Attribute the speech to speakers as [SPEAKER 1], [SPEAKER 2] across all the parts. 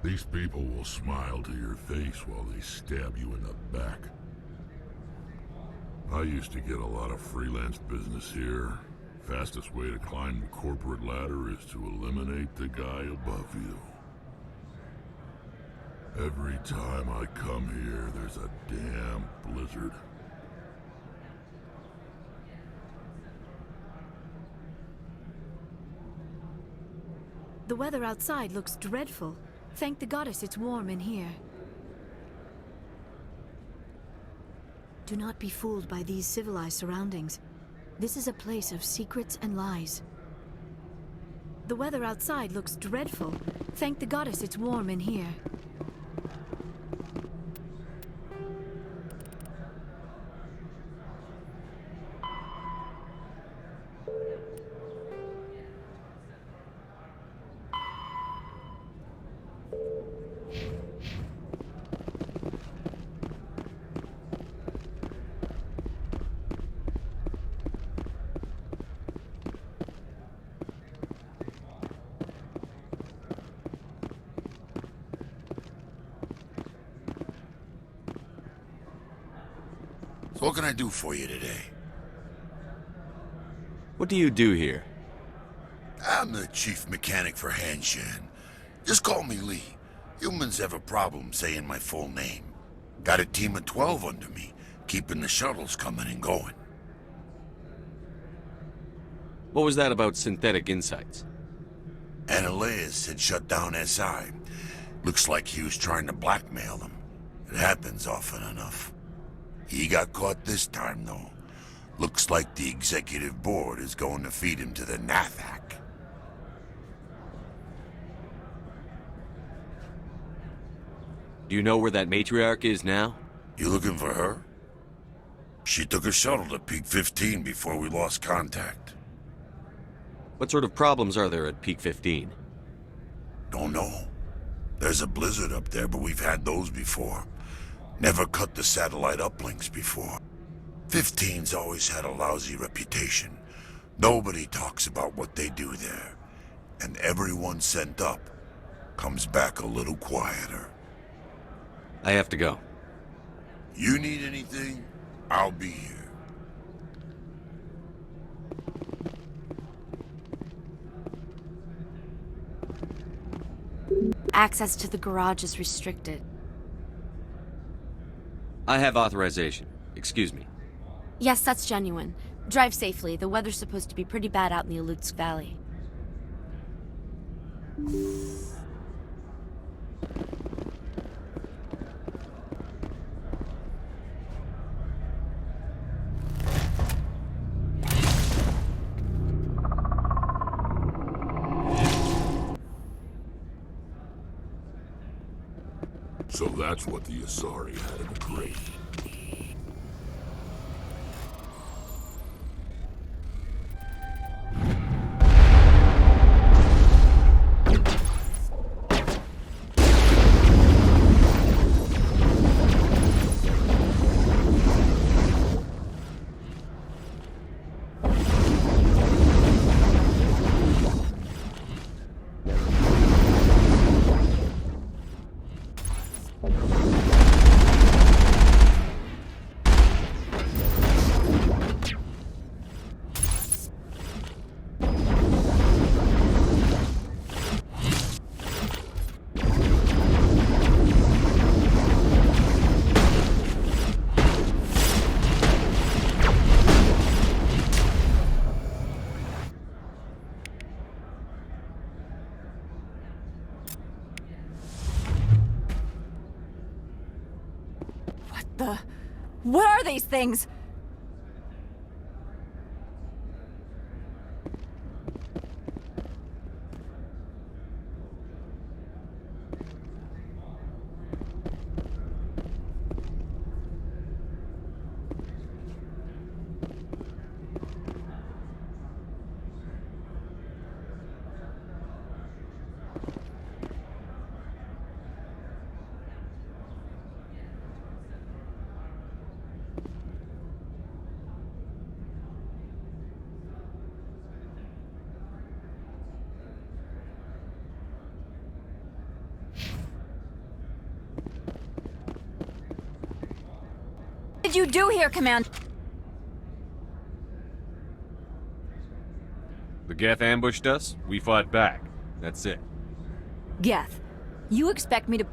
[SPEAKER 1] These people will smile to your face while they stab you in the back. I used to get a lot of freelance business here. Fastest way to climb the corporate ladder is to eliminate the guy above you. Every time I come here, there's a damn blizzard.
[SPEAKER 2] The weather outside looks dreadful. Thank the goddess it's warm in here. Do not be fooled by these civilized surroundings. This is a place of secrets and lies. The weather outside looks dreadful. Thank the goddess it's warm in here.
[SPEAKER 3] So what can I do for you today?
[SPEAKER 4] What do you do here?
[SPEAKER 3] I'm the chief mechanic for Hanshan. Just call me Lee. Humans have a problem saying my full name. Got a team of 12 under me, keeping the shuttles coming and going.
[SPEAKER 4] What was that about synthetic insights?
[SPEAKER 3] Ananias had shut down SI. Looks like he was trying to blackmail them. It happens often enough. He got caught this time, though. Looks like the executive board is going to feed him to the nathak.
[SPEAKER 4] Do you know where that matriarch is now?
[SPEAKER 3] You looking for her? She took a shuttle to Peak 15 before we lost contact.
[SPEAKER 4] What sort of problems are there at Peak 15?
[SPEAKER 3] Don't know. There's a blizzard up there, but we've had those before. Never cut the satellite uplinks before. 15's always had a lousy reputation. Nobody talks about what they do there. And everyone sent up comes back a little quieter.
[SPEAKER 4] I have to go.
[SPEAKER 3] You need anything? I'll be here.
[SPEAKER 2] Access to the garage is restricted.
[SPEAKER 4] I have authorization. Excuse me.
[SPEAKER 2] Yes, that's genuine. Drive safely. The weather's supposed to be pretty bad out in the Aleutsk Valley.
[SPEAKER 1] So that's what the Asari had in the crate.
[SPEAKER 2] What are these things?
[SPEAKER 5] did you do here, Command?
[SPEAKER 4] The geth ambushed us, we fought back. That's it.
[SPEAKER 5] Geth, you expect me to...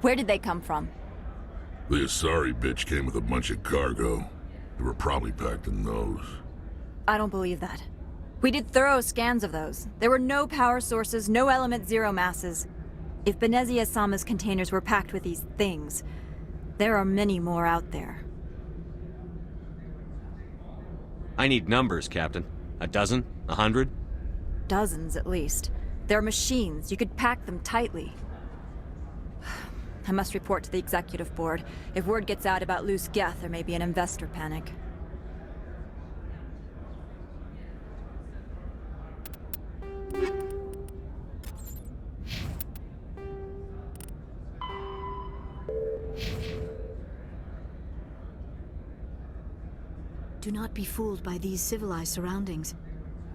[SPEAKER 5] Where did they come from?
[SPEAKER 1] The Asari bitch came with a bunch of cargo. They were probably packed in those.
[SPEAKER 5] I don't believe that. We did thorough scans of those. There were no power sources, no element zero masses. If Benezia Sama's containers were packed with these things, there are many more out there.
[SPEAKER 4] I need numbers, Captain. A dozen? 100?
[SPEAKER 5] Dozens, at least. They're machines. You could pack them tightly. I must report to the executive board. If word gets out about loose geth, there may be an investor panic.
[SPEAKER 2] Do not be fooled by these civilized surroundings.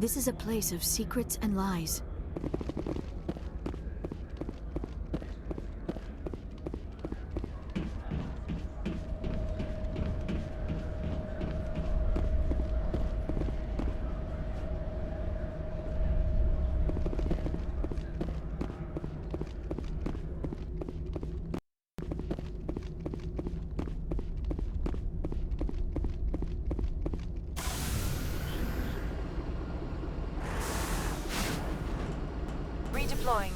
[SPEAKER 2] This is a place of secrets and lies.
[SPEAKER 5] Redeploying.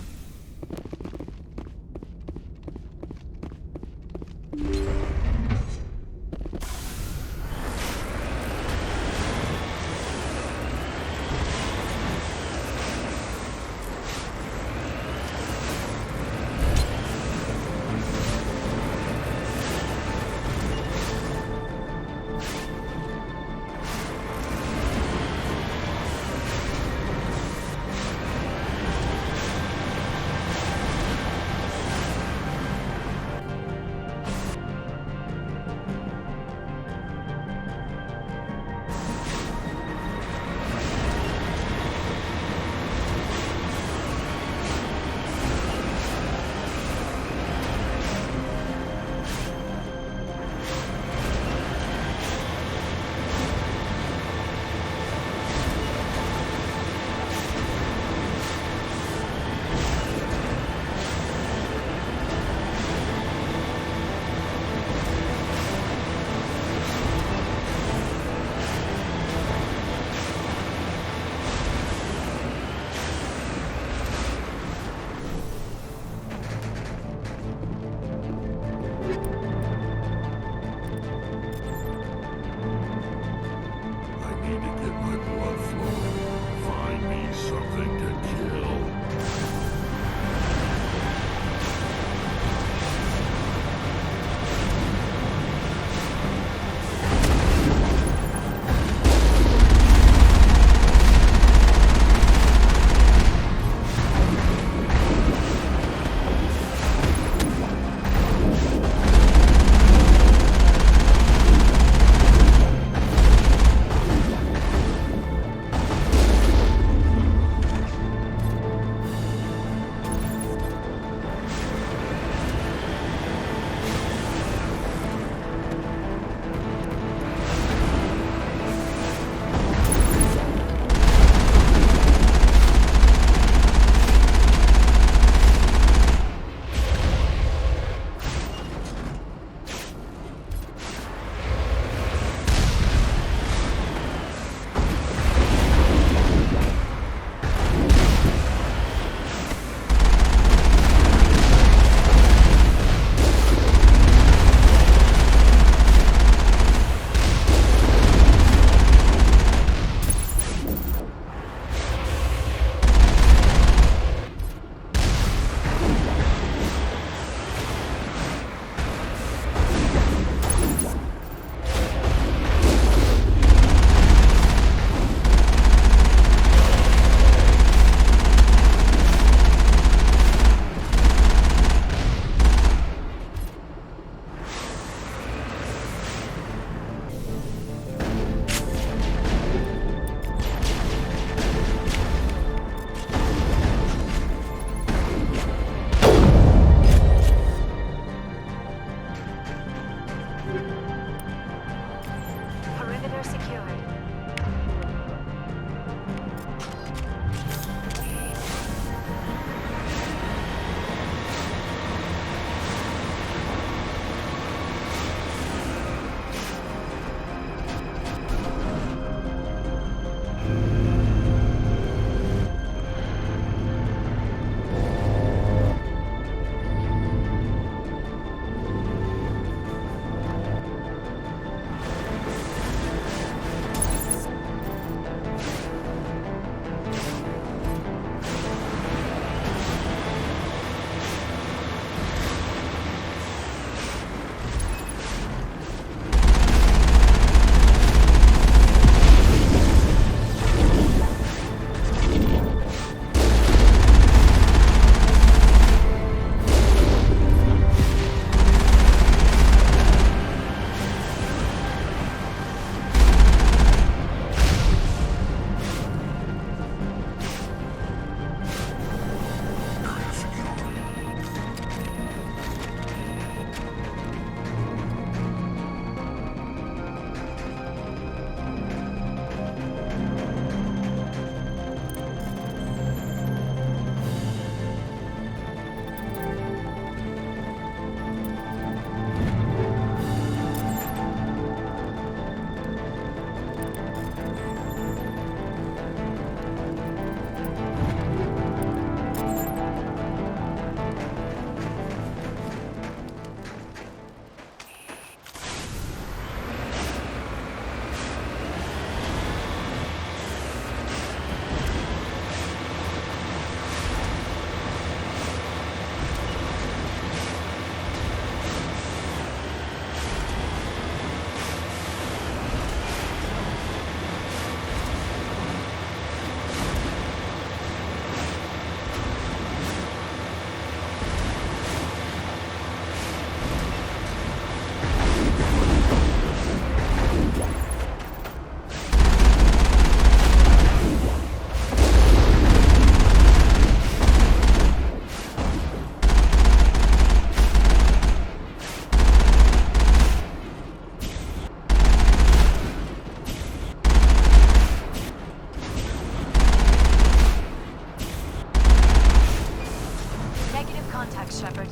[SPEAKER 5] contact, Shepard.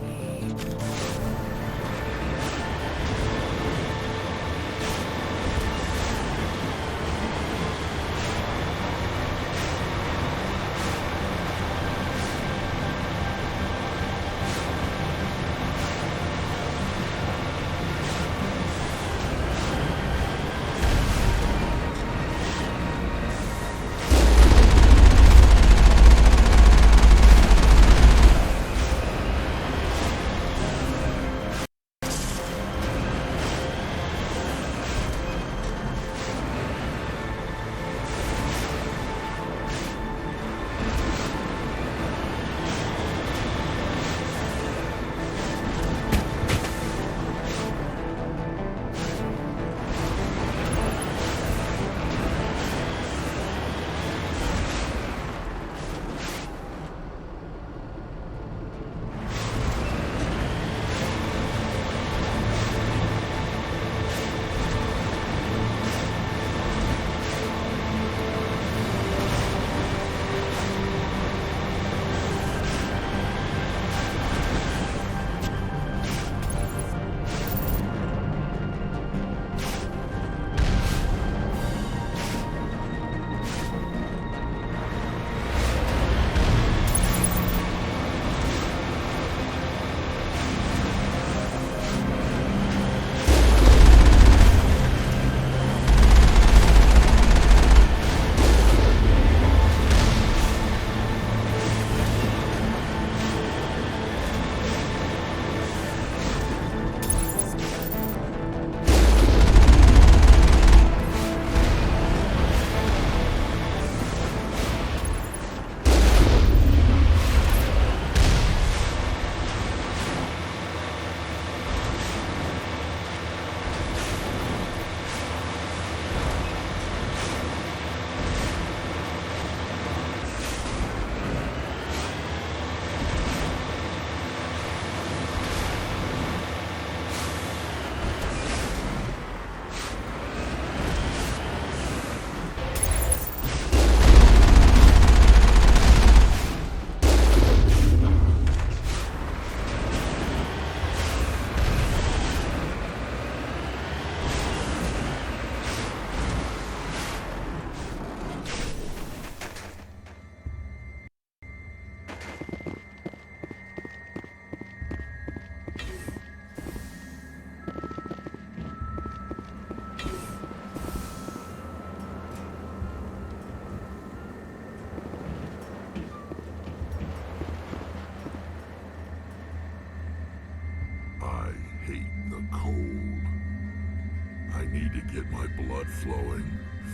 [SPEAKER 1] Get my blood flowing.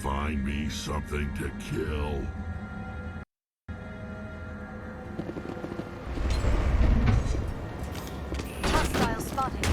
[SPEAKER 1] Find me something to kill.
[SPEAKER 2] Hostile spotted.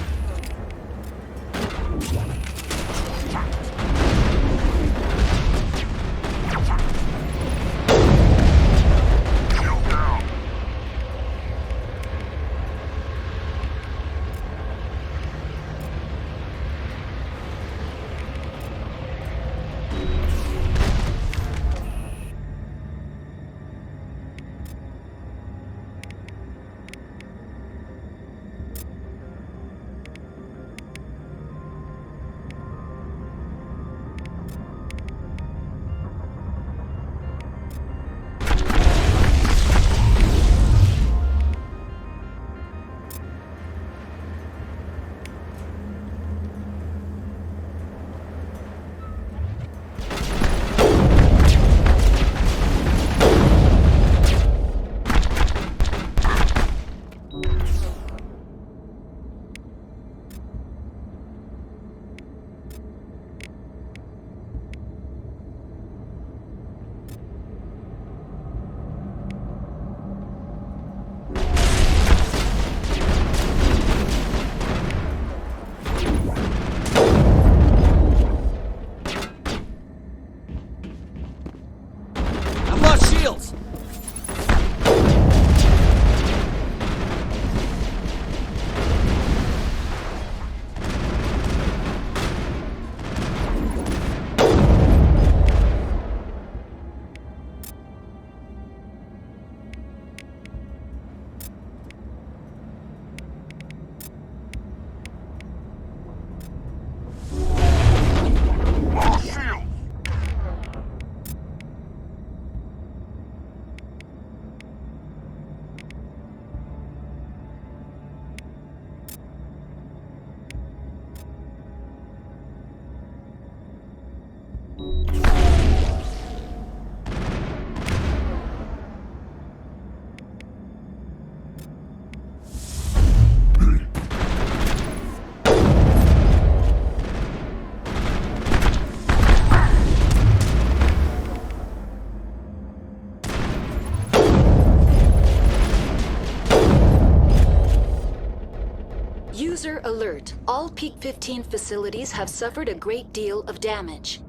[SPEAKER 6] User alert. All Peak 15 facilities have suffered a great deal of damage.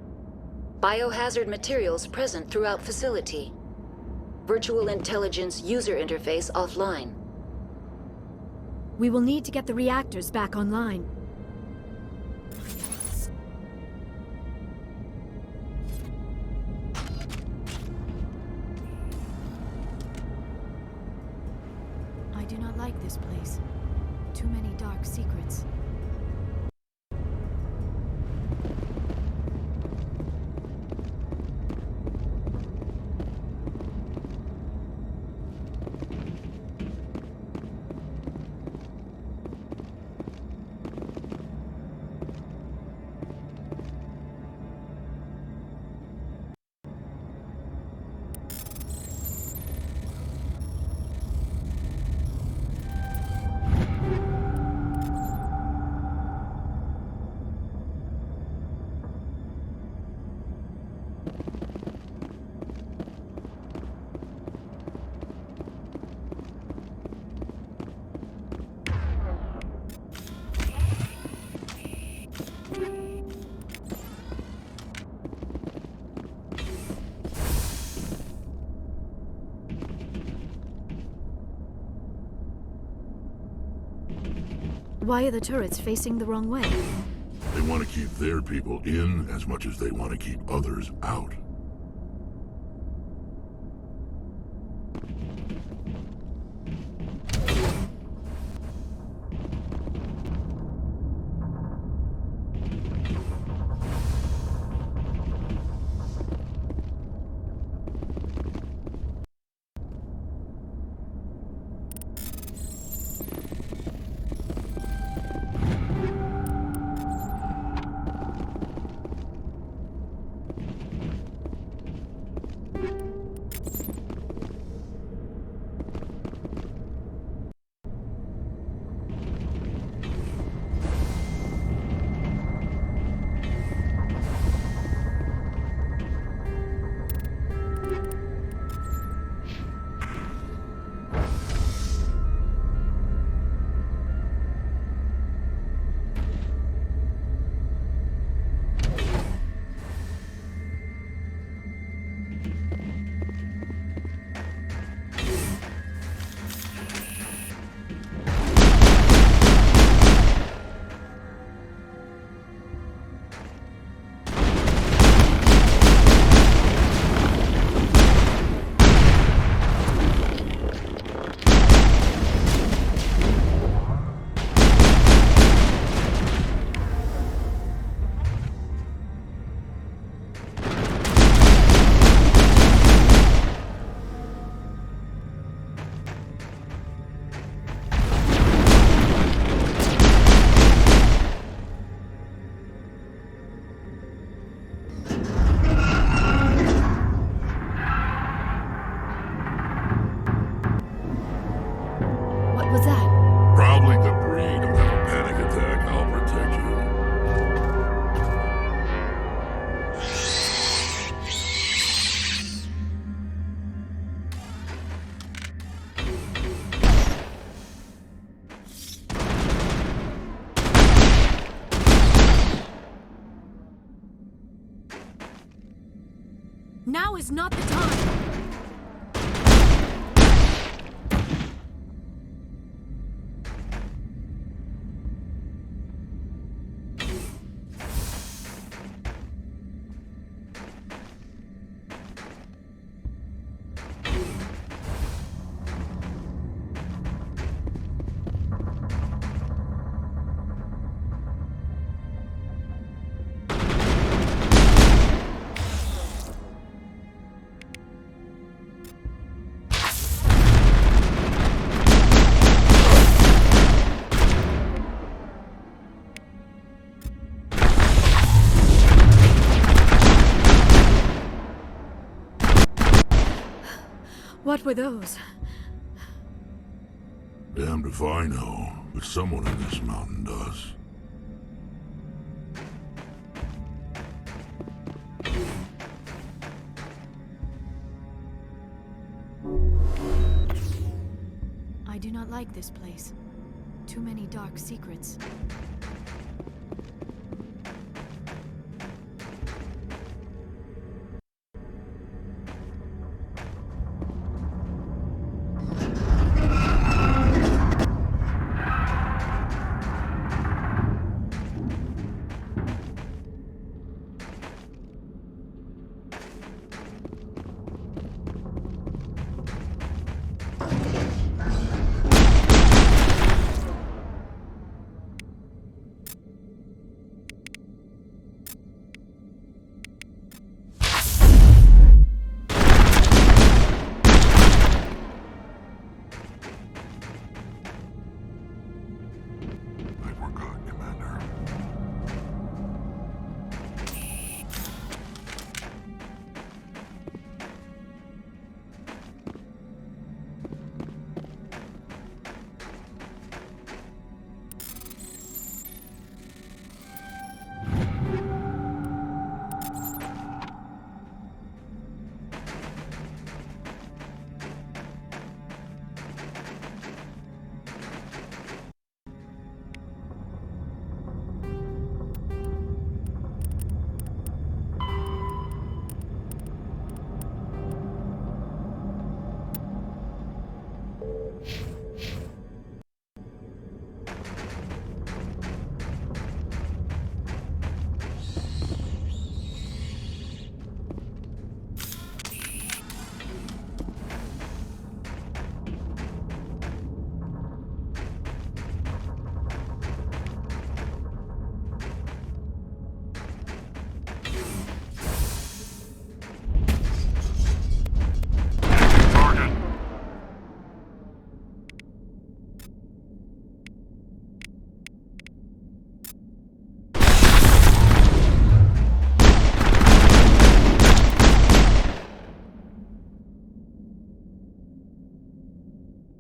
[SPEAKER 6] Biohazard materials present throughout facility. Virtual intelligence user interface offline.
[SPEAKER 2] We will need to get the reactors back online. I do not like this place. Too many dark secrets. Why are the turrets facing the wrong way?
[SPEAKER 1] They want to keep their people in as much as they want to keep others out.
[SPEAKER 2] Was that?
[SPEAKER 1] Probably debris. Don't have a panic attack. I'll protect you.
[SPEAKER 2] Now is not the time! What were those?
[SPEAKER 1] Damned if I know, but someone in this mountain does.
[SPEAKER 2] I do not like this place. Too many dark secrets.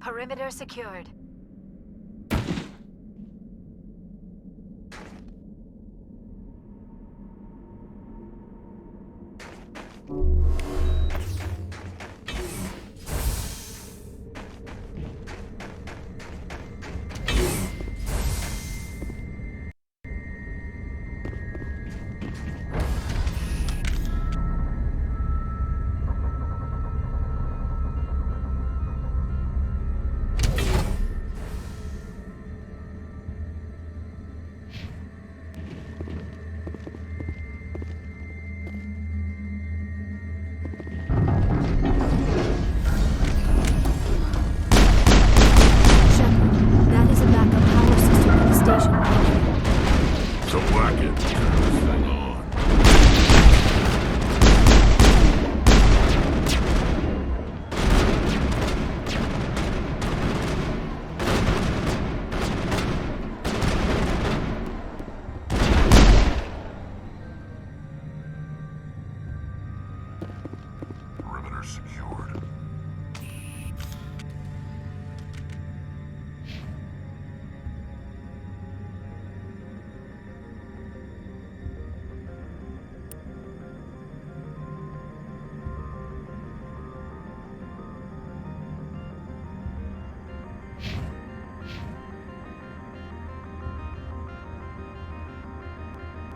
[SPEAKER 2] Perimeter secured.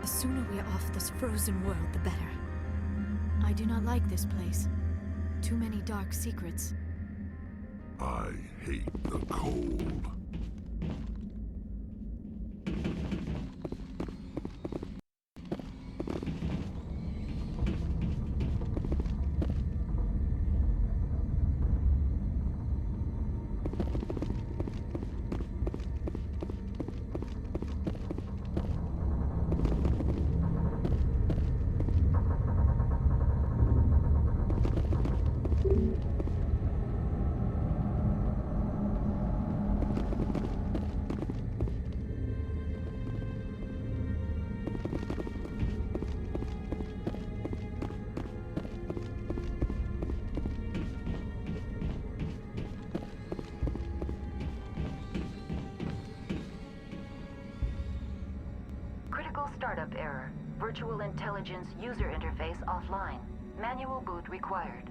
[SPEAKER 2] The sooner we are off this frozen world, the better. I do not like this place. Too many dark secrets.
[SPEAKER 1] I hate the cold.
[SPEAKER 6] Startup error. Virtual intelligence user interface offline. Manual boot required.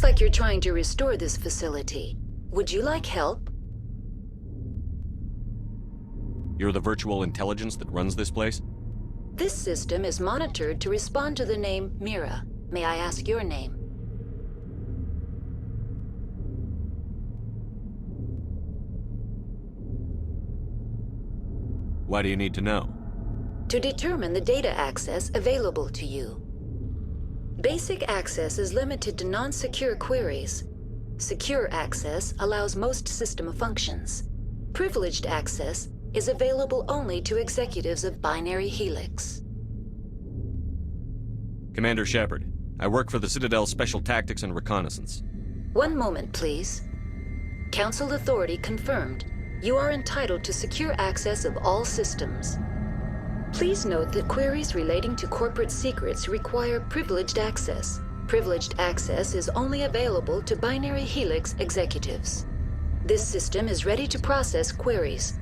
[SPEAKER 6] Looks like you're trying to restore this facility. Would you like help?
[SPEAKER 4] You're the virtual intelligence that runs this place?
[SPEAKER 6] This system is monitored to respond to the name Mira. May I ask your name?
[SPEAKER 4] Why do you need to know?
[SPEAKER 6] To determine the data access available to you. Basic access is limited to non-secure queries. Secure access allows most system functions. Privileged access is available only to executives of Binary Helix.
[SPEAKER 4] Commander Shepard, I work for the Citadel Special Tactics and Reconnaissance.
[SPEAKER 6] One moment, please. Council authority confirmed. You are entitled to secure access of all systems. Please note that queries relating to corporate secrets require privileged access. Privileged access is only available to Binary Helix executives. This system is ready to process queries.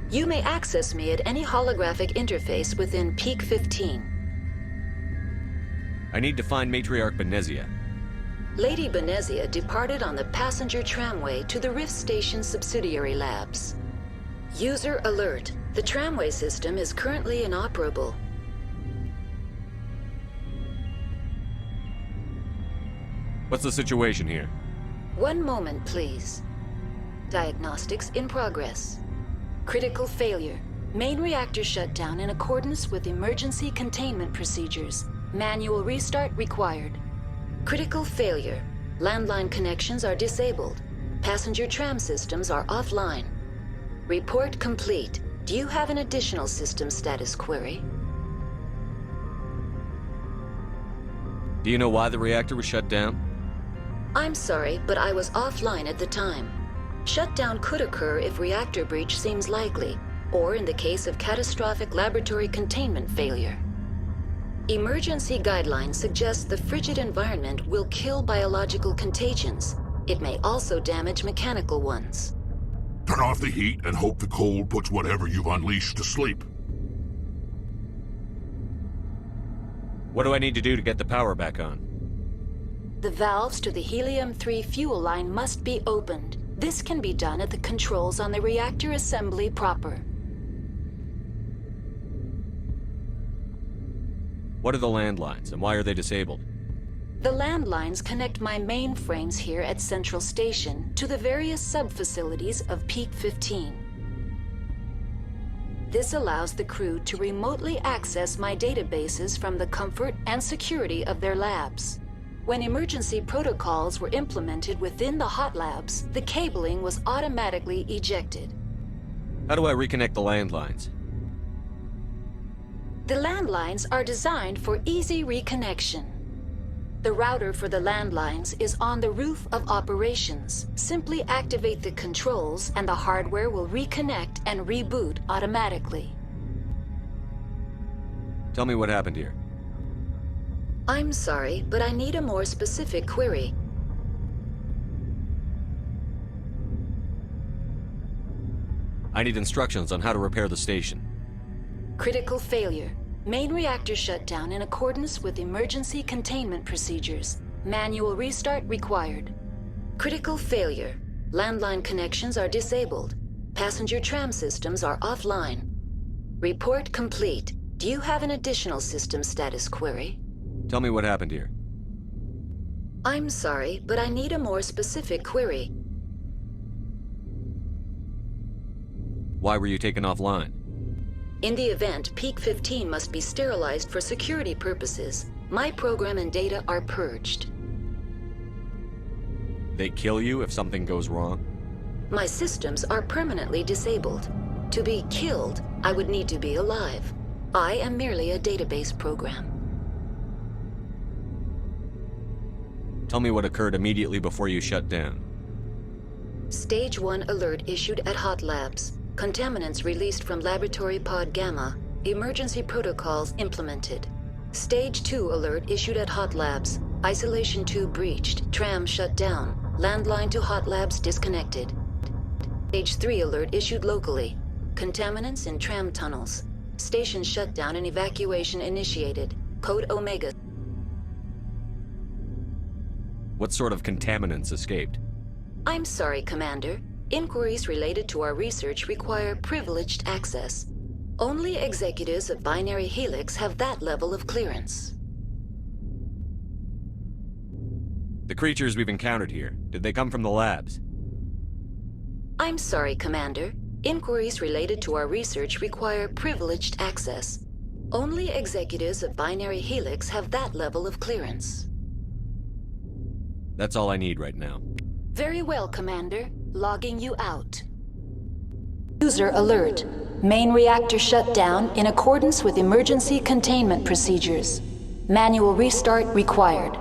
[SPEAKER 6] You may access me at any holographic interface within Peak 15.
[SPEAKER 4] I need to find Matriarch Benezia.
[SPEAKER 6] Lady Benezia departed on the passenger tramway to the Rift Station subsidiary labs. User alert. The tramway system is currently inoperable.
[SPEAKER 4] What's the situation here?
[SPEAKER 6] One moment, please. Diagnostics in progress. Critical failure. Main reactor shut down in accordance with emergency containment procedures. Manual restart required. Critical failure. Landline connections are disabled. Passenger tram systems are offline. Report complete. Do you have an additional system status query?
[SPEAKER 4] Do you know why the reactor was shut down?
[SPEAKER 6] I'm sorry, but I was offline at the time. Shutdown could occur if reactor breach seems likely, or in the case of catastrophic laboratory containment failure. Emergency guidelines suggest the frigid environment will kill biological contagions. It may also damage mechanical ones.
[SPEAKER 1] Turn off the heat and hope the cold puts whatever you've unleashed to sleep.
[SPEAKER 4] What do I need to do to get the power back on?
[SPEAKER 6] The valves to the helium-3 fuel line must be opened. This can be done at the controls on the reactor assembly proper.
[SPEAKER 4] What are the landlines, and why are they disabled?
[SPEAKER 6] The landlines connect my mainframes here at Central Station to the various sub-facilities of Peak 15. This allows the crew to remotely access my databases from the comfort and security of their labs. When emergency protocols were implemented within the hot labs, the cabling was automatically ejected.
[SPEAKER 4] How do I reconnect the landlines?
[SPEAKER 6] The landlines are designed for easy reconnection. The router for the landlines is on the roof of operations. Simply activate the controls and the hardware will reconnect and reboot automatically.
[SPEAKER 4] Tell me what happened here.
[SPEAKER 6] I'm sorry, but I need a more specific query.
[SPEAKER 4] I need instructions on how to repair the station.
[SPEAKER 6] Critical failure. Main reactor shut down in accordance with emergency containment procedures. Manual restart required. Critical failure. Landline connections are disabled. Passenger tram systems are offline. Report complete. Do you have an additional system status query?
[SPEAKER 4] Tell me what happened here.
[SPEAKER 6] I'm sorry, but I need a more specific query.
[SPEAKER 4] Why were you taken offline?
[SPEAKER 6] In the event, Peak 15 must be sterilized for security purposes. My program and data are purged.
[SPEAKER 4] They kill you if something goes wrong?
[SPEAKER 6] My systems are permanently disabled. To be killed, I would need to be alive. I am merely a database program.
[SPEAKER 4] Tell me what occurred immediately before you shut down.
[SPEAKER 6] Stage 1 alert issued at Hot Labs. Contaminants released from Laboratory Pod Gamma. Emergency protocols implemented. Stage 2 alert issued at Hot Labs. Isolation tube breached. Tram shut down. Landline to Hot Labs disconnected. Stage 3 alert issued locally. Contaminants in tram tunnels. Station shutdown and evacuation initiated. Code Omega.
[SPEAKER 4] What sort of contaminants escaped?
[SPEAKER 6] I'm sorry, Commander. Inquiries related to our research require privileged access. Only executives of Binary Helix have that level of clearance.
[SPEAKER 4] The creatures we've encountered here, did they come from the labs?
[SPEAKER 6] I'm sorry, Commander. Inquiries related to our research require privileged access. Only executives of Binary Helix have that level of clearance.
[SPEAKER 4] That's all I need right now.
[SPEAKER 6] Very well, Commander. Logging you out. User alert. Main reactor shut down in accordance with emergency containment procedures. Manual restart required.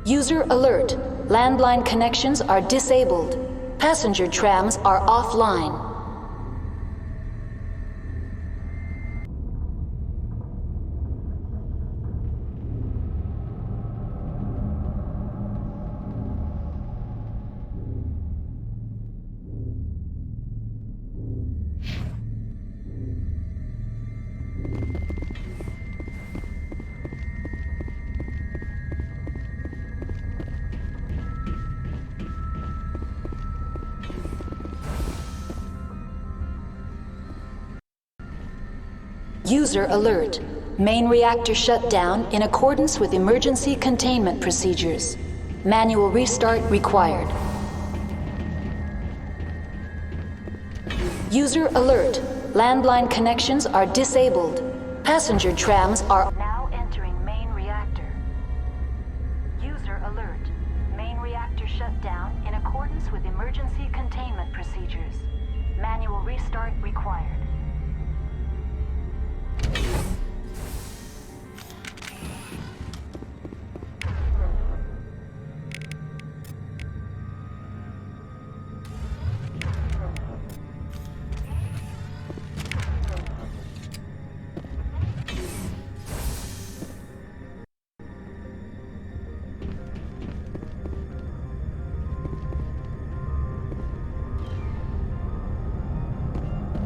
[SPEAKER 6] User alert. Landline connections are disabled. Passenger trams are offline. User alert. Main reactor shut down in accordance with emergency containment procedures. Manual restart required. User alert. Landline connections are disabled. Passenger trams are now entering main reactor. User alert. Main reactor shut down in accordance with emergency containment procedures. Manual restart required.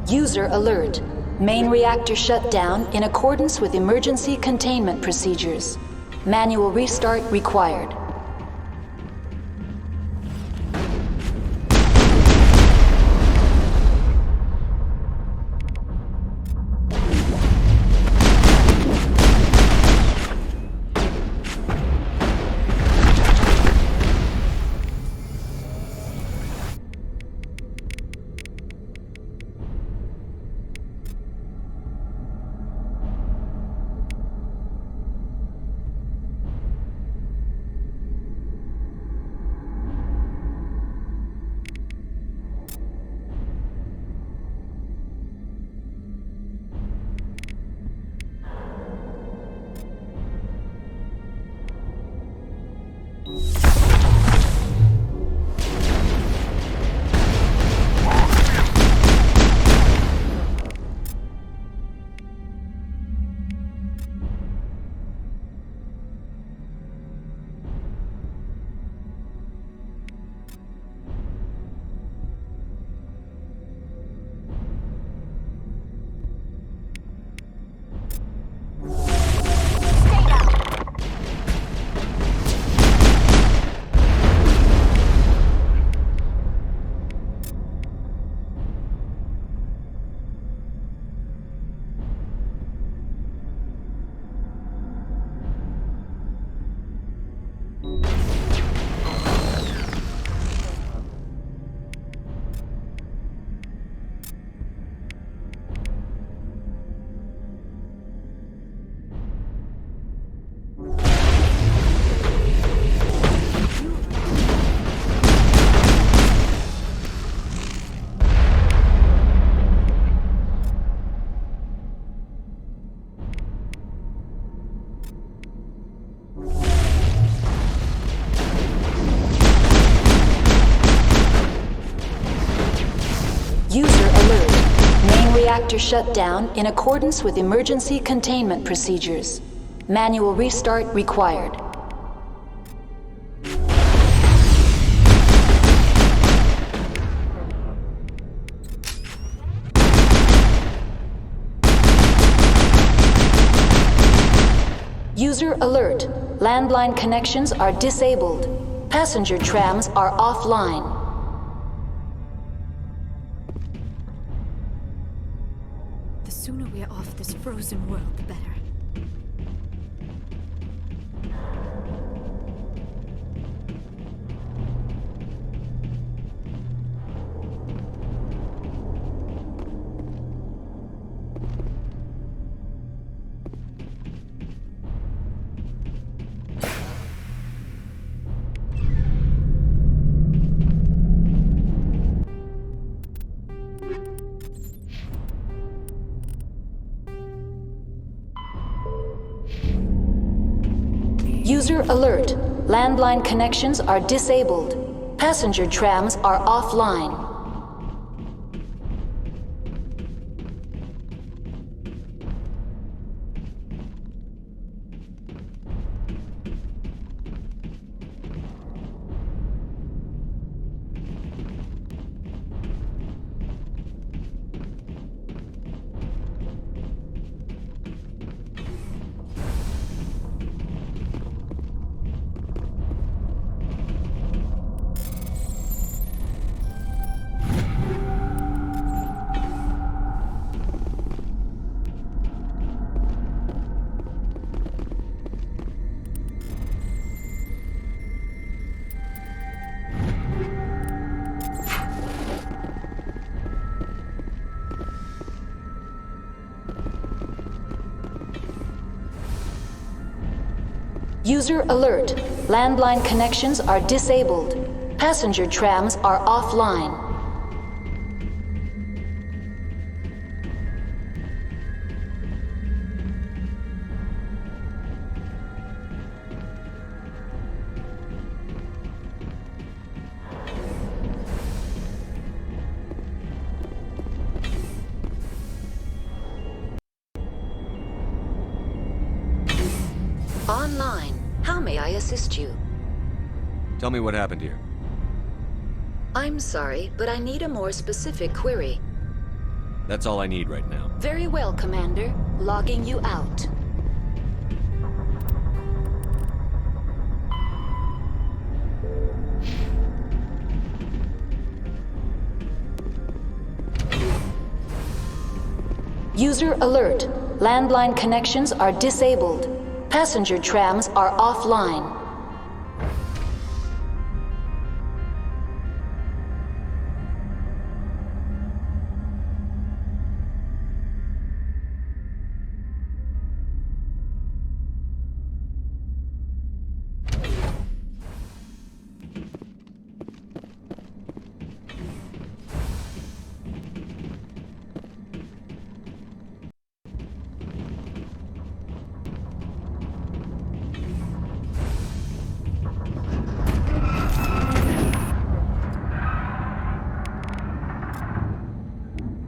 [SPEAKER 6] User alert. Main reactor shut down in accordance with emergency containment procedures. Manual restart required. reactor shut down in accordance with emergency containment procedures. Manual restart required. User alert. Landline connections are disabled. Passenger trams are offline.
[SPEAKER 2] The sooner we're off this frozen world, the better.
[SPEAKER 6] User alert. Landline connections are disabled. Passenger trams are offline. User alert. Landline connections are disabled. Passenger trams are offline. Online. How may I assist you?
[SPEAKER 4] Tell me what happened here.
[SPEAKER 6] I'm sorry, but I need a more specific query.
[SPEAKER 4] That's all I need right now.
[SPEAKER 6] Very well, Commander. Logging you out. User alert. Landline connections are disabled. Passenger trams are offline.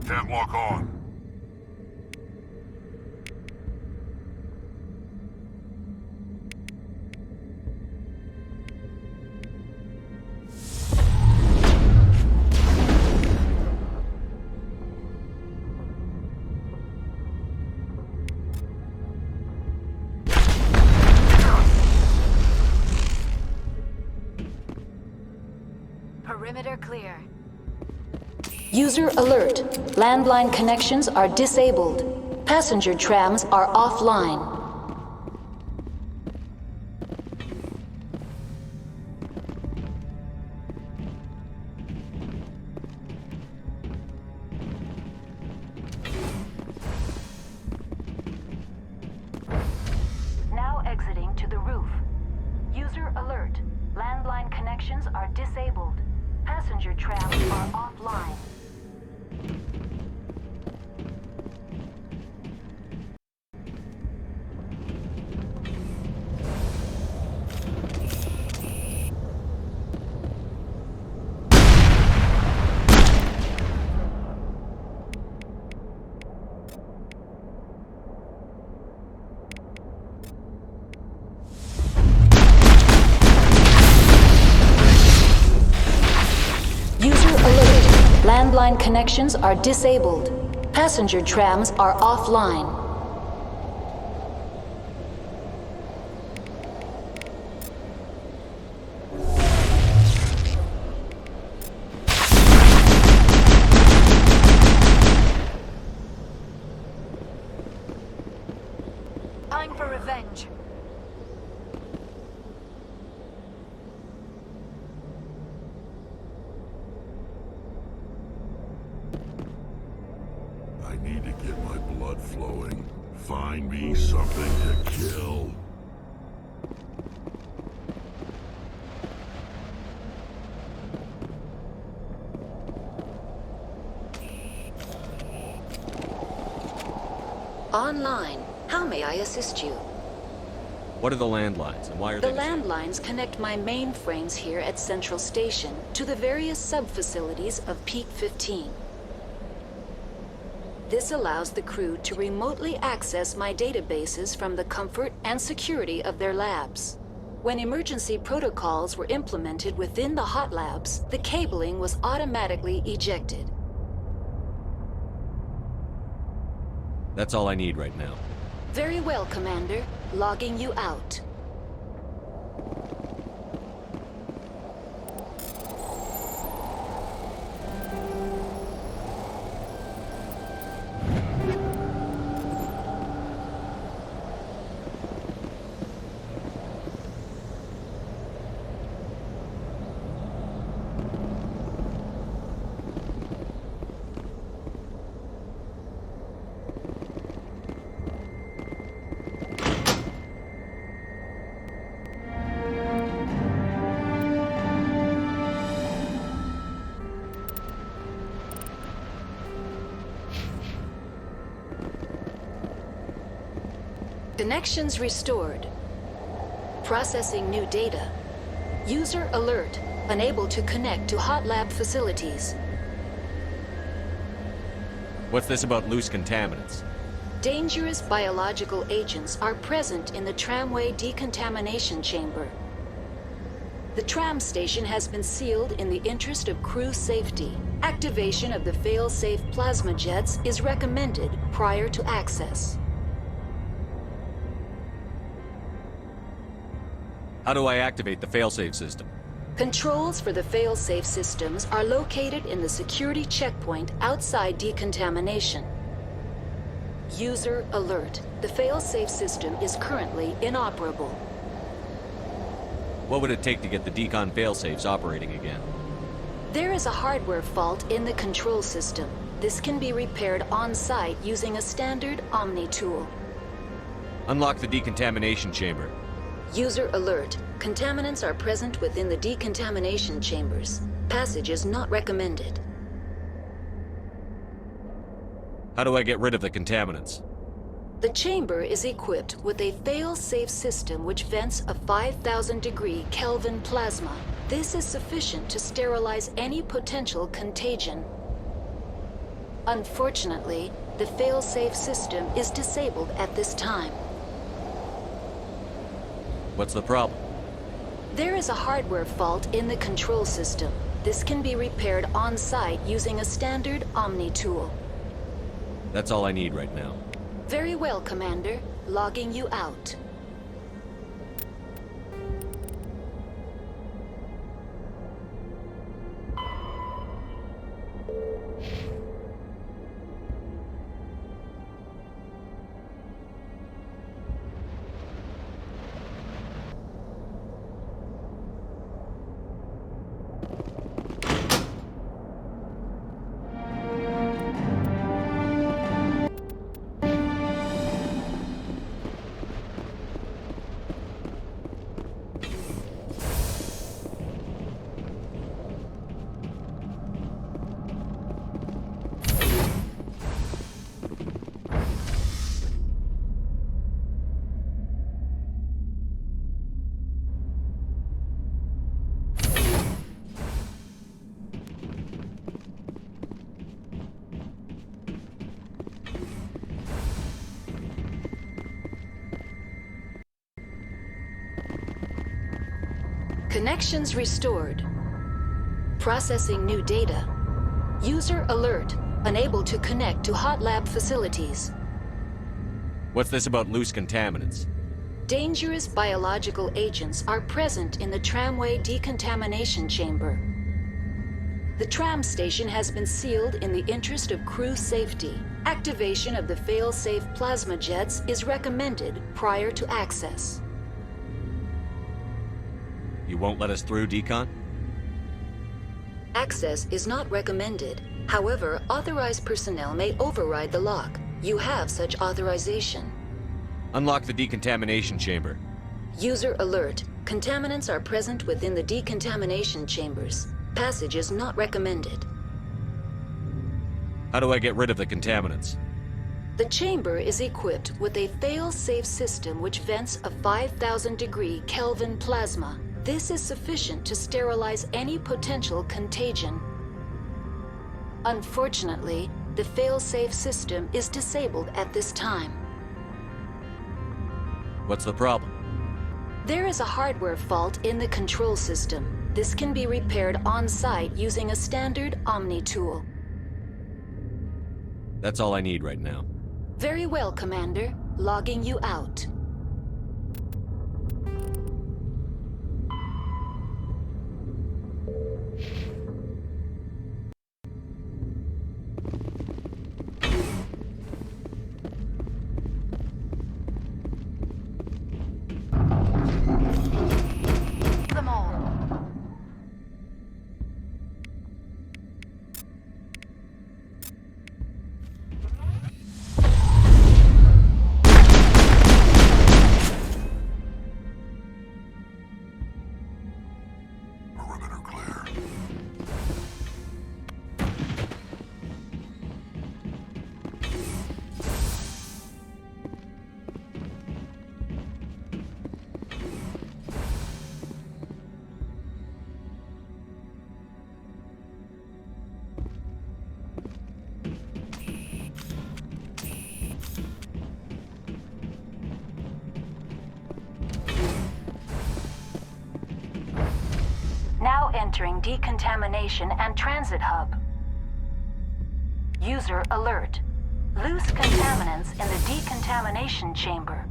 [SPEAKER 1] Can't lock on.
[SPEAKER 2] Perimeter clear.
[SPEAKER 6] User alert. Landline connections are disabled. Passenger trams are offline. Now exiting to the roof. User alert. Landline connections are disabled. Passenger trams are offline. landline connections are disabled. Passenger trams are offline.
[SPEAKER 2] Time for revenge.
[SPEAKER 1] I need to get my blood flowing. Find me something to kill.
[SPEAKER 6] Online. How may I assist you?
[SPEAKER 4] What are the landlines, and why are
[SPEAKER 6] The
[SPEAKER 4] they...
[SPEAKER 6] landlines connect my mainframes here at Central Station to the various sub-facilities of Peak 15. This allows the crew to remotely access my databases from the comfort and security of their labs. When emergency protocols were implemented within the hot labs, the cabling was automatically ejected.
[SPEAKER 4] That's all I need right now.
[SPEAKER 6] Very well, Commander. Logging you out. Connections restored. Processing new data. User alert. Unable to connect to hot lab facilities.
[SPEAKER 4] What's this about loose contaminants?
[SPEAKER 6] Dangerous biological agents are present in the tramway decontamination chamber. The tram station has been sealed in the interest of crew safety. Activation of the fail-safe plasma jets is recommended prior to access.
[SPEAKER 4] How do I activate the failsafe system?
[SPEAKER 6] Controls for the fail-safe systems are located in the security checkpoint outside decontamination. User alert. The fail-safe system is currently inoperable.
[SPEAKER 4] What would it take to get the decon failsafes operating again?
[SPEAKER 6] There is a hardware fault in the control system. This can be repaired on-site using a standard Omni tool.
[SPEAKER 4] Unlock the decontamination chamber.
[SPEAKER 6] User alert. Contaminants are present within the decontamination chambers. Passage is not recommended.
[SPEAKER 4] How do I get rid of the contaminants?
[SPEAKER 6] The chamber is equipped with a fail-safe system which vents a 5,000-degree Kelvin plasma. This is sufficient to sterilize any potential contagion. Unfortunately, the fail-safe system is disabled at this time.
[SPEAKER 4] What's the problem?
[SPEAKER 6] There is a hardware fault in the control system. This can be repaired on-site using a standard Omni tool.
[SPEAKER 4] That's all I need right now.
[SPEAKER 6] Very well, Commander. Logging you out. Connections restored. Processing new data. User alert. Unable to connect to hot lab facilities.
[SPEAKER 4] What's this about loose contaminants?
[SPEAKER 6] Dangerous biological agents are present in the tramway decontamination chamber. The tram station has been sealed in the interest of crew safety. Activation of the fail-safe plasma jets is recommended prior to access.
[SPEAKER 4] You won't let us through, Decon?
[SPEAKER 6] Access is not recommended. However, authorized personnel may override the lock. You have such authorization.
[SPEAKER 4] Unlock the decontamination chamber.
[SPEAKER 6] User alert. Contaminants are present within the decontamination chambers. Passage is not recommended.
[SPEAKER 4] How do I get rid of the contaminants?
[SPEAKER 6] The chamber is equipped with a fail-safe system which vents a 5,000-degree Kelvin plasma. This is sufficient to sterilize any potential contagion. Unfortunately, the fail-safe system is disabled at this time.
[SPEAKER 4] What's the problem?
[SPEAKER 6] There is a hardware fault in the control system. This can be repaired on-site using a standard Omni tool.
[SPEAKER 4] That's all I need right now.
[SPEAKER 6] Very well, Commander. Logging you out. Them all.
[SPEAKER 1] Perimeter clear.
[SPEAKER 6] Now entering decontamination and transit hub. User alert. Loose contaminants in the decontamination chamber.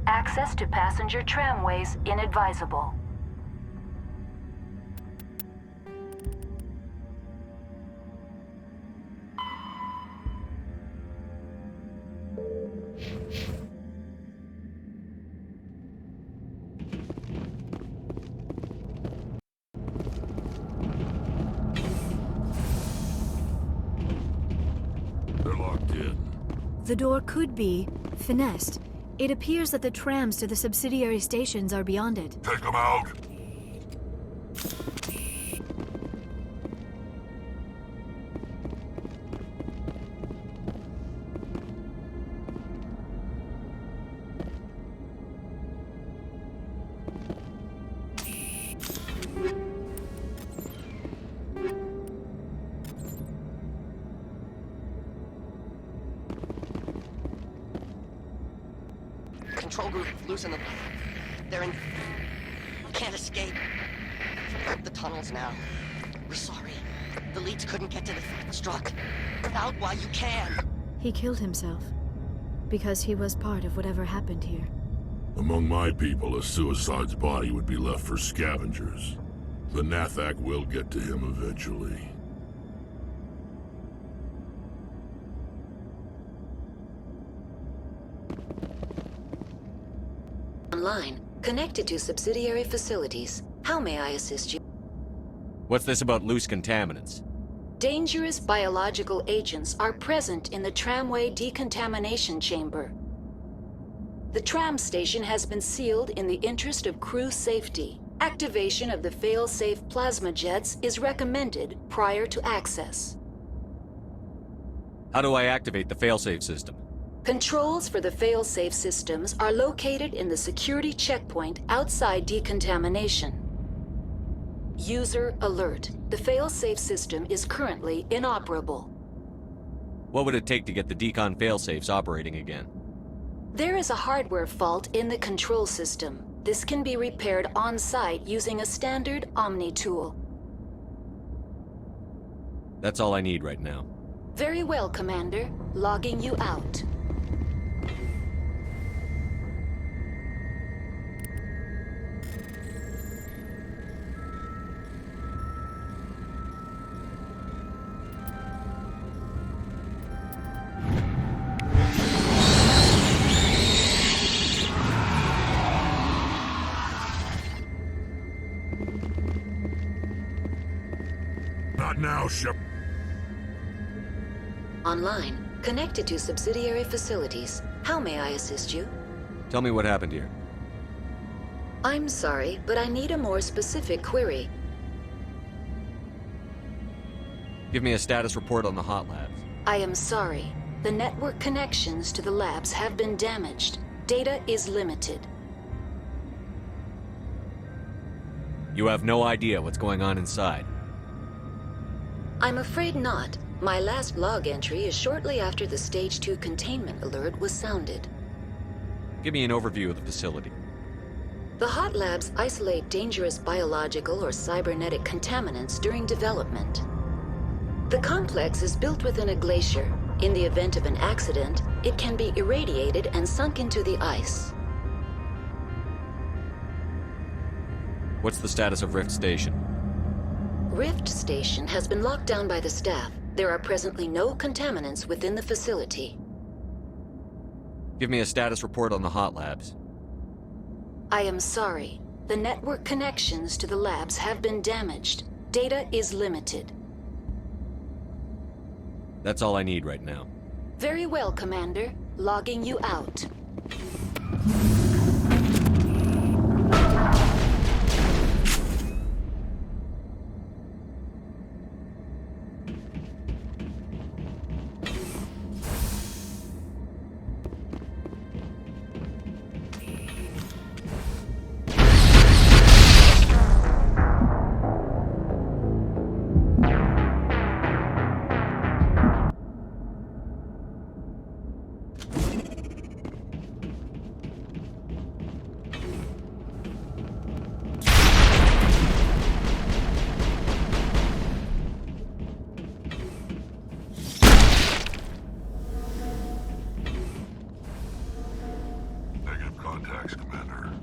[SPEAKER 6] Access to passenger tramways inadvisable.
[SPEAKER 1] They're locked in.
[SPEAKER 2] The door could be finessed. It appears that the trams to the subsidiary stations are beyond it.
[SPEAKER 1] Take them out.
[SPEAKER 7] Control group, loosen them. They're in... Can't escape. The tunnels now. We're sorry. The leads couldn't get to the struck. Out while you can.
[SPEAKER 2] He killed himself because he was part of whatever happened here.
[SPEAKER 1] Among my people, a suicide's body would be left for scavengers. The nathak will get to him eventually.
[SPEAKER 6] Online, connected to subsidiary facilities. How may I assist you?
[SPEAKER 4] What's this about loose contaminants?
[SPEAKER 6] Dangerous biological agents are present in the tramway decontamination chamber. The tram station has been sealed in the interest of crew safety. Activation of the fail-safe plasma jets is recommended prior to access.
[SPEAKER 4] How do I activate the failsafe system?
[SPEAKER 6] Controls for the fail-safe systems are located in the security checkpoint outside decontamination. User alert. The fail-safe system is currently inoperable.
[SPEAKER 4] What would it take to get the decon failsafes operating again?
[SPEAKER 6] There is a hardware fault in the control system. This can be repaired on-site using a standard Omni tool.
[SPEAKER 4] That's all I need right now.
[SPEAKER 6] Very well, Commander. Logging you out.
[SPEAKER 1] Not now, Shep.
[SPEAKER 6] Online. Connected to subsidiary facilities. How may I assist you?
[SPEAKER 4] Tell me what happened here.
[SPEAKER 6] I'm sorry, but I need a more specific query.
[SPEAKER 4] Give me a status report on the hot labs.
[SPEAKER 6] I am sorry. The network connections to the labs have been damaged. Data is limited.
[SPEAKER 4] You have no idea what's going on inside.
[SPEAKER 6] I'm afraid not. My last log entry is shortly after the Stage 2 containment alert was sounded.
[SPEAKER 4] Give me an overview of the facility.
[SPEAKER 6] The hot labs isolate dangerous biological or cybernetic contaminants during development. The complex is built within a glacier. In the event of an accident, it can be irradiated and sunk into the ice.
[SPEAKER 4] What's the status of Rift Station?
[SPEAKER 6] Rift Station has been locked down by the staff. There are presently no contaminants within the facility.
[SPEAKER 4] Give me a status report on the hot labs.
[SPEAKER 6] I am sorry. The network connections to the labs have been damaged. Data is limited.
[SPEAKER 4] That's all I need right now.
[SPEAKER 6] Very well, Commander. Logging you out.
[SPEAKER 1] Negative contacts, Commander.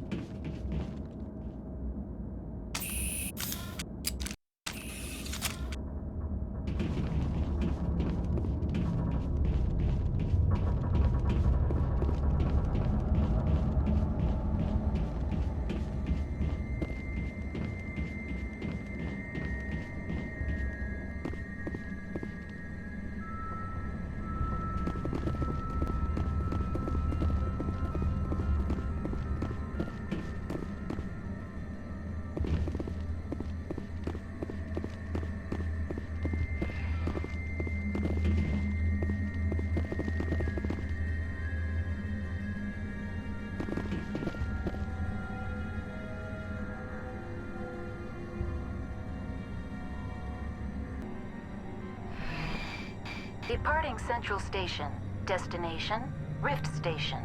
[SPEAKER 6] Departing Central Station. Destination, Rift Station.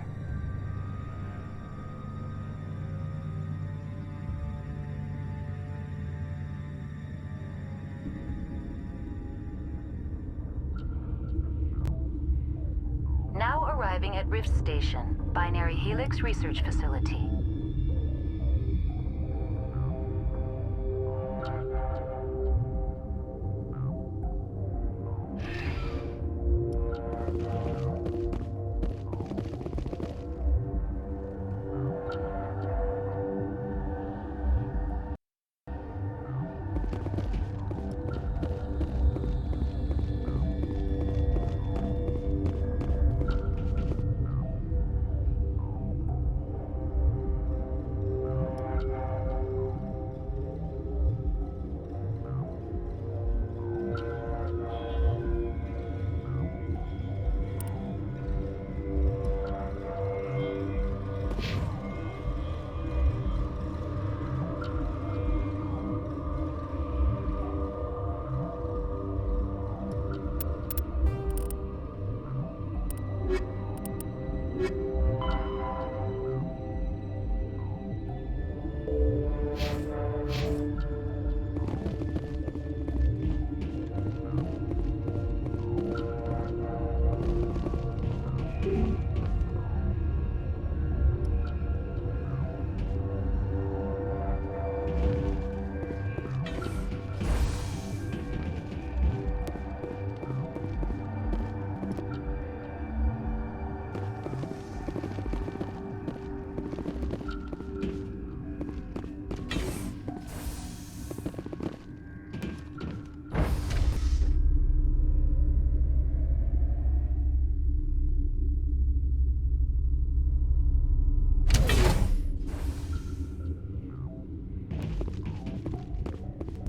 [SPEAKER 6] Now arriving at Rift Station, Binary Helix Research Facility.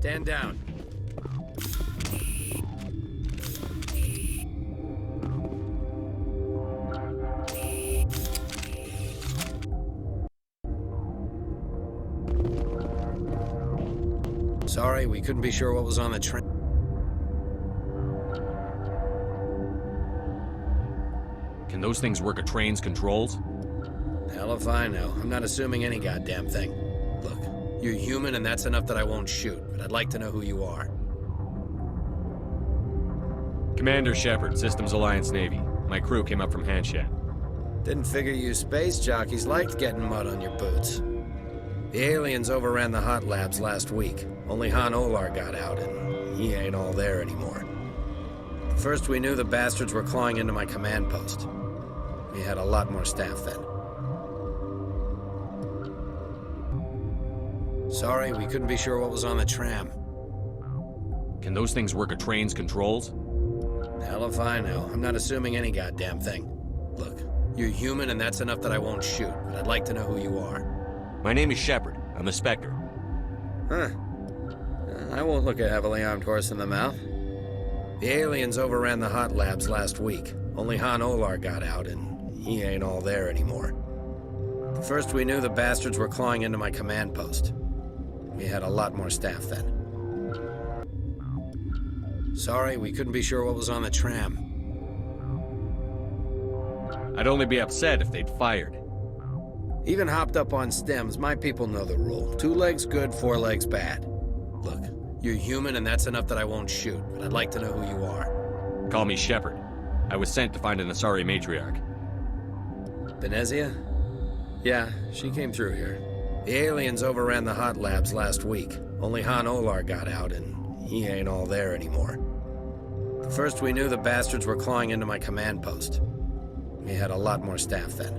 [SPEAKER 8] Stand down. Sorry, we couldn't be sure what was on the train.
[SPEAKER 4] Can those things work a train's controls?
[SPEAKER 8] Hell if I know. I'm not assuming any goddamn thing. Look, you're human and that's enough that I won't shoot, but I'd like to know who you are.
[SPEAKER 4] Commander Shepard, Systems Alliance Navy. My crew came up from Hanshan.
[SPEAKER 8] Didn't figure you space jockeys liked getting mud on your boots. The aliens overran the hot labs last week. Only Han Olar got out, and he ain't all there anymore. First we knew the bastards were clawing into my command post. We had a lot more staff then. Sorry, we couldn't be sure what was on the tram.
[SPEAKER 4] Can those things work a train's controls?
[SPEAKER 8] Hell if I know. I'm not assuming any goddamn thing. Look, you're human and that's enough that I won't shoot, but I'd like to know who you are.
[SPEAKER 4] My name is Shepard. I'm a Spectre.
[SPEAKER 8] Huh. I won't look a heavily armed horse in the mouth. The aliens overran the hot labs last week. Only Han Olar got out, and he ain't all there anymore. First we knew the bastards were clawing into my command post. We had a lot more staff then. Sorry, we couldn't be sure what was on the tram.
[SPEAKER 4] I'd only be upset if they'd fired.
[SPEAKER 8] Even hopped up on stems, my people know the rule. 2 legs good, 4 legs bad. Look, you're human and that's enough that I won't shoot, but I'd like to know who you are.
[SPEAKER 4] Call me Shepard. I was sent to find an Asari matriarch.
[SPEAKER 8] Venezia? Yeah, she came through here. The aliens overran the hot labs last week. Only Han Olar got out, and he ain't all there anymore. First we knew the bastards were clawing into my command post. We had a lot more staff then.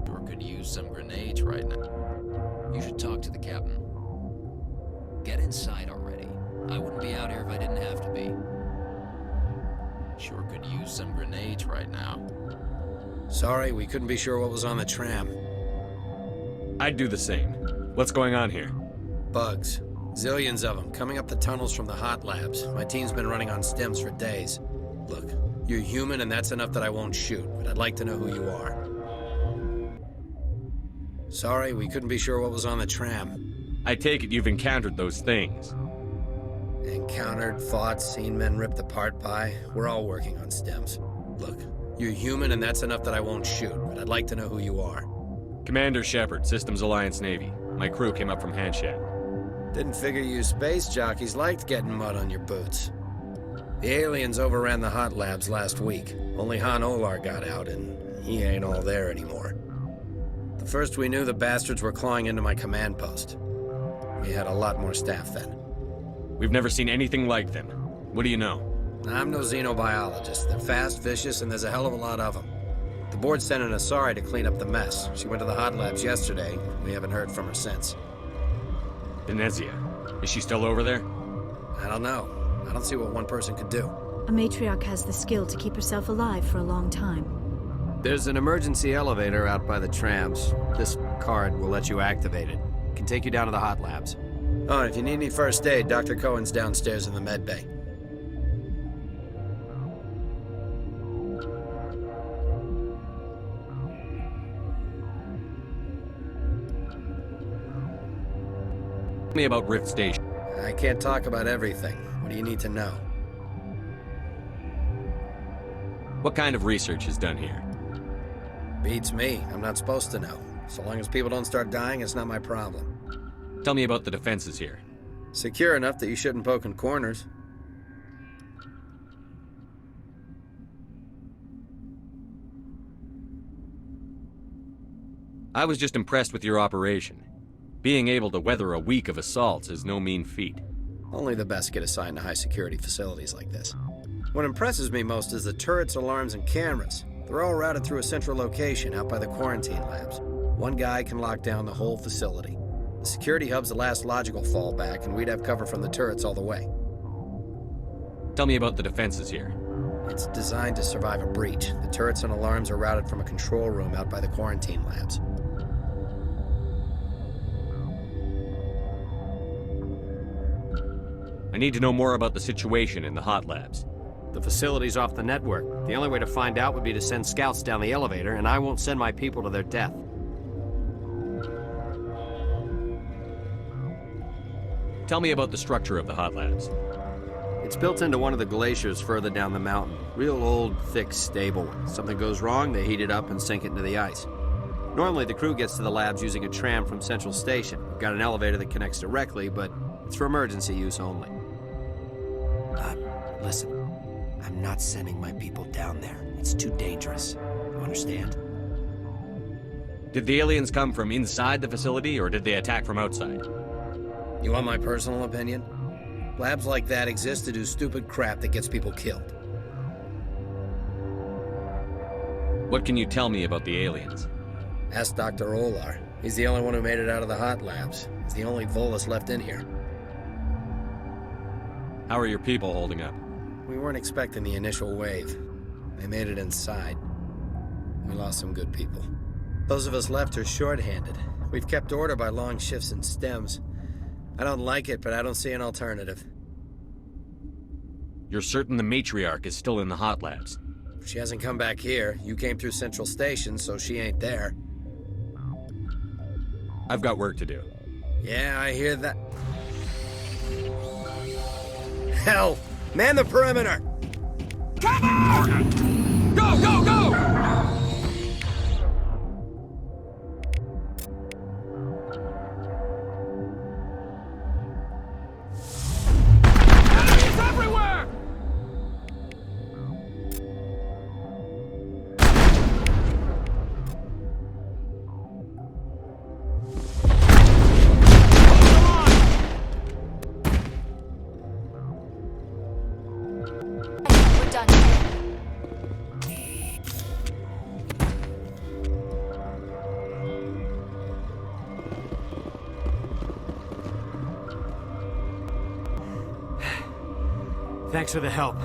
[SPEAKER 9] Sure could use some grenades right now. You should talk to the captain. Get inside already. I wouldn't be out here if I didn't have to be. Sure could use some grenades right now.
[SPEAKER 8] Sorry, we couldn't be sure what was on the tram.
[SPEAKER 4] I'd do the same. What's going on here?
[SPEAKER 8] Bugs. Zillions of them, coming up the tunnels from the hot labs. My team's been running on stems for days. Look, you're human and that's enough that I won't shoot, but I'd like to know who you are. Sorry, we couldn't be sure what was on the tram.
[SPEAKER 4] I take it you've encountered those things.
[SPEAKER 8] Encountered, fought, seen men ripped apart by. We're all working on stems. Look, you're human and that's enough that I won't shoot, but I'd like to know who you are.
[SPEAKER 4] Commander Shepard, Systems Alliance Navy. My crew came up from Hanshan.
[SPEAKER 8] Didn't figure you space jockeys liked getting mud on your boots. The aliens overran the hot labs last week. Only Han Olar got out, and he ain't all there anymore. First we knew the bastards were clawing into my command post. We had a lot more staff then.
[SPEAKER 4] We've never seen anything like them. What do you know?
[SPEAKER 8] I'm no xenobiologist. They're fast, vicious, and there's a hell of a lot of them. The board sent an Asari to clean up the mess. She went to the hot labs yesterday. We haven't heard from her since.
[SPEAKER 4] Venezia. Is she still over there?
[SPEAKER 8] I don't know. I don't see what one person could do.
[SPEAKER 2] A matriarch has the skill to keep herself alive for a long time.
[SPEAKER 10] There's an emergency elevator out by the trams. This card will let you activate it. It can take you down to the hot labs.
[SPEAKER 8] Oh, and if you need any first aid, Dr. Cohen's downstairs in the med bay.
[SPEAKER 4] Tell me about Rift Station.
[SPEAKER 8] I can't talk about everything. What do you need to know?
[SPEAKER 4] What kind of research is done here?
[SPEAKER 8] Beats me. I'm not supposed to know. So long as people don't start dying, it's not my problem.
[SPEAKER 4] Tell me about the defenses here.
[SPEAKER 8] Secure enough that you shouldn't poke in corners.
[SPEAKER 4] I was just impressed with your operation. Being able to weather a week of assaults is no mean feat.
[SPEAKER 8] Only the best get assigned to high-security facilities like this. What impresses me most is the turrets, alarms, and cameras. They're all routed through a central location out by the quarantine labs. One guy can lock down the whole facility. The security hub's the last logical fallback, and we'd have cover from the turrets all the way.
[SPEAKER 4] Tell me about the defenses here.
[SPEAKER 8] It's designed to survive a breach. The turrets and alarms are routed from a control room out by the quarantine labs.
[SPEAKER 4] I need to know more about the situation in the hot labs.
[SPEAKER 10] The facility's off the network. The only way to find out would be to send scouts down the elevator, and I won't send my people to their death.
[SPEAKER 4] Tell me about the structure of the hot labs.
[SPEAKER 10] It's built into one of the glaciers further down the mountain. Real old, thick, stable. Something goes wrong, they heat it up and sink it into the ice. Normally, the crew gets to the labs using a tram from Central Station. We've got an elevator that connects directly, but it's for emergency use only.
[SPEAKER 8] Listen. I'm not sending my people down there. It's too dangerous. You understand?
[SPEAKER 4] Did the aliens come from inside the facility, or did they attack from outside?
[SPEAKER 8] You want my personal opinion? Labs like that exist to do stupid crap that gets people killed.
[SPEAKER 4] What can you tell me about the aliens?
[SPEAKER 8] Ask Dr. Olar. He's the only one who made it out of the hot labs. He's the only Volus left in here.
[SPEAKER 4] How are your people holding up?
[SPEAKER 8] We weren't expecting the initial wave. They made it inside. We lost some good people. Those of us left are short-handed. We've kept order by long shifts and stems. I don't like it, but I don't see an alternative.
[SPEAKER 4] You're certain the Matriarch is still in the hot labs?
[SPEAKER 8] She hasn't come back here. You came through Central Station, so she ain't there.
[SPEAKER 4] I've got work to do.
[SPEAKER 8] Yeah, I hear that. Hell! Man the perimeter!
[SPEAKER 4] Cover! Go, go, go! Enemies everywhere!
[SPEAKER 10] Thanks for the help.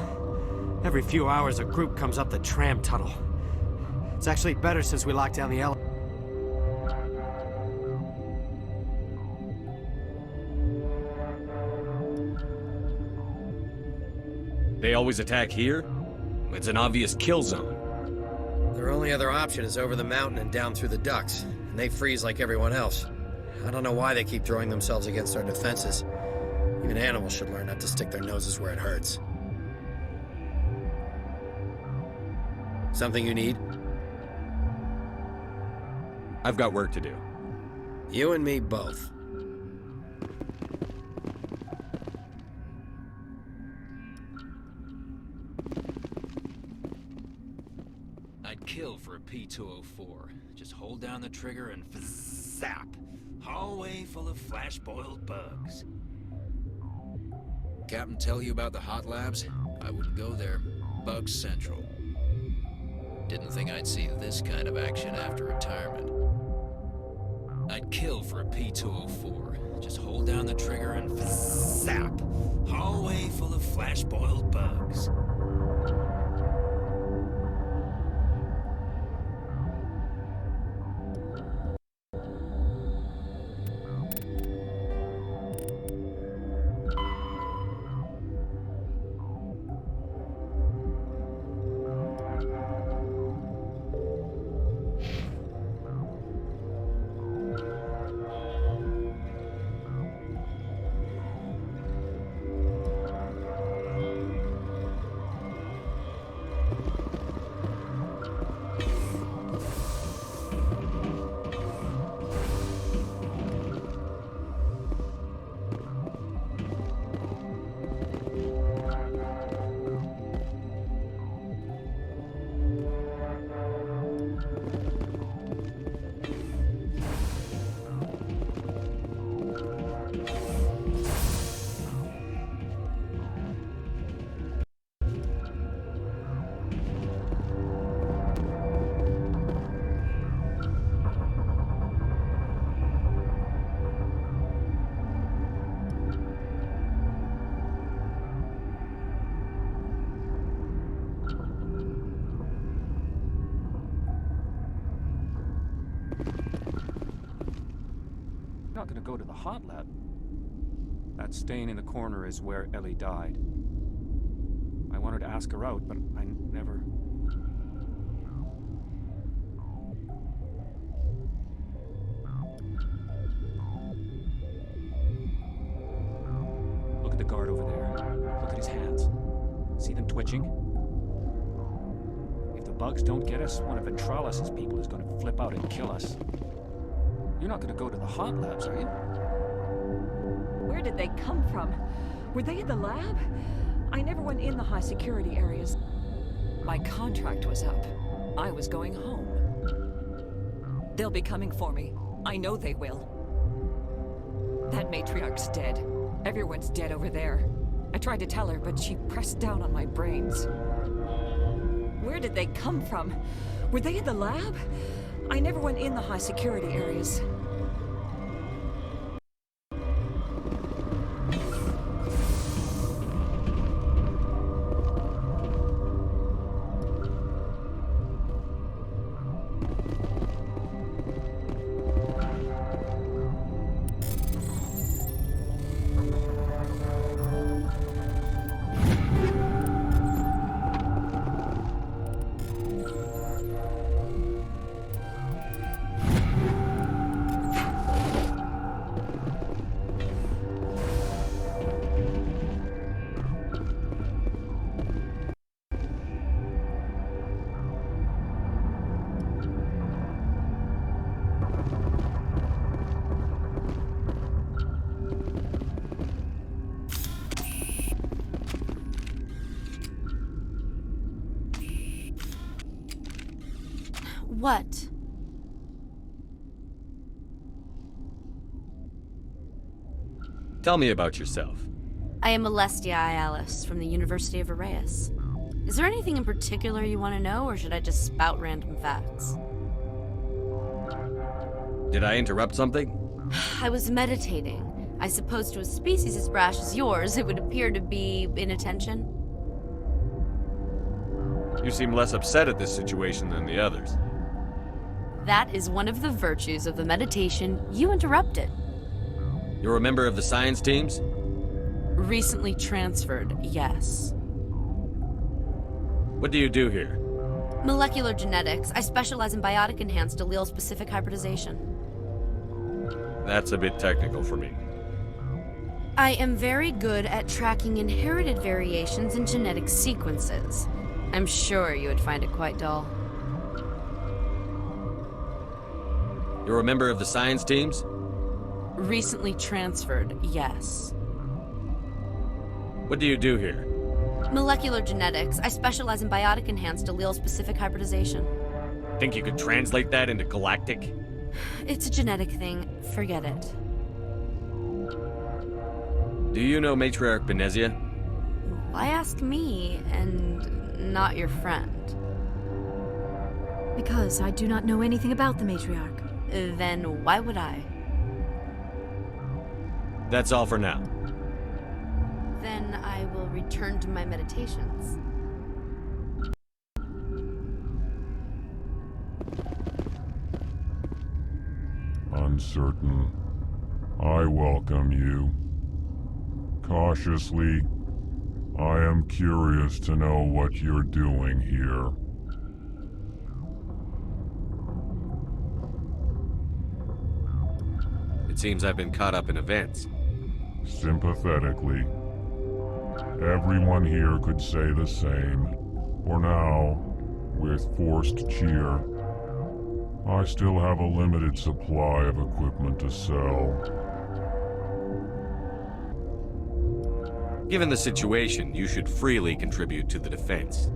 [SPEAKER 10] Every few hours, a group comes up the tram tunnel. It's actually better since we locked down the elevator.
[SPEAKER 4] They always attack here? It's an obvious kill zone.
[SPEAKER 8] Their only other option is over the mountain and down through the ducts, and they freeze like everyone else. I don't know why they keep throwing themselves against our defenses. Even animals should learn not to stick their noses where it hurts. Something you need?
[SPEAKER 4] I've got work to do.
[SPEAKER 8] You and me both.
[SPEAKER 9] I'd kill for a P-204. Just hold down the trigger and zap. Hallway full of flash-boiled bugs. Captain tell you about the hot labs? I wouldn't go there. Bugs Central. Didn't think I'd see this kind of action after retirement. I'd kill for a P-204. Just hold down the trigger and zap. Hallway full of flash-boiled bugs.
[SPEAKER 11] not gonna go to the hot lab. That stain in the corner is where Ellie died. I wanted to ask her out, but I never... Look at the guard over there. Look at his hands. See them twitching? If the bugs don't get us, one of Ventralis' people is gonna flip out and kill us. You're not gonna go to the hot labs, are you?
[SPEAKER 12] Where did they come from? Were they in the lab? I never went in the high security areas. My contract was up. I was going home. They'll be coming for me. I know they will. That matriarch's dead. Everyone's dead over there. I tried to tell her, but she pressed down on my brains. Where did they come from? Were they in the lab? I never went in the high security areas.
[SPEAKER 2] What?
[SPEAKER 4] Tell me about yourself.
[SPEAKER 13] I am Alestia Ialis from the University of Arraius. Is there anything in particular you want to know, or should I just spout random facts?
[SPEAKER 4] Did I interrupt something?
[SPEAKER 13] I was meditating. I suppose to a species as brash as yours, it would appear to be inattention.
[SPEAKER 4] You seem less upset at this situation than the others.
[SPEAKER 13] That is one of the virtues of the meditation you interrupted.
[SPEAKER 4] You're a member of the science teams?
[SPEAKER 13] Recently transferred, yes.
[SPEAKER 4] What do you do here?
[SPEAKER 13] Molecular genetics. I specialize in biotic-enhanced allele-specific hybridization.
[SPEAKER 4] That's a bit technical for me.
[SPEAKER 13] I am very good at tracking inherited variations in genetic sequences. I'm sure you would find it quite dull.
[SPEAKER 4] You're a member of the science teams?
[SPEAKER 13] Recently transferred, yes.
[SPEAKER 4] What do you do here?
[SPEAKER 13] Molecular genetics. I specialize in biotic-enhanced allele-specific hybridization.
[SPEAKER 4] Think you could translate that into galactic?
[SPEAKER 13] It's a genetic thing. Forget it.
[SPEAKER 4] Do you know Matriarch Benezia?
[SPEAKER 13] Why ask me and not your friend?
[SPEAKER 2] Because I do not know anything about the Matriarch.
[SPEAKER 13] Then why would I?
[SPEAKER 4] That's all for now.
[SPEAKER 13] Then I will return to my meditations.
[SPEAKER 1] Uncertain. I welcome you. Cautiously, I am curious to know what you're doing here.
[SPEAKER 4] It seems I've been caught up in events.
[SPEAKER 1] Sympathetically. Everyone here could say the same. For now, with forced cheer, I still have a limited supply of equipment to sell.
[SPEAKER 4] Given the situation, you should freely contribute to the defense.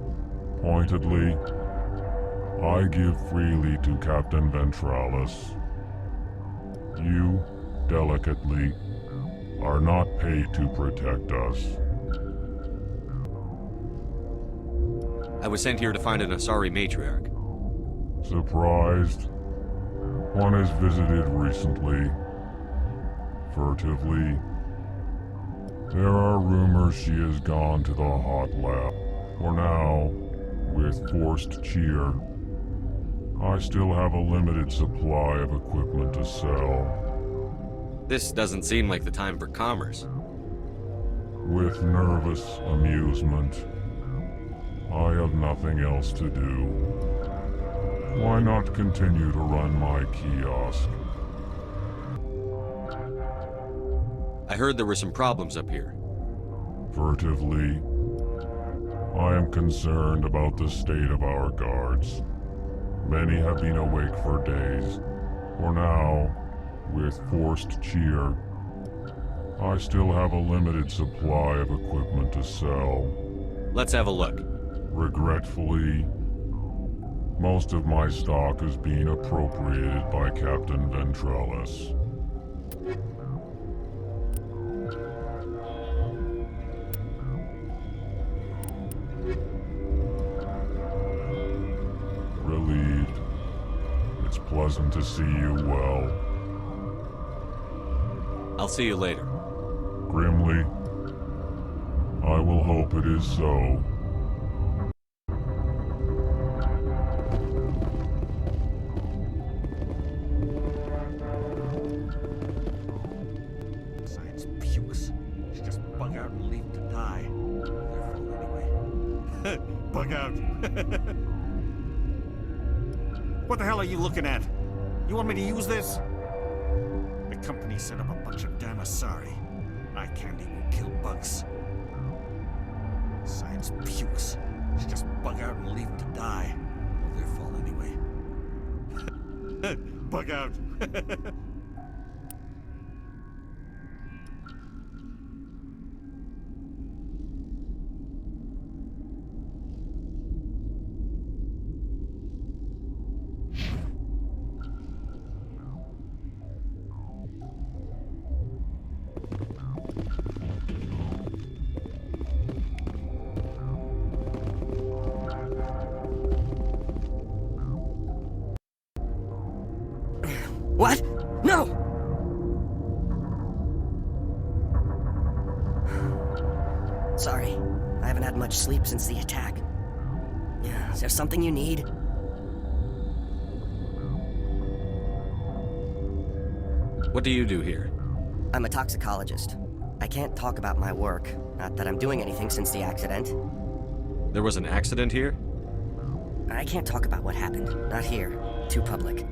[SPEAKER 1] Pointedly, I give freely to Captain Ventralis. You, delicately, are not paid to protect us.
[SPEAKER 4] I was sent here to find an Asari matriarch.
[SPEAKER 1] Surprised? One has visited recently. Furtively. There are rumors she has gone to the hot lab. For now, with forced cheer, I still have a limited supply of equipment to sell.
[SPEAKER 4] This doesn't seem like the time for commerce.
[SPEAKER 1] With nervous amusement. I have nothing else to do. Why not continue to run my kiosk?
[SPEAKER 4] I heard there were some problems up here.
[SPEAKER 1] Furtively, I am concerned about the state of our guards. Many have been awake for days. For now, with forced cheer, I still have a limited supply of equipment to sell.
[SPEAKER 4] Let's have a look.
[SPEAKER 1] Regretfully, most of my stock is being appropriated by Captain Ventralis. Relieved. It's pleasant to see you well.
[SPEAKER 4] I'll see you later.
[SPEAKER 1] Grimly, I will hope it is so.
[SPEAKER 14] Science pukes. Should just bug out and leave to die. Their fault anyway. Bug out. What the hell are you looking at? You want me to use this? The company set up a bunch of damn Asari. I can't even kill bugs. Science pukes. Should just bug out and leave to die. Their fault anyway. Bug out.
[SPEAKER 7] What? No! Sorry. I haven't had much sleep since the attack. Is there something you need?
[SPEAKER 4] What do you do here?
[SPEAKER 7] I'm a toxicologist. I can't talk about my work. Not that I'm doing anything since the accident.
[SPEAKER 4] There was an accident here?
[SPEAKER 7] I can't talk about what happened. Not here. Too public.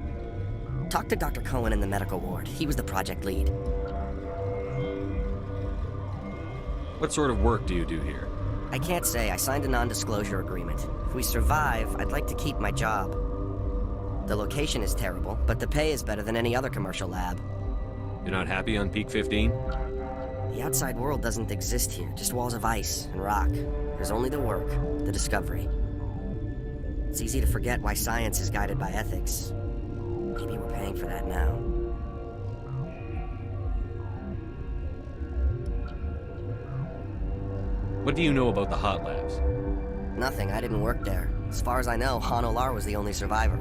[SPEAKER 7] Talk to Dr. Cohen in the medical ward. He was the project lead.
[SPEAKER 4] What sort of work do you do here?
[SPEAKER 7] I can't say. I signed a non-disclosure agreement. If we survive, I'd like to keep my job. The location is terrible, but the pay is better than any other commercial lab.
[SPEAKER 4] You're not happy on Peak 15?
[SPEAKER 7] The outside world doesn't exist here. Just walls of ice and rock. There's only the work, the discovery. It's easy to forget why science is guided by ethics. Maybe we're paying for that now.
[SPEAKER 4] What do you know about the hot labs?
[SPEAKER 7] Nothing. I didn't work there. As far as I know, Han Olar was the only survivor.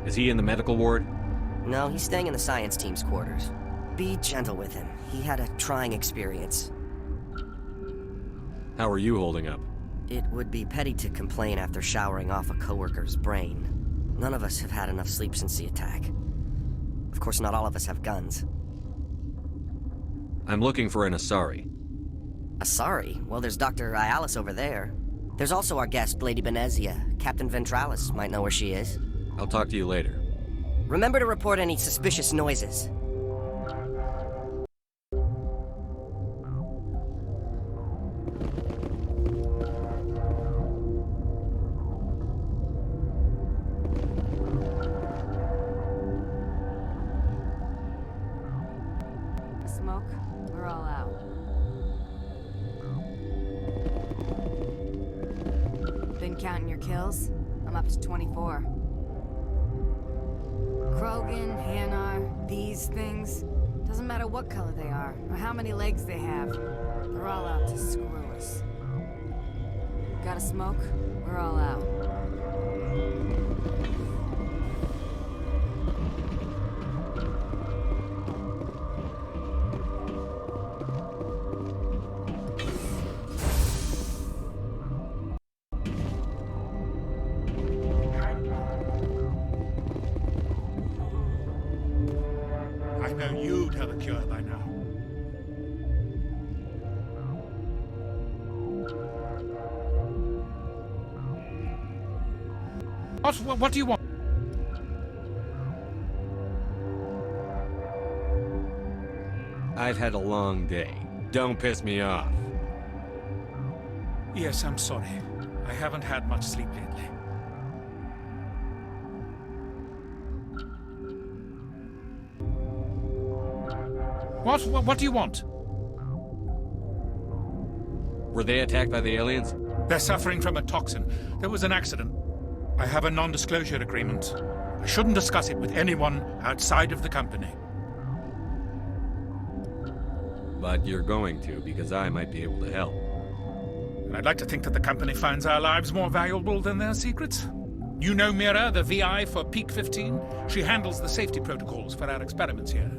[SPEAKER 4] Is he in the medical ward?
[SPEAKER 7] No, he's staying in the science team's quarters. Be gentle with him. He had a trying experience.
[SPEAKER 4] How are you holding up?
[SPEAKER 7] It would be petty to complain after showering off a coworker's brain. None of us have had enough sleep since the attack. Of course, not all of us have guns.
[SPEAKER 4] I'm looking for an Asari.
[SPEAKER 7] Asari? Well, there's Dr. Ialis over there. There's also our guest, Lady Benezia. Captain Ventralis might know where she is.
[SPEAKER 4] I'll talk to you later.
[SPEAKER 7] Remember to report any suspicious noises.
[SPEAKER 13] Smoke? We're all out. Been counting your kills? I'm up to 24. Krogan, Hanar, these things. Doesn't matter what color they are, or how many legs they have. They're all out to screw us. Got a smoke? We're all out.
[SPEAKER 14] I know you'd have a cure by now. What do you want?
[SPEAKER 4] I've had a long day. Don't piss me off.
[SPEAKER 14] Yes, I'm sorry. I haven't had much sleep lately. What do you want?
[SPEAKER 4] Were they attacked by the aliens?
[SPEAKER 14] They're suffering from a toxin. There was an accident. I have a non-disclosure agreement. I shouldn't discuss it with anyone outside of the company.
[SPEAKER 4] But you're going to, because I might be able to help.
[SPEAKER 14] And I'd like to think that the company finds our lives more valuable than their secrets. You know Mira, the VI for Peak 15? She handles the safety protocols for our experiments here.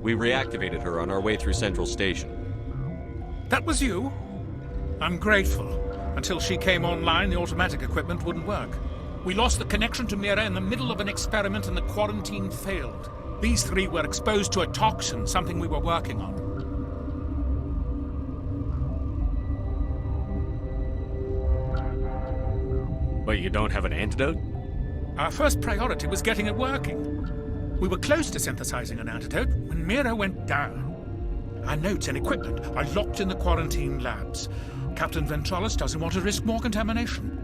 [SPEAKER 4] We reactivated her on our way through Central Station.
[SPEAKER 14] That was you? I'm grateful. Until she came online, the automatic equipment wouldn't work. We lost the connection to Mira in the middle of an experiment and the quarantine failed. These three were exposed to a toxin, something we were working on.
[SPEAKER 4] But you don't have an antidote?
[SPEAKER 14] Our first priority was getting it working. We were close to synthesizing an antidote when Mira went down. Our notes and equipment are locked in the quarantine labs. Captain Ventralis doesn't want to risk more contamination.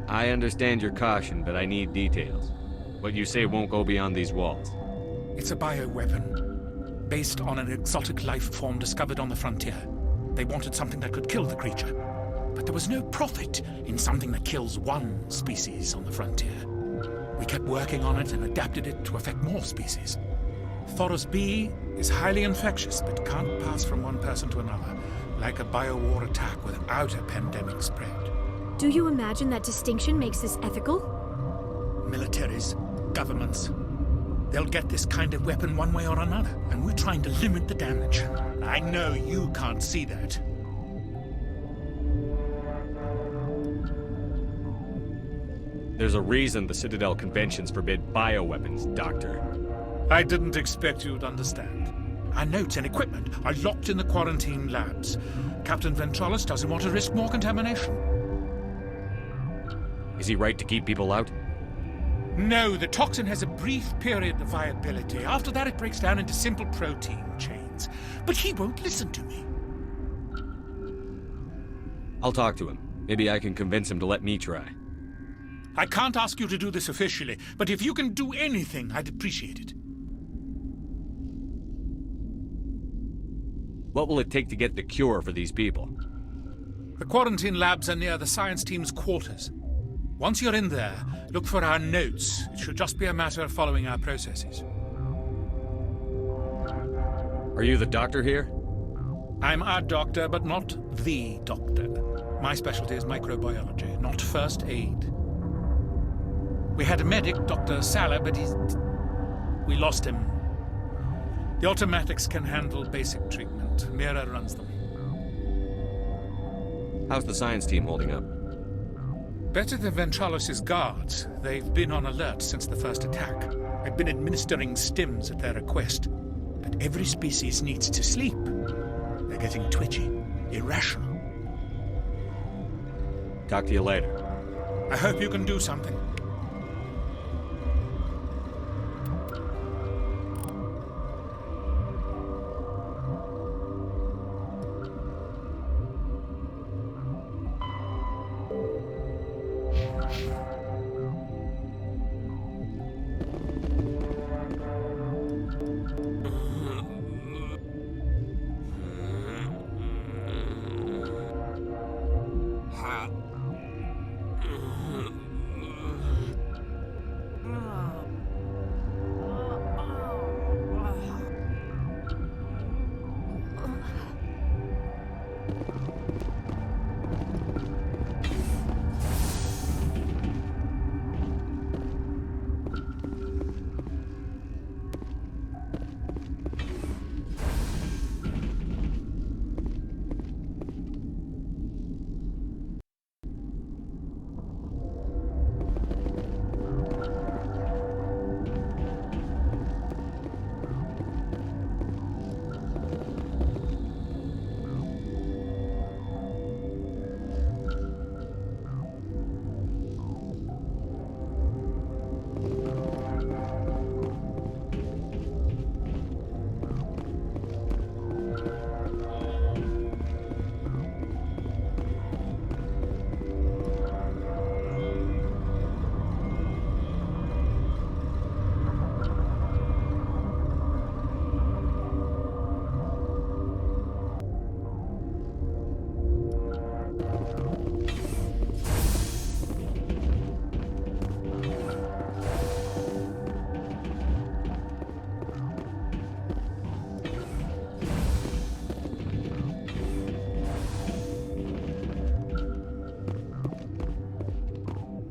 [SPEAKER 4] I understand your caution, but I need details. What you say won't go beyond these walls.
[SPEAKER 14] It's a bioweapon, based on an exotic life form discovered on the frontier. They wanted something that could kill the creature. But there was no profit in something that kills one species on the frontier. We kept working on it and adapted it to affect more species. Thoros B is highly infectious, but can't pass from one person to another, like a biowar attack without a pandemic spread.
[SPEAKER 2] Do you imagine that distinction makes this ethical?
[SPEAKER 14] Militaries, governments, they'll get this kind of weapon one way or another, and we're trying to limit the damage. I know you can't see that.
[SPEAKER 4] There's a reason the Citadel conventions forbid bioweapons, Doctor.
[SPEAKER 14] I didn't expect you'd understand. Our notes and equipment are locked in the quarantine labs. Captain Ventralis doesn't want to risk more contamination.
[SPEAKER 4] Is he right to keep people out?
[SPEAKER 14] No, the toxin has a brief period of viability. After that, it breaks down into simple protein chains. But he won't listen to me.
[SPEAKER 4] I'll talk to him. Maybe I can convince him to let me try.
[SPEAKER 14] I can't ask you to do this officially, but if you can do anything, I'd appreciate it.
[SPEAKER 4] What will it take to get the cure for these people?
[SPEAKER 14] The quarantine labs are near the science team's quarters. Once you're in there, look for our notes. It should just be a matter of following our processes.
[SPEAKER 4] Are you the doctor here?
[SPEAKER 14] I'm a doctor, but not the doctor. My specialty is microbiology, not first aid. We had a medic, Dr. Salah, but we lost him. The automatics can handle basic treatment. Mira runs them.
[SPEAKER 4] How's the science team holding up?
[SPEAKER 14] Better than Ventralis' guards. They've been on alert since the first attack. I've been administering stims at their request. But every species needs to sleep. They're getting twitchy, irrational.
[SPEAKER 4] Talk to you later.
[SPEAKER 14] I hope you can do something.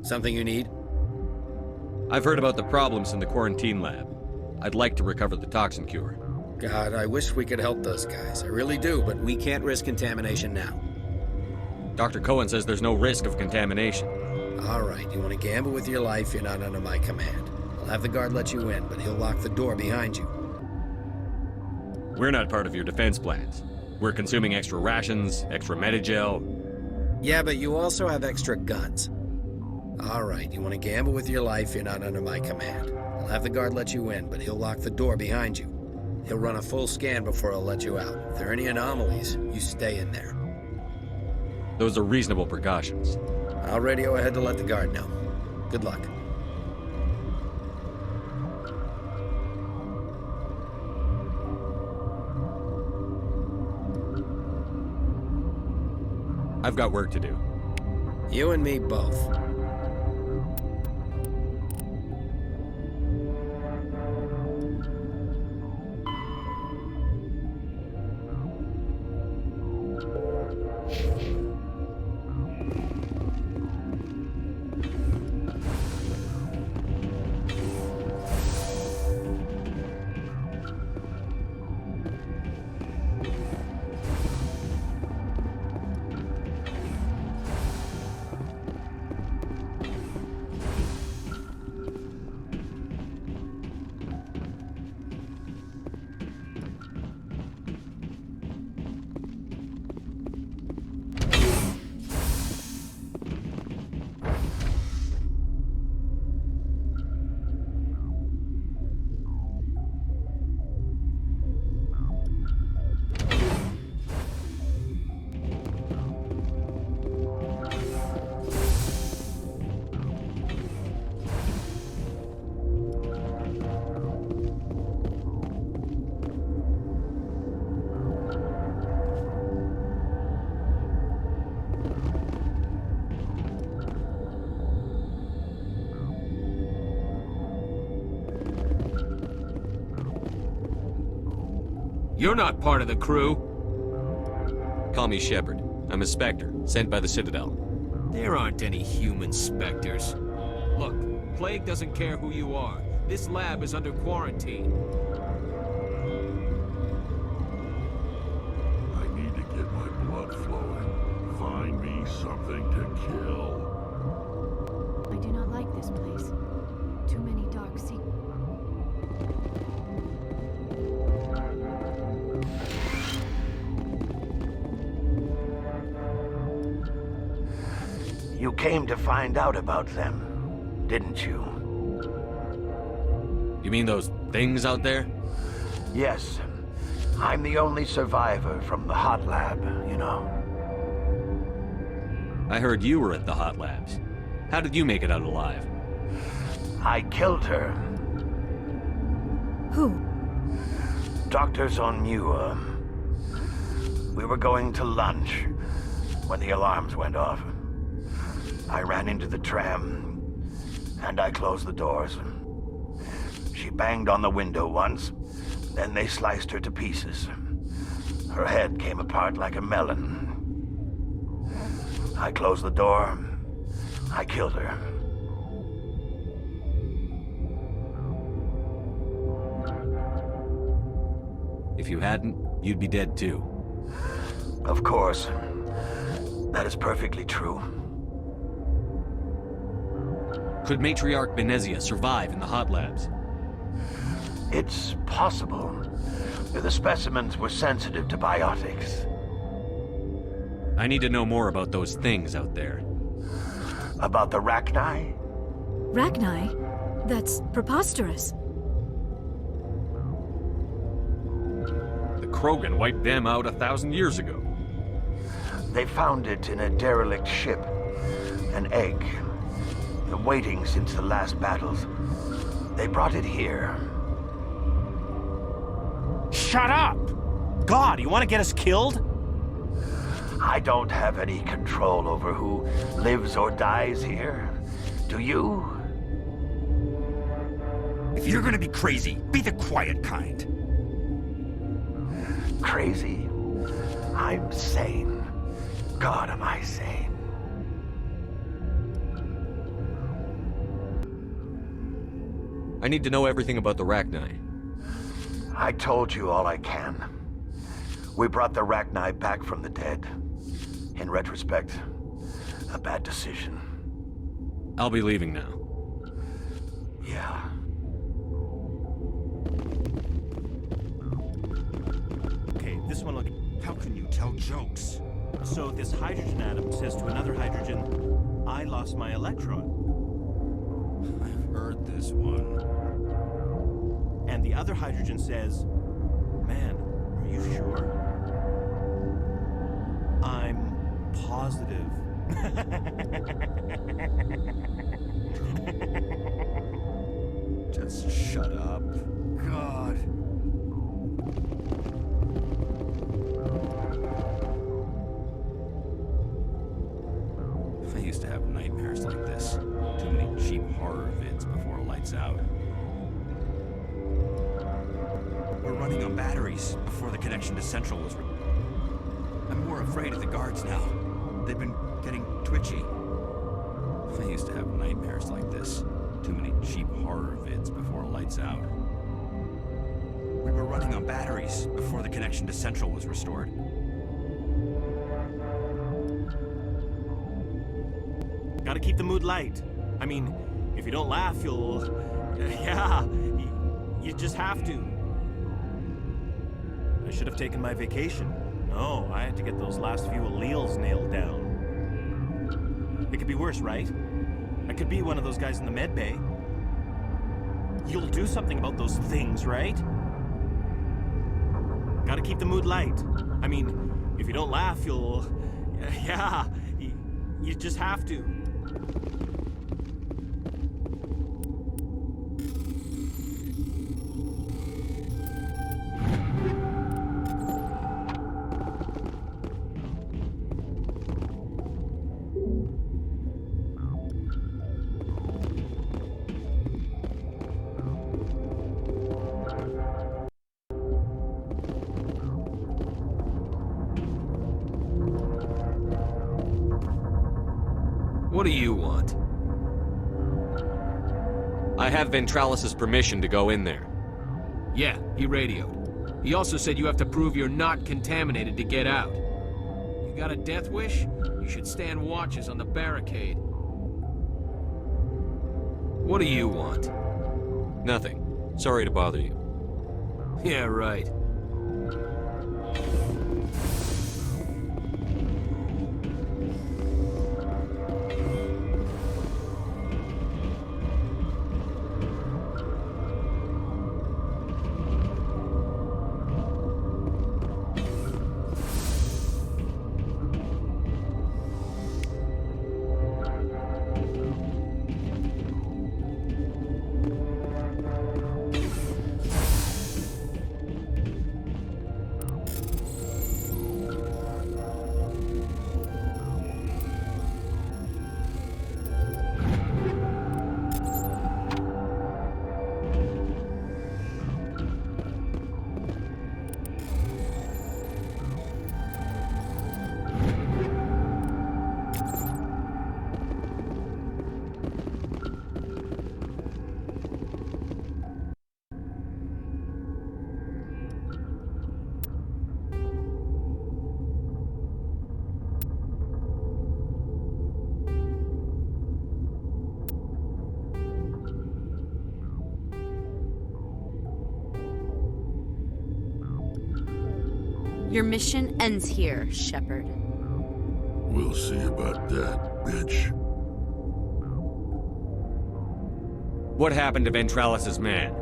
[SPEAKER 8] Something you need?
[SPEAKER 4] I've heard about the problems in the quarantine lab. I'd like to recover the toxin cure.
[SPEAKER 8] God, I wish we could help those guys. I really do, but we can't risk contamination now.
[SPEAKER 4] Dr. Cohen says there's no risk of contamination.
[SPEAKER 8] All right, you want to gamble with your life, you're not under my command. I'll have the guard let you in, but he'll lock the door behind you.
[SPEAKER 4] We're not part of your defense plans. We're consuming extra rations, extra Medigel.
[SPEAKER 8] Yeah, but you also have extra guns. All right, you want to gamble with your life, you're not under my command. I'll have the guard let you in, but he'll lock the door behind you. He'll run a full scan before he'll let you out. If there are any anomalies, you stay in there.
[SPEAKER 4] Those are reasonable precautions.
[SPEAKER 8] I'll radio ahead to let the guard know. Good luck.
[SPEAKER 4] I've got work to do.
[SPEAKER 8] You and me both.
[SPEAKER 4] You're not part of the crew. Call me Shepard. I'm a Spectre, sent by the Citadel.
[SPEAKER 9] There aren't any human specters.
[SPEAKER 4] Look, Plague doesn't care who you are. This lab is under quarantine.
[SPEAKER 3] I need to get my blood flowing. Find me something to kill.
[SPEAKER 2] I do not like this place. Too many dark secrets.
[SPEAKER 15] You came to find out about them, didn't you?
[SPEAKER 4] You mean those things out there?
[SPEAKER 15] Yes. I'm the only survivor from the hot lab, you know.
[SPEAKER 4] I heard you were at the hot labs. How did you make it out alive?
[SPEAKER 15] I killed her.
[SPEAKER 2] Who?
[SPEAKER 15] Dr. Zonmua. We were going to lunch when the alarms went off. I ran into the tram, and I closed the doors. She banged on the window once, then they sliced her to pieces. Her head came apart like a melon. I closed the door. I killed her.
[SPEAKER 4] If you hadn't, you'd be dead too.
[SPEAKER 15] Of course. That is perfectly true.
[SPEAKER 4] Could Matriarch Venezia survive in the hot labs?
[SPEAKER 15] It's possible. The specimens were sensitive to biotics.
[SPEAKER 4] I need to know more about those things out there.
[SPEAKER 15] About the Rachni?
[SPEAKER 2] Rachni? That's preposterous.
[SPEAKER 4] The Krogan wiped them out 1,000 years ago.
[SPEAKER 15] They found it in a derelict ship. An egg. Waiting since the last battles. They brought it here.
[SPEAKER 16] Shut up! God, you want to get us killed?
[SPEAKER 15] I don't have any control over who lives or dies here. Do you?
[SPEAKER 16] If you're gonna be crazy, be the quiet kind.
[SPEAKER 15] Crazy? I'm sane. God, am I sane.
[SPEAKER 4] I need to know everything about the Rachni.
[SPEAKER 15] I told you all I can. We brought the Rachni back from the dead. In retrospect, a bad decision.
[SPEAKER 4] I'll be leaving now.
[SPEAKER 15] Yeah.
[SPEAKER 16] Okay, this one look. How can you tell jokes? So this hydrogen atom says to another hydrogen, I lost my electron. I've heard this one. And the other hydrogen says, man, are you sure? I'm positive. Just shut up. God.
[SPEAKER 17] I used to have nightmares like this. Too many cheap horror vids before lights out. We're running on batteries before the connection to Central was... I'm more afraid of the guards now. They've been getting twitchy. I used to have nightmares like this. Too many cheap horror vids before lights out. We were running on batteries before the connection to Central was restored.
[SPEAKER 16] Gotta keep the mood light. I mean, if you don't laugh, you'll... Yeah, you just have to. I should have taken my vacation. No, I had to get those last few alleles nailed down. It could be worse, right? I could be one of those guys in the med bay. You'll do something about those things, right? Gotta keep the mood light. I mean, if you don't laugh, you'll... Yeah, you just have to.
[SPEAKER 4] What do you want? I have Ventralis' permission to go in there.
[SPEAKER 18] Yeah, he radioed. He also said you have to prove you're not contaminated to get out. You got a death wish? You should stand watches on the barricade.
[SPEAKER 4] What do you want? Nothing. Sorry to bother you.
[SPEAKER 18] Yeah, right.
[SPEAKER 19] Your mission ends here, Shepard.
[SPEAKER 3] We'll see about that, bitch.
[SPEAKER 4] What happened to Ventralis' man?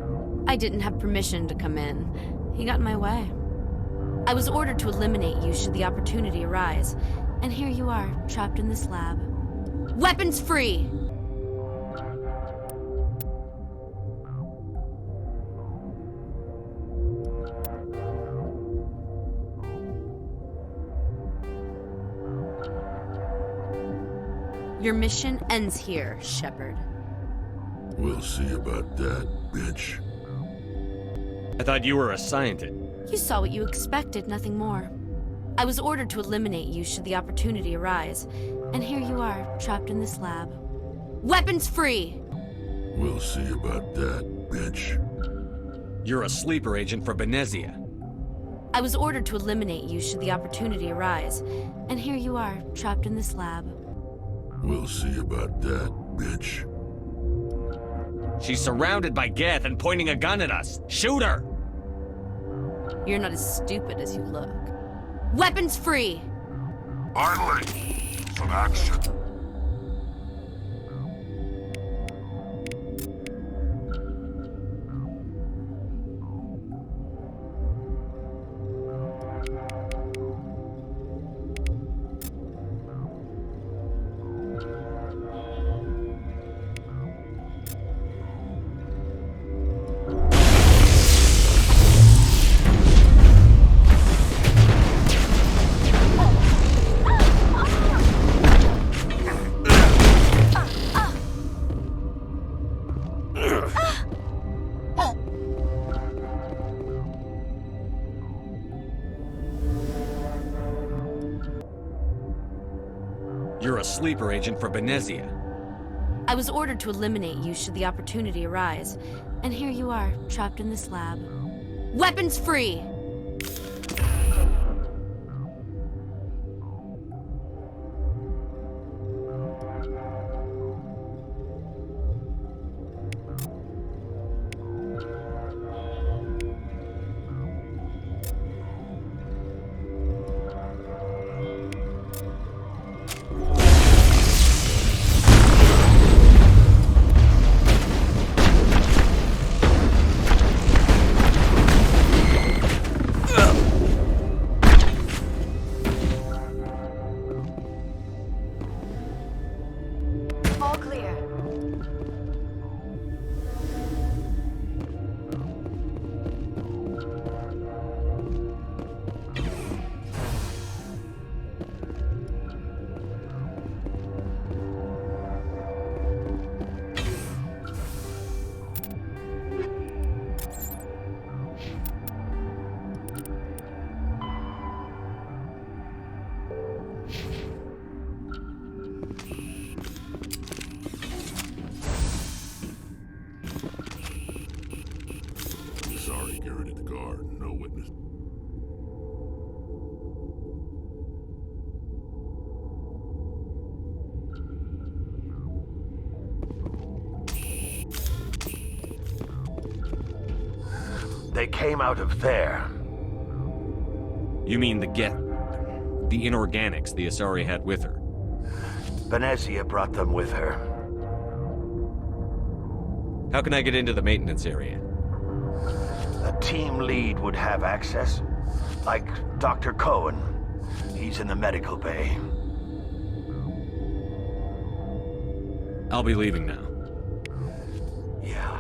[SPEAKER 19] I didn't have permission to come in. He got in my way. I was ordered to eliminate you should the opportunity arise. And here you are, trapped in this lab. Weapons free! Your mission ends here, Shepard.
[SPEAKER 3] We'll see about that, bitch.
[SPEAKER 4] I thought you were a scientist.
[SPEAKER 19] You saw what you expected, nothing more. I was ordered to eliminate you should the opportunity arise. And here you are, trapped in this lab. Weapons free!
[SPEAKER 3] We'll see about that, bitch.
[SPEAKER 4] You're a sleeper agent for Venezia.
[SPEAKER 19] I was ordered to eliminate you should the opportunity arise, and here you are, trapped in this lab.
[SPEAKER 3] We'll see about that, bitch.
[SPEAKER 4] She's surrounded by geth and pointing a gun at us. Shoot her!
[SPEAKER 19] You're not as stupid as you look. Weapons free!
[SPEAKER 3] Finally, some action.
[SPEAKER 4] You're a sleeper agent for Venezia.
[SPEAKER 19] I was ordered to eliminate you should the opportunity arise, and here you are, trapped in this lab. Weapons free!
[SPEAKER 2] All clear.
[SPEAKER 3] Sorry, accredited guard. No witness.
[SPEAKER 15] They came out of there.
[SPEAKER 4] You mean the geth... the inorganics the Asari had with her?
[SPEAKER 15] Venezia brought them with her.
[SPEAKER 4] How can I get into the maintenance area?
[SPEAKER 15] A team lead would have access. Like Dr. Cohen. He's in the medical bay.
[SPEAKER 4] I'll be leaving now.
[SPEAKER 15] Yeah.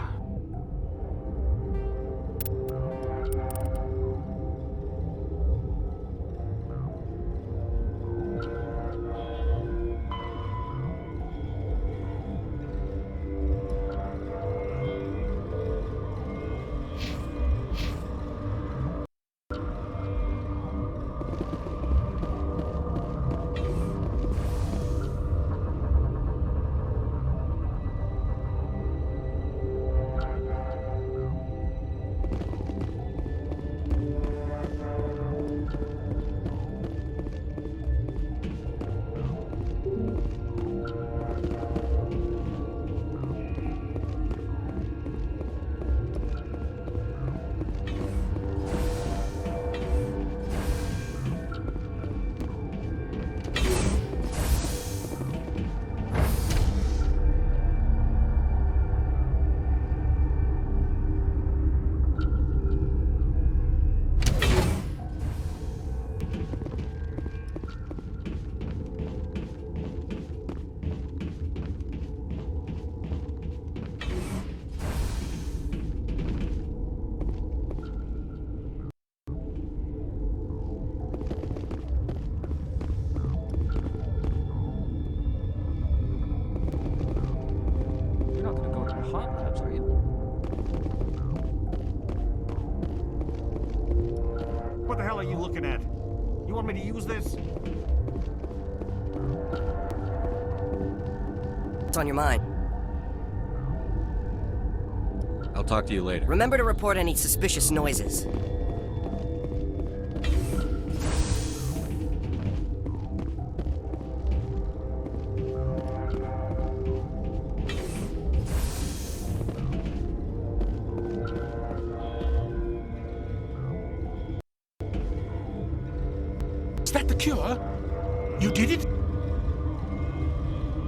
[SPEAKER 16] What the hell are you looking at? You want me to use this?
[SPEAKER 7] What's on your mind?
[SPEAKER 4] I'll talk to you later.
[SPEAKER 7] Remember to report any suspicious noises.
[SPEAKER 14] Is that the cure? You did it?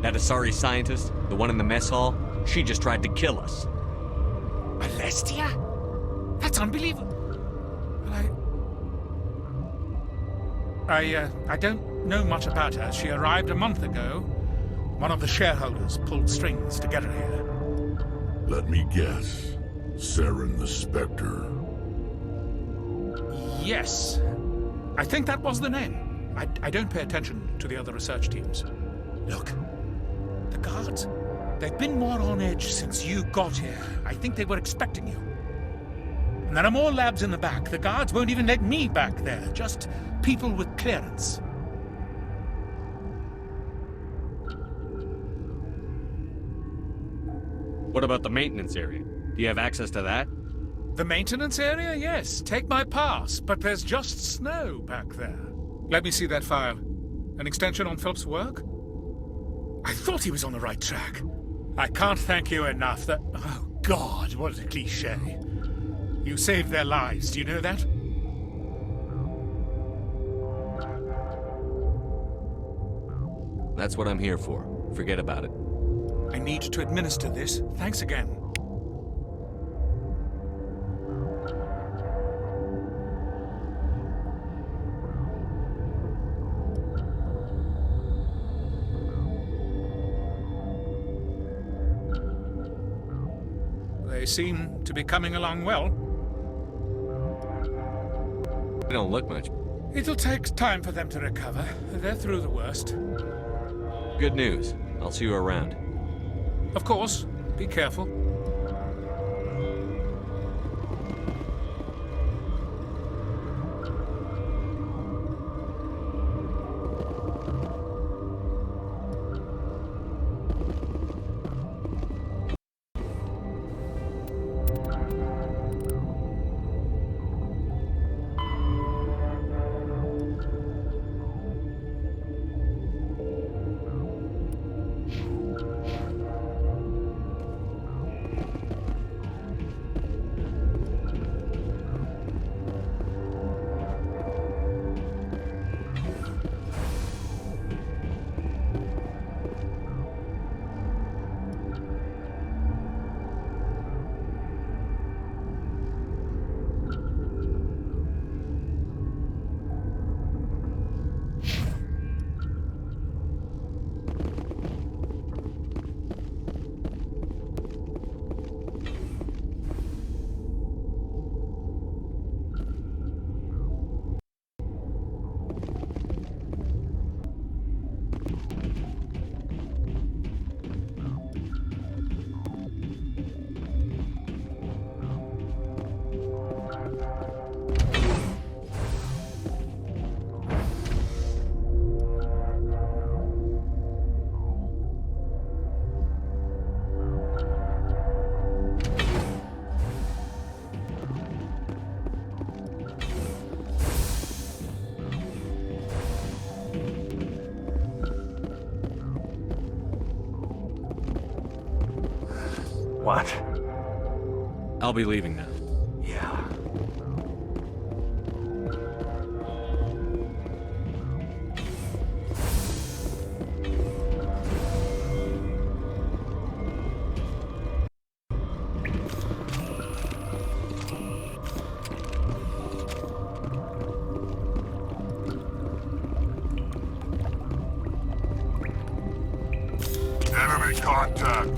[SPEAKER 4] That Asari scientist, the one in the mess hall, she just tried to kill us.
[SPEAKER 14] Alestia? That's unbelievable. I don't know much about her. She arrived a month ago. One of the shareholders pulled strings to get her here.
[SPEAKER 3] Let me guess. Saren the Spectre.
[SPEAKER 14] Yes. I think that was the name. I don't pay attention to the other research teams. Look, the guards, they've been more on edge since you got here. I think they were expecting you. And there are more labs in the back. The guards won't even let me back there. Just people with clearance.
[SPEAKER 4] What about the maintenance area? Do you have access to that?
[SPEAKER 14] The maintenance area? Yes. Take my pass. But there's just snow back there. Let me see that file. An extension on Philip's work? I thought he was on the right track. I can't thank you enough that... Oh, God, what a cliché. You saved their lives, do you know that?
[SPEAKER 4] That's what I'm here for. Forget about it.
[SPEAKER 14] I need to administer this. Thanks again. They seem to be coming along well.
[SPEAKER 4] They don't look much.
[SPEAKER 14] It'll take time for them to recover. They're through the worst.
[SPEAKER 4] Good news. I'll see you around.
[SPEAKER 14] Of course. Be careful.
[SPEAKER 15] What?
[SPEAKER 4] I'll be leaving now.
[SPEAKER 15] Yeah.
[SPEAKER 3] Enemy contact!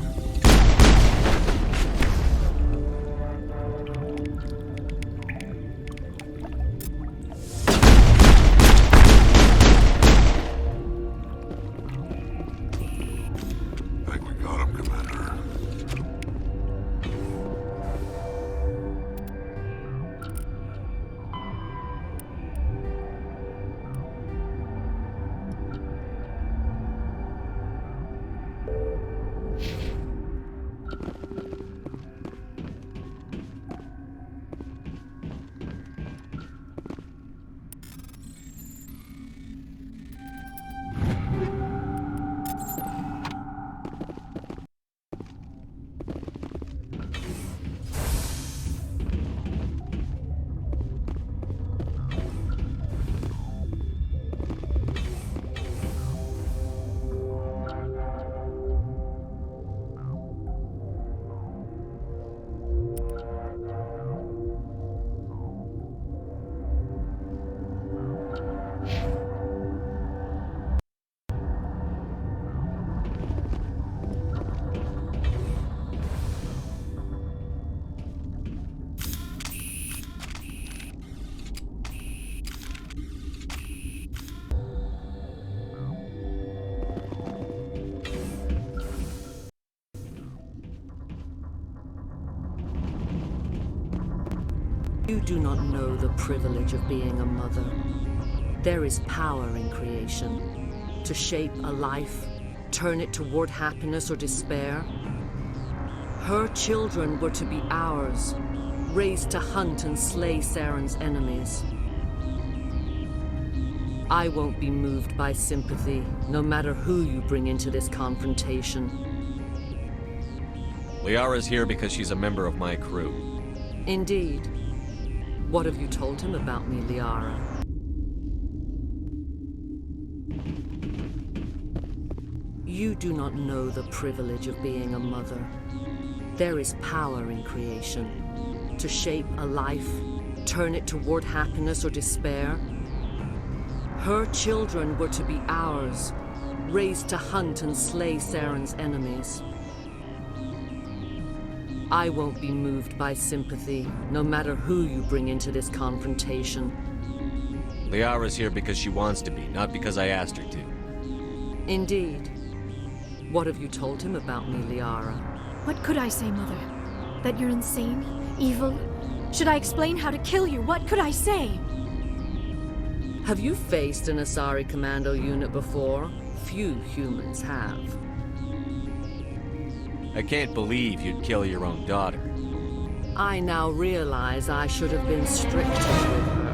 [SPEAKER 20] You do not know the privilege of being a mother. There is power in creation. To shape a life, turn it toward happiness or despair. Her children were to be ours, raised to hunt and slay Saren's enemies. I won't be moved by sympathy, no matter who you bring into this confrontation.
[SPEAKER 4] Liara's here because she's a member of my crew.
[SPEAKER 20] Indeed. What have you told him about me, Liara? You do not know the privilege of being a mother. There is power in creation. To shape a life, turn it toward happiness or despair. Her children were to be ours, raised to hunt and slay Saren's enemies. I won't be moved by sympathy, no matter who you bring into this confrontation.
[SPEAKER 4] Liara's here because she wants to be, not because I asked her to.
[SPEAKER 20] Indeed. What have you told him about me, Liara?
[SPEAKER 2] What could I say, Mother? That you're insane? Evil? Should I explain how to kill you? What could I say?
[SPEAKER 20] Have you faced an Asari commando unit before? Few humans have.
[SPEAKER 4] I can't believe you'd kill your own daughter.
[SPEAKER 20] I now realize I should have been stricter with her.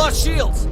[SPEAKER 18] lost shields!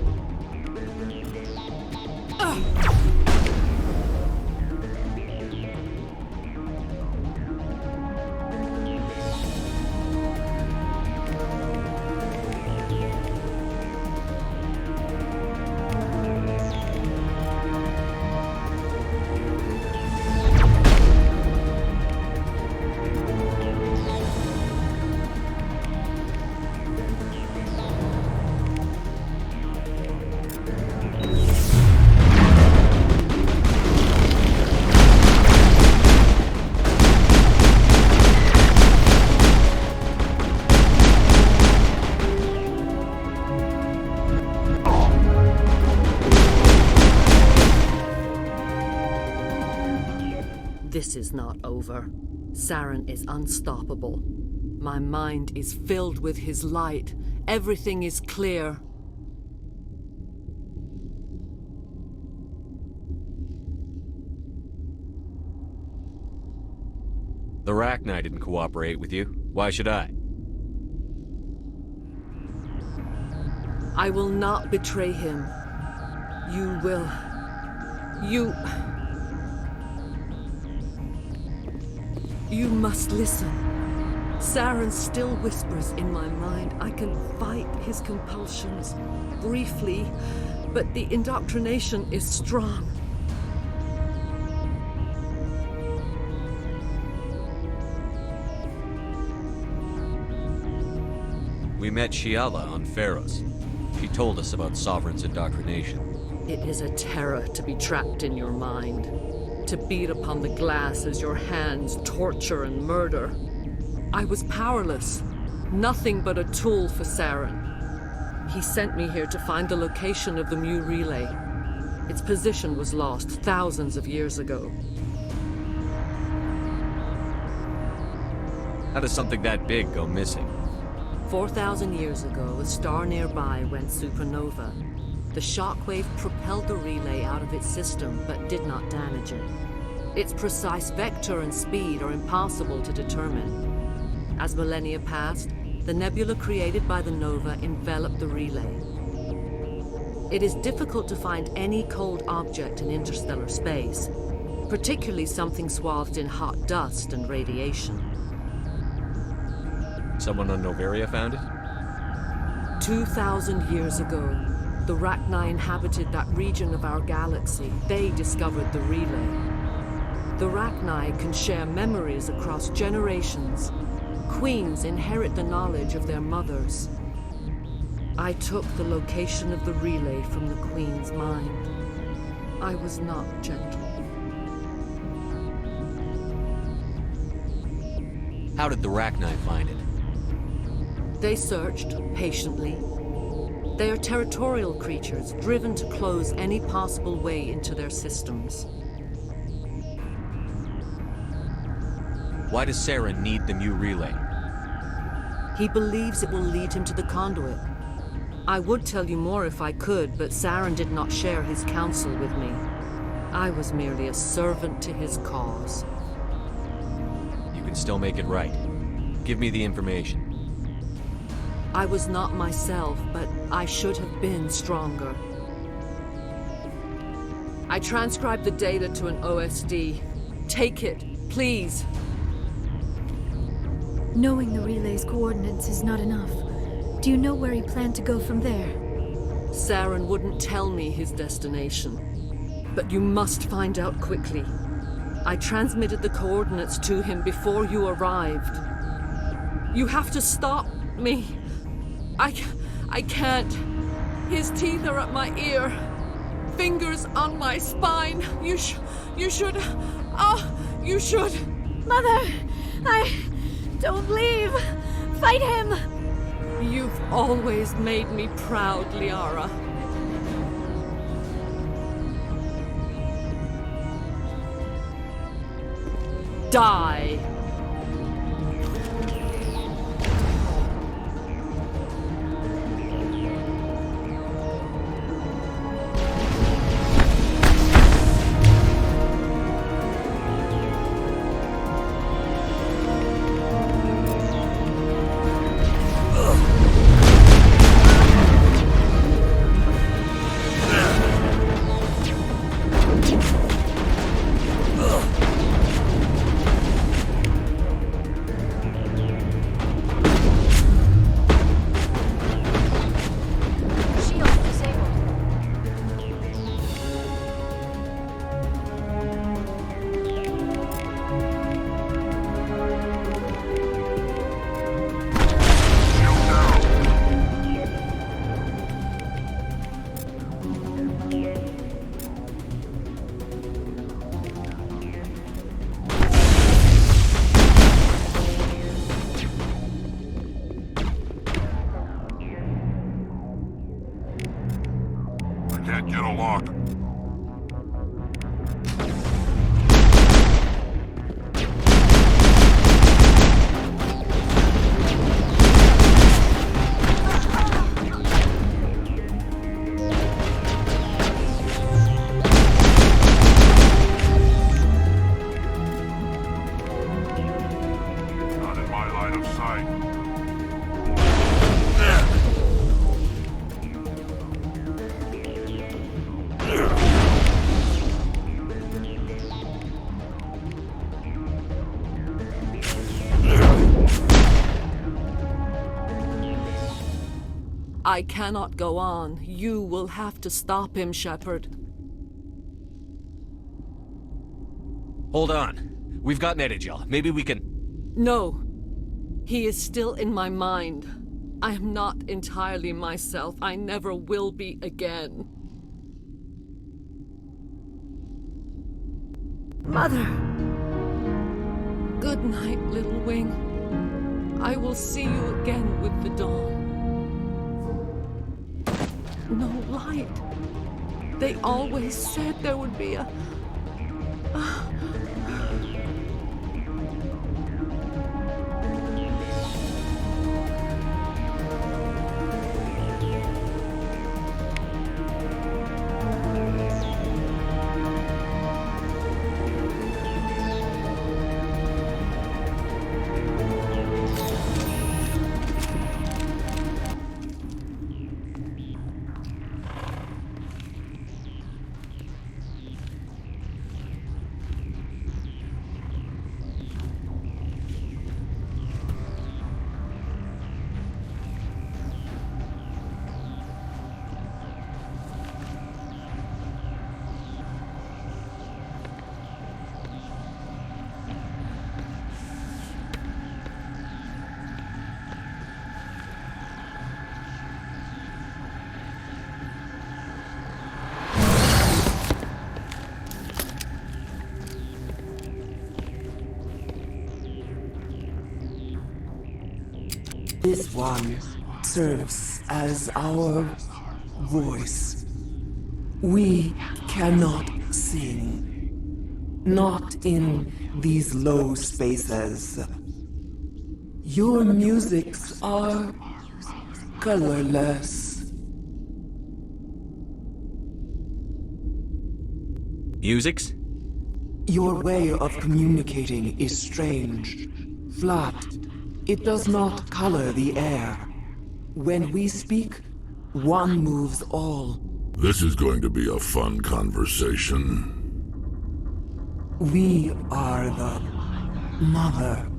[SPEAKER 20] This is not over. Saren is unstoppable. My mind is filled with his light. Everything is clear.
[SPEAKER 4] The Rachni didn't cooperate with you. Why should I?
[SPEAKER 20] I will not betray him. You will. You must listen. Saren still whispers in my mind. I can fight his compulsions briefly, but the indoctrination is strong.
[SPEAKER 4] We met Shiala on Pharos. She told us about Sovereign's indoctrination.
[SPEAKER 20] It is a terror to be trapped in your mind, to beat upon the glass as your hands torture and murder. I was powerless, nothing but a tool for Saren. He sent me here to find the location of the Mu relay. Its position was lost thousands of years ago.
[SPEAKER 4] How does something that big go missing?
[SPEAKER 20] 4,000 years ago, a star nearby went supernova. The shockwave propelled the relay out of its system, but did not damage it. Its precise vector and speed are impossible to determine. As millennia passed, the nebula created by the nova enveloped the relay. It is difficult to find any cold object in interstellar space, particularly something swathed in hot dust and radiation.
[SPEAKER 4] Someone on Noveria found it?
[SPEAKER 20] 2,000 years ago, the Rachni inhabited that region of our galaxy. They discovered the relay. The Rachni can share memories across generations. Queens inherit the knowledge of their mothers. I took the location of the relay from the Queen's mind. I was not gentle.
[SPEAKER 4] How did the Rachni find it?
[SPEAKER 20] They searched patiently. They are territorial creatures, driven to close any possible way into their systems.
[SPEAKER 4] Why does Saren need the Mu relay?
[SPEAKER 20] He believes it will lead him to the conduit. I would tell you more if I could, but Saren did not share his counsel with me. I was merely a servant to his cause.
[SPEAKER 4] You can still make it right. Give me the information.
[SPEAKER 20] I was not myself, but I should have been stronger. I transcribed the data to an OSD. Take it, please.
[SPEAKER 2] Knowing the relay's coordinates is not enough. Do you know where he planned to go from there?
[SPEAKER 20] Saren wouldn't tell me his destination. But you must find out quickly. I transmitted the coordinates to him before you arrived. You have to stop me. I can't. His teeth are at my ear. Fingers on my spine. You should. Oh, you should.
[SPEAKER 2] Mother, don't leave. Fight him.
[SPEAKER 20] You've always made me proud, Liara. Die.
[SPEAKER 1] line of sight.
[SPEAKER 20] I cannot go on. You will have to stop him, Shepard.
[SPEAKER 4] Hold on. We've got Netagel. Maybe we can...
[SPEAKER 20] No. He is still in my mind. I am not entirely myself. I never will be again. Mother! Good night, little wing. I will see you again with the dawn. No light. They always said there would be a...
[SPEAKER 21] This one serves as our voice. We cannot sing. Not in these low spaces. Your musics are colorless.
[SPEAKER 4] Musics?
[SPEAKER 21] Your way of communicating is strange. Flat. It does not color the air. When we speak, one moves all.
[SPEAKER 3] This is going to be a fun conversation.
[SPEAKER 21] We are the mother.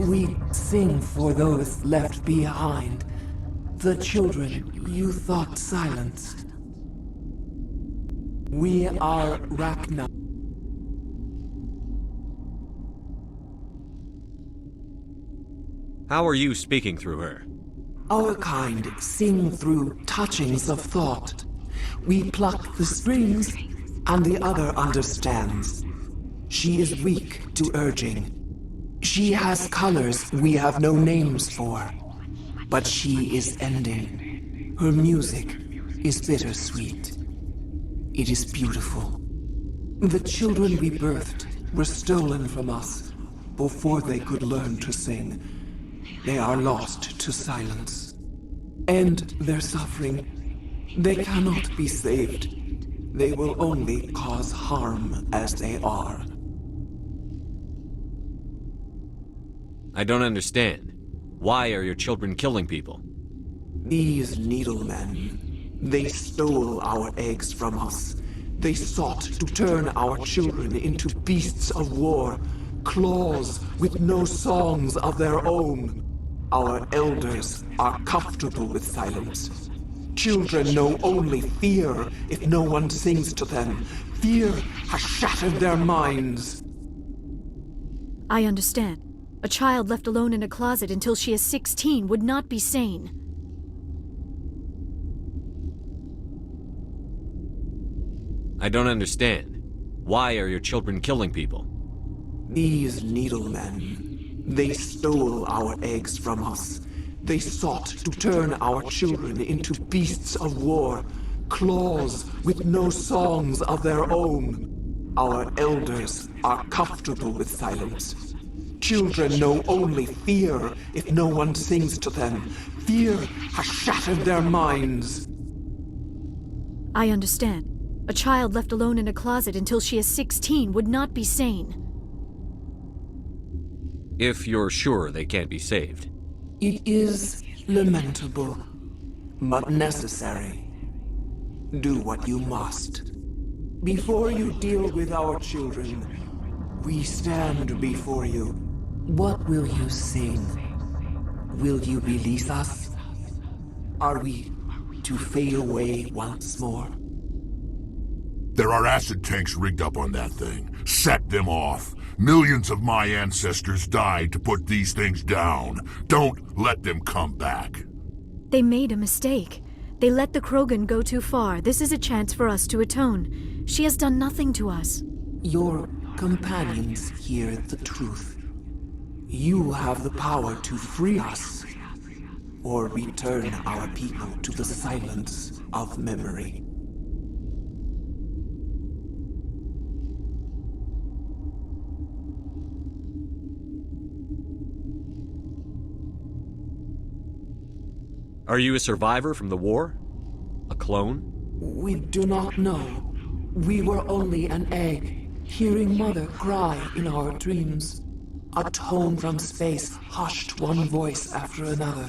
[SPEAKER 21] We sing for those left behind. The children you thought silenced. We are Rachna.
[SPEAKER 4] How are you speaking through her?
[SPEAKER 21] Our kind sing through touchings of thought. We pluck the strings, and the other understands. She is weak to urging. She has colors we have no names for. But she is ending. Her music is bittersweet. It is beautiful. The children we birthed were stolen from us before they could learn to sing. They are lost to silence. And their suffering, they cannot be saved. They will only cause harm as they are.
[SPEAKER 4] I don't understand. Why are your children killing people?
[SPEAKER 21] These needlemen, they stole our eggs from us. They sought to turn our children into beasts of war, claws with no songs of their own. Our elders are comfortable with silence. Children know only fear if no one sings to them. Fear has shattered their minds.
[SPEAKER 2] I understand. A child left alone in a closet until she is 16 would not be sane.
[SPEAKER 4] I don't understand. Why are your children killing people?
[SPEAKER 21] These needlemen, they stole our eggs from us. They sought to turn our children into beasts of war, claws with no songs of their own. Our elders are comfortable with silence. Children know only fear if no one sings to them. Fear has shattered their minds.
[SPEAKER 2] I understand. A child left alone in a closet until she is 16 would not be sane.
[SPEAKER 4] If you're sure they can't be saved.
[SPEAKER 21] It is lamentable, but necessary. Do what you must. Before you deal with our children, we stand before you. What will you sing? Will you release us? Are we to fade away once more?
[SPEAKER 3] There are acid tanks rigged up on that thing. Set them off. Millions of my ancestors died to put these things down. Don't let them come back.
[SPEAKER 2] They made a mistake. They let the Krogan go too far. This is a chance for us to atone. She has done nothing to us.
[SPEAKER 21] Your companions hear the truth. You have the power to free us, or return our people to the silence of memory.
[SPEAKER 4] Are you a survivor from the war? A clone?
[SPEAKER 21] We do not know. We were only an egg, hearing Mother cry in our dreams. A tone from space hushed one voice after another.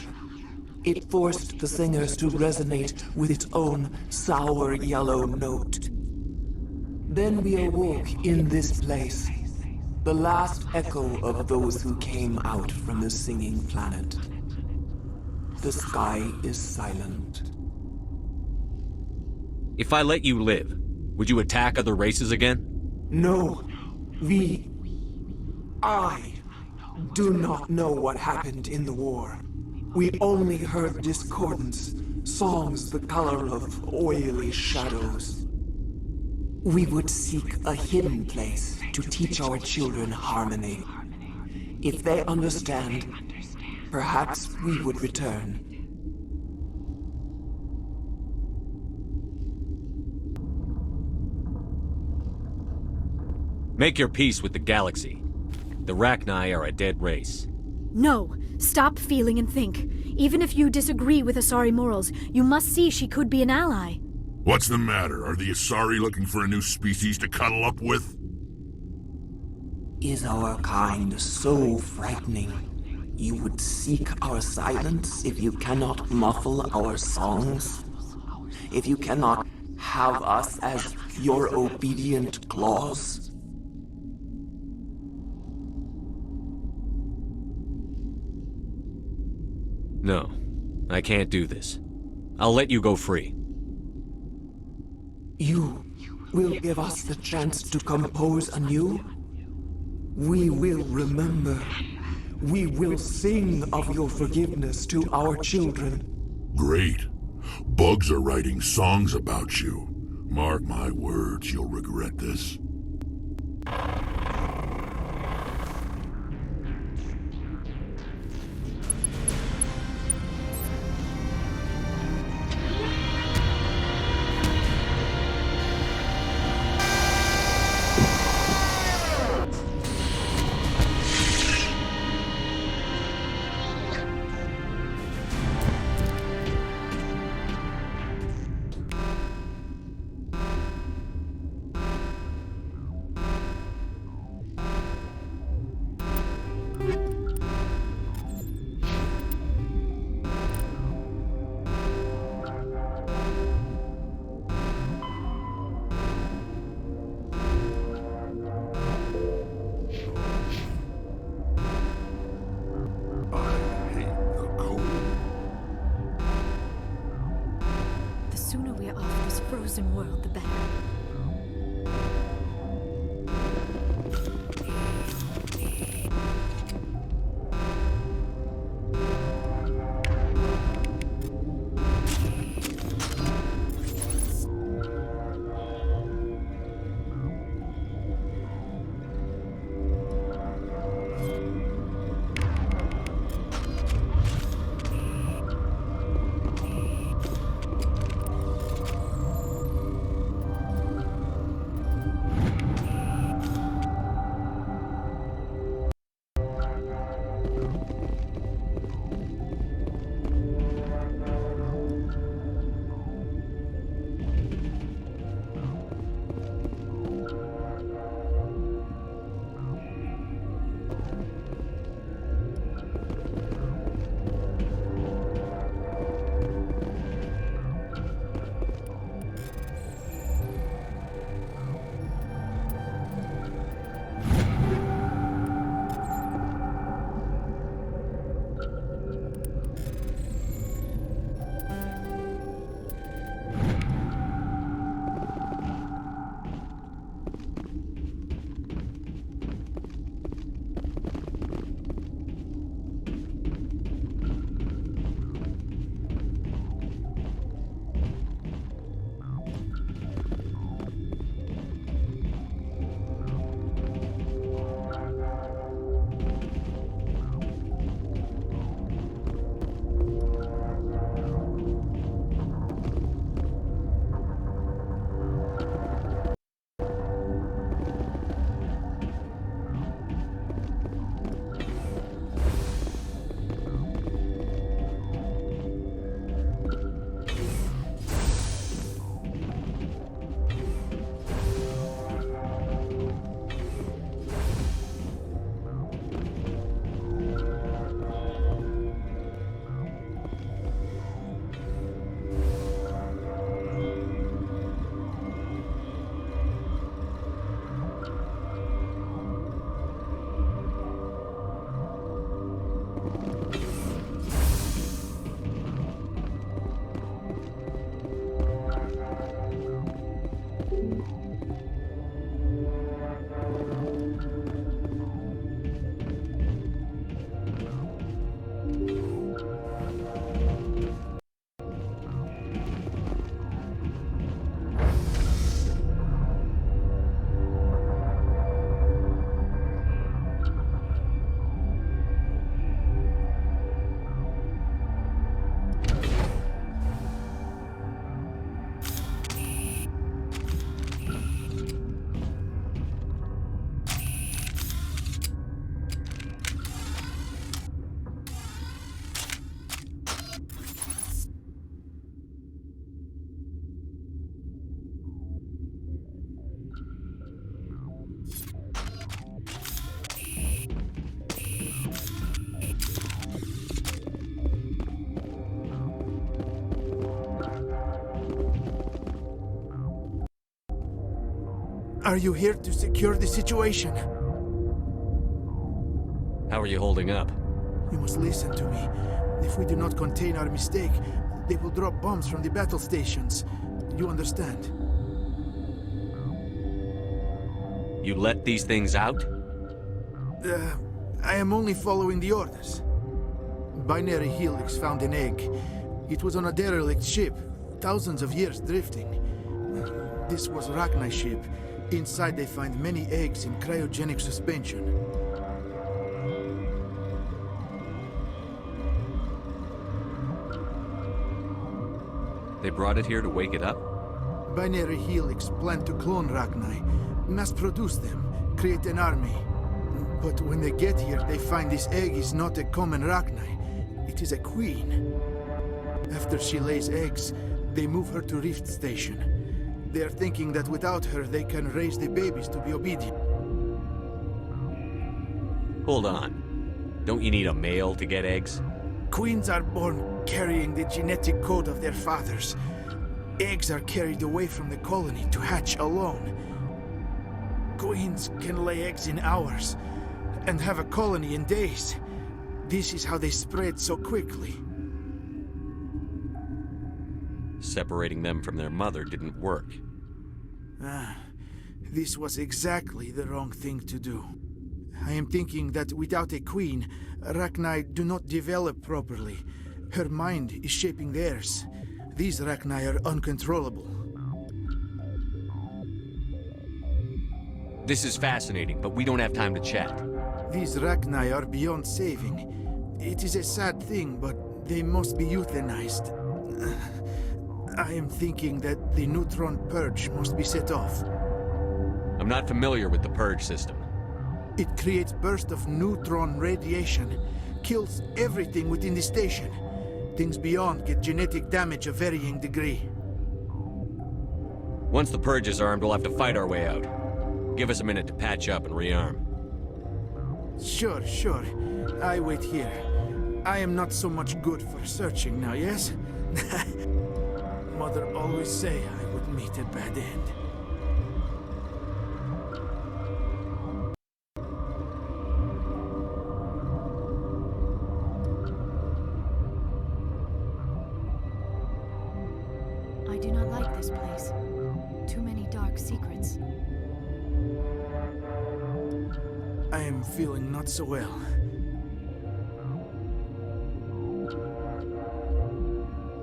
[SPEAKER 21] It forced the singers to resonate with its own sour yellow note. Then we awoke in this place, the last echo of those who came out from the singing planet. The sky is silent.
[SPEAKER 4] If I let you live, would you attack other races again?
[SPEAKER 21] No. I do not know what happened in the war. We only heard discordance, songs the color of oily shadows. We would seek a hidden place to teach our children harmony. If they understand, perhaps we would return.
[SPEAKER 4] Make your peace with the galaxy. The Rachni are a dead race.
[SPEAKER 2] No. Stop feeling and think. Even if you disagree with Asari morals, you must see she could be an ally.
[SPEAKER 3] What's the matter? Are the Asari looking for a new species to cuddle up with?
[SPEAKER 21] Is our kind so frightening? You would seek our silence if you cannot muffle our songs? If you cannot have us as your obedient claws?
[SPEAKER 4] No, I can't do this. I'll let you go free.
[SPEAKER 21] You will give us the chance to compose anew? We will remember. We will sing of your forgiveness to our children.
[SPEAKER 3] Great. Bugs are writing songs about you. Mark my words, you'll regret this.
[SPEAKER 2] Frozen world, the better.
[SPEAKER 5] Are you here to secure the situation?
[SPEAKER 4] How are you holding up?
[SPEAKER 5] You must listen to me. If we do not contain our mistake, they will drop bombs from the battle stations. You understand?
[SPEAKER 4] You let these things out?
[SPEAKER 5] I am only following the orders. Binary Helix found an egg. It was on a derelict ship, thousands of years drifting. This was Rachni's ship. Inside they find many eggs in cryogenic suspension.
[SPEAKER 4] They brought it here to wake it up?
[SPEAKER 5] Binary Helix planned to clone Rachni, mass-produce them, create an army. But when they get here, they find this egg is not a common Rachni. It is a queen. After she lays eggs, they move her to Rift Station. They are thinking that without her, they can raise the babies to be obedient.
[SPEAKER 4] Hold on. Don't you need a male to get eggs?
[SPEAKER 5] Queens are born carrying the genetic code of their fathers. Eggs are carried away from the colony to hatch alone. Queens can lay eggs in hours and have a colony in days. This is how they spread so quickly.
[SPEAKER 4] Separating them from their mother didn't work.
[SPEAKER 5] This was exactly the wrong thing to do. I am thinking that without a queen, Rachni do not develop properly. Her mind is shaping theirs. These Rachni are uncontrollable.
[SPEAKER 4] This is fascinating, but we don't have time to chat.
[SPEAKER 5] These Rachni are beyond saving. It is a sad thing, but they must be euthanized. I am thinking that the neutron purge must be set off.
[SPEAKER 4] I'm not familiar with the purge system.
[SPEAKER 5] It creates bursts of neutron radiation, kills everything within the station. Things beyond get genetic damage of varying degree.
[SPEAKER 4] Once the purge is armed, we'll have to fight our way out. Give us a minute to patch up and rearm.
[SPEAKER 5] Sure, sure. I wait here. I am not so much good for searching now, yes? Mother always say I would meet a bad end.
[SPEAKER 2] I do not like this place. Too many dark secrets.
[SPEAKER 5] I am feeling not so well.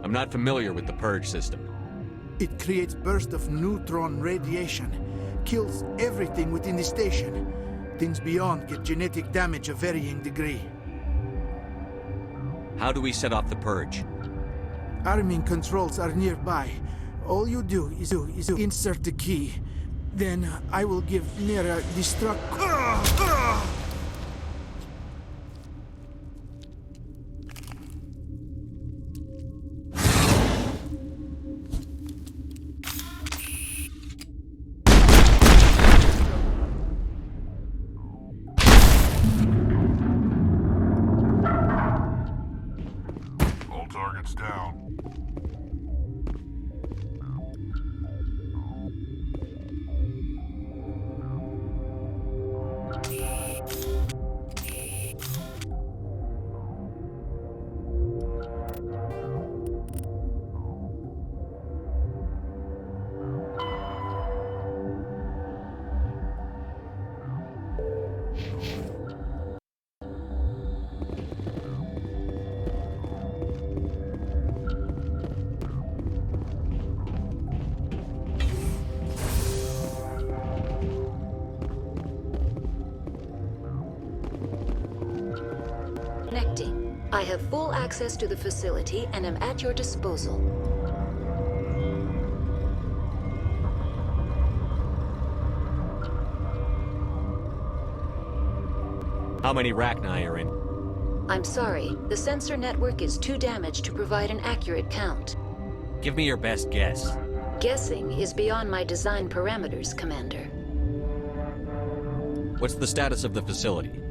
[SPEAKER 4] I'm not familiar with the purge system.
[SPEAKER 5] It creates bursts of neutron radiation, kills everything within the station. Things beyond get genetic damage of varying degree.
[SPEAKER 4] How do we set off the purge?
[SPEAKER 5] Arming controls are nearby. All you do is insert the key. Then I will give Nera destruct.
[SPEAKER 1] All targets down.
[SPEAKER 6] Connecting. I have full access to the facility and am at your disposal.
[SPEAKER 4] How many Rachni are in?
[SPEAKER 6] I'm sorry, the sensor network is too damaged to provide an accurate count.
[SPEAKER 4] Give me your best guess.
[SPEAKER 6] Guessing is beyond my design parameters, Commander.
[SPEAKER 4] What's the status of the facility?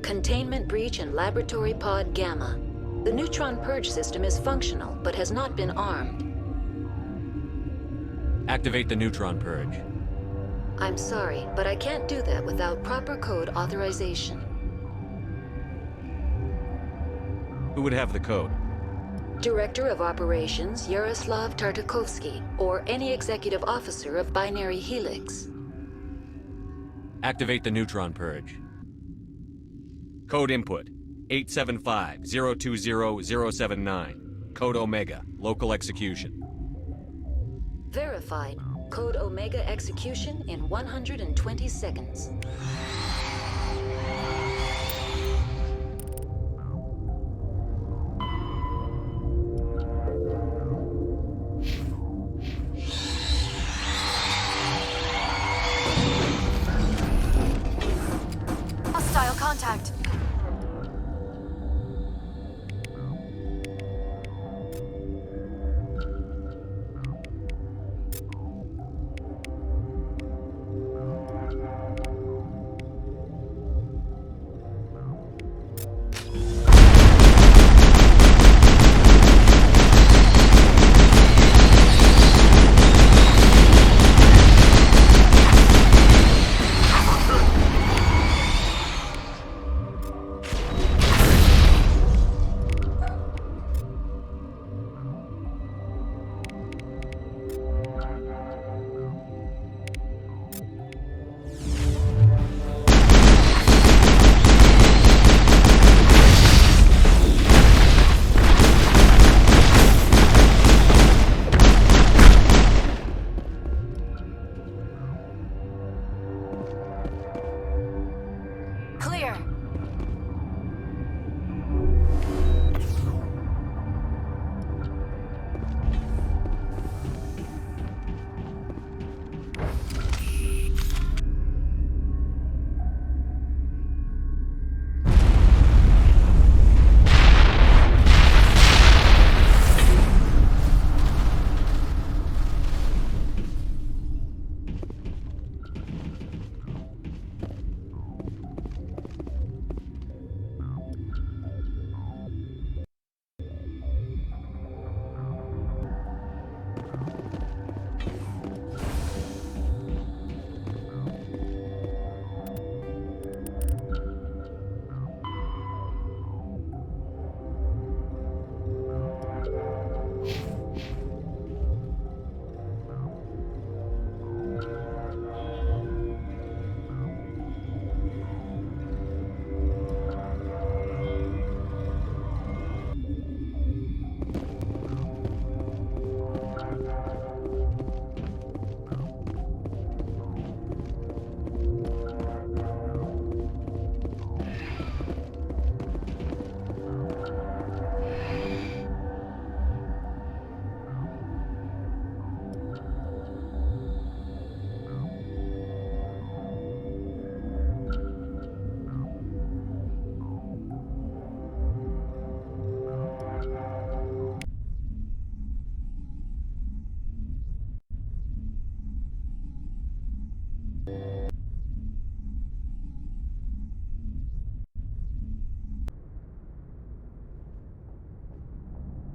[SPEAKER 6] Containment breach in Laboratory Pod Gamma. The neutron purge system is functional, but has not been armed.
[SPEAKER 4] Activate the neutron purge.
[SPEAKER 6] I'm sorry, but I can't do that without proper code authorization.
[SPEAKER 4] Who would have the code?
[SPEAKER 6] Director of Operations Yaroslav Tartakovsky, or any executive officer of Binary Helix.
[SPEAKER 4] Activate the neutron purge. Code input 875-020-079. Code Omega, local execution.
[SPEAKER 6] Verified. Code Omega execution in 120 seconds.
[SPEAKER 2] Hostile contact.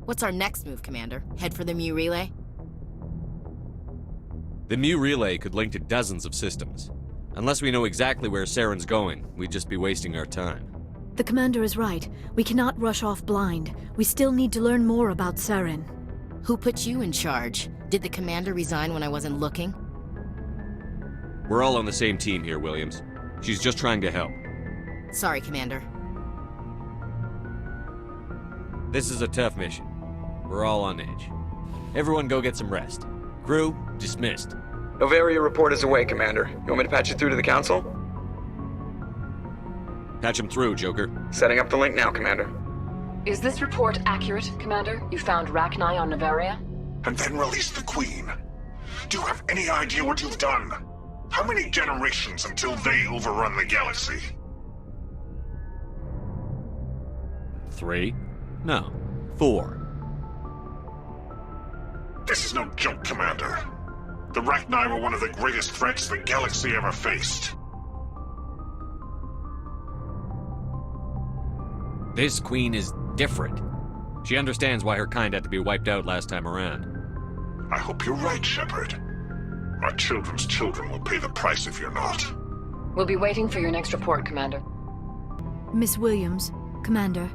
[SPEAKER 22] What's our next move, Commander? Head for the Mu relay?
[SPEAKER 4] The Mu relay could link to dozens of systems. Unless we know exactly where Saren's going, we'd just be wasting our time.
[SPEAKER 2] The Commander is right. We cannot rush off blind. We still need to learn more about Saren.
[SPEAKER 22] Who put you in charge? Did the Commander resign when I wasn't looking?
[SPEAKER 4] We're all on the same team here, Williams. She's just trying to help.
[SPEAKER 22] Sorry, Commander.
[SPEAKER 4] This is a tough mission. We're all on edge. Everyone go get some rest. Crew, dismissed.
[SPEAKER 23] Noveria report is away, Commander. You want me to patch you through to the Council?
[SPEAKER 4] Patch him through, Joker.
[SPEAKER 10] Setting up the link now, Commander.
[SPEAKER 11] Is this report accurate, Commander? You found Rachni on Noveria?
[SPEAKER 23] And then released the Queen. Do you have any idea what you've done? How many generations until they overrun the galaxy?
[SPEAKER 4] 3? No, 4.
[SPEAKER 23] This is no joke, Commander. The Rachni were one of the greatest threats the galaxy ever faced.
[SPEAKER 4] This queen is different. She understands why her kind had to be wiped out last time around.
[SPEAKER 23] I hope you're right, Shepard. Our children's children will pay the price if you're not.
[SPEAKER 11] We'll be waiting for your next report, Commander.
[SPEAKER 2] Miss Williams, Commander,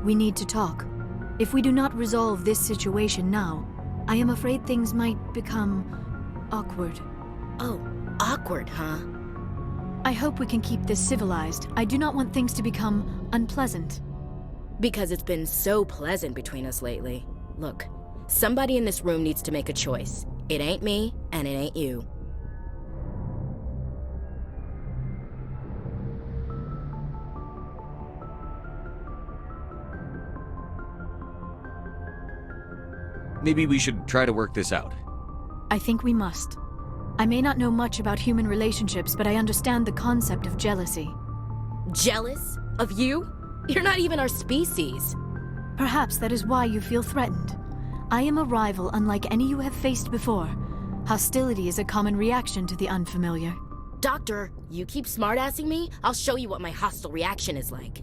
[SPEAKER 2] we need to talk. If we do not resolve this situation now, I am afraid things might become awkward.
[SPEAKER 22] Oh, awkward, huh?
[SPEAKER 2] I hope we can keep this civilized. I do not want things to become unpleasant.
[SPEAKER 22] Because it's been so pleasant between us lately. Look, somebody in this room needs to make a choice. It ain't me, and it ain't you.
[SPEAKER 4] Maybe we should try to work this out.
[SPEAKER 2] I think we must. I may not know much about human relationships, but I understand the concept of jealousy.
[SPEAKER 22] Jealous? Of you? You're not even our species.
[SPEAKER 2] Perhaps that is why you feel threatened. I am a rival unlike any you have faced before. Hostility is a common reaction to the unfamiliar.
[SPEAKER 22] Doctor, you keep smartassing me, I'll show you what my hostile reaction is like.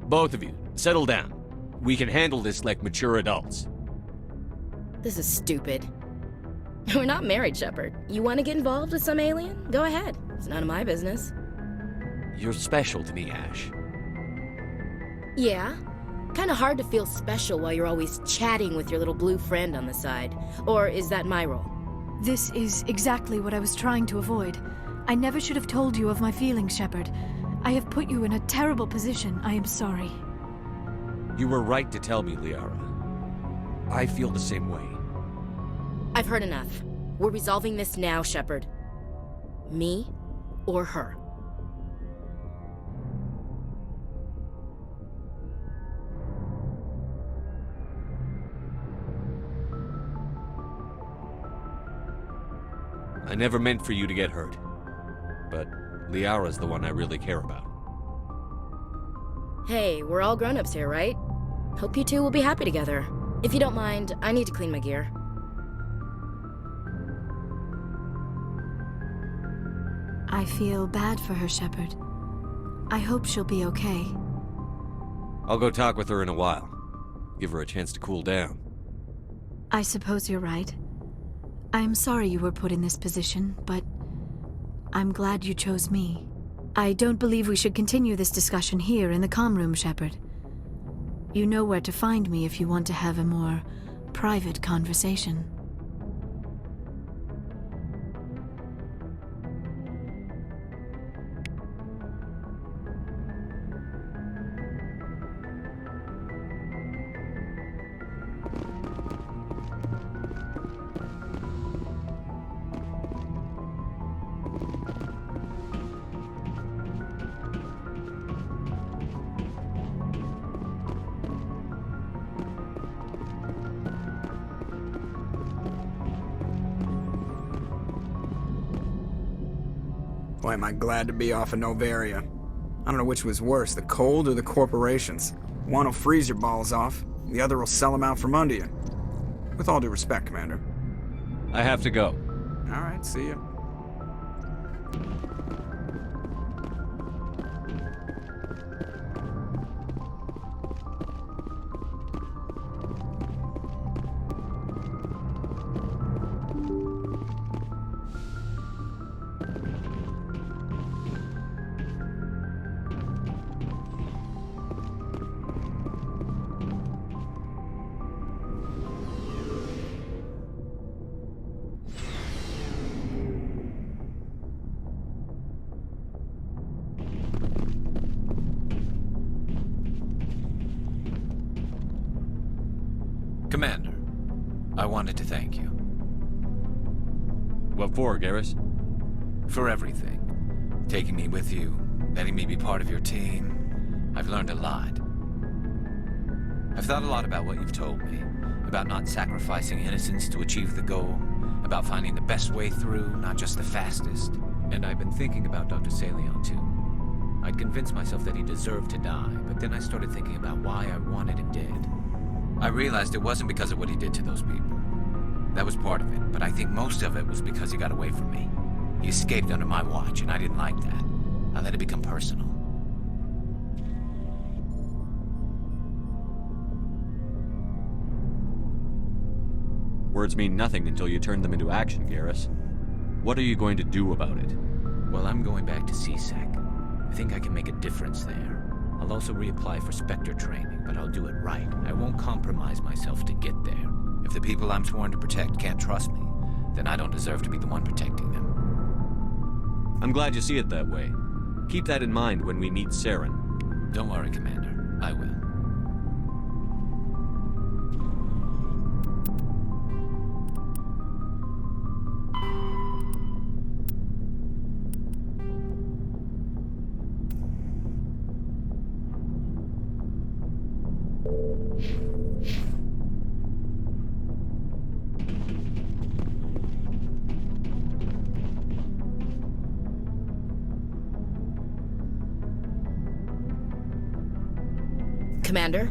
[SPEAKER 4] Both of you, settle down. We can handle this like mature adults.
[SPEAKER 22] This is stupid. We're not married, Shepard. You want to get involved with some alien? Go ahead. It's none of my business.
[SPEAKER 4] You're special to me, Ash.
[SPEAKER 22] Yeah? Kinda hard to feel special while you're always chatting with your little blue friend on the side. Or is that my role?
[SPEAKER 2] This is exactly what I was trying to avoid. I never should have told you of my feelings, Shepard. I have put you in a terrible position. I am sorry.
[SPEAKER 4] You were right to tell me, Liara. I feel the same way.
[SPEAKER 22] I've heard enough. We're resolving this now, Shepard. Me or her.
[SPEAKER 4] I never meant for you to get hurt. But Liara's the one I really care about.
[SPEAKER 22] Hey, we're all grown-ups here, right? Hope you two will be happy together. If you don't mind, I need to clean my gear.
[SPEAKER 2] I feel bad for her, Shepard. I hope she'll be okay.
[SPEAKER 4] I'll go talk with her in a while. Give her a chance to cool down.
[SPEAKER 2] I suppose you're right. I am sorry you were put in this position, but I'm glad you chose me. I don't believe we should continue this discussion here in the comm room, Shepard. You know where to find me if you want to have a more private conversation.
[SPEAKER 10] Boy, am I glad to be off of Noveria. I don't know which was worse, the cold or the corporations. One will freeze your balls off, the other will sell them out from under you. With all due respect, Commander.
[SPEAKER 4] I have to go.
[SPEAKER 10] All right, see ya.
[SPEAKER 9] I wanted to thank you.
[SPEAKER 4] What for, Garrus?
[SPEAKER 9] For everything. Taking me with you, letting me be part of your team. I've learned a lot. I've thought a lot about what you've told me. About not sacrificing innocence to achieve the goal. About finding the best way through, not just the fastest. And I've been thinking about Dr. Saleon, too. I'd convinced myself that he deserved to die, but then I started thinking about why I wanted him dead. I realized it wasn't because of what he did to those people. That was part of it, but I think most of it was because he got away from me. He escaped under my watch, and I didn't like that. I let it become personal.
[SPEAKER 4] Words mean nothing until you turn them into action, Garrus. What are you going to do about it?
[SPEAKER 9] Well, I'm going back to CSEC. I think I can make a difference there. I'll also reapply for Spectre training, but I'll do it right. I won't compromise myself to get there. If the people I'm sworn to protect can't trust me, then I don't deserve to be the one protecting them.
[SPEAKER 4] I'm glad you see it that way. Keep that in mind when we meet Saren.
[SPEAKER 9] Don't worry, Commander. I will.
[SPEAKER 22] Commander?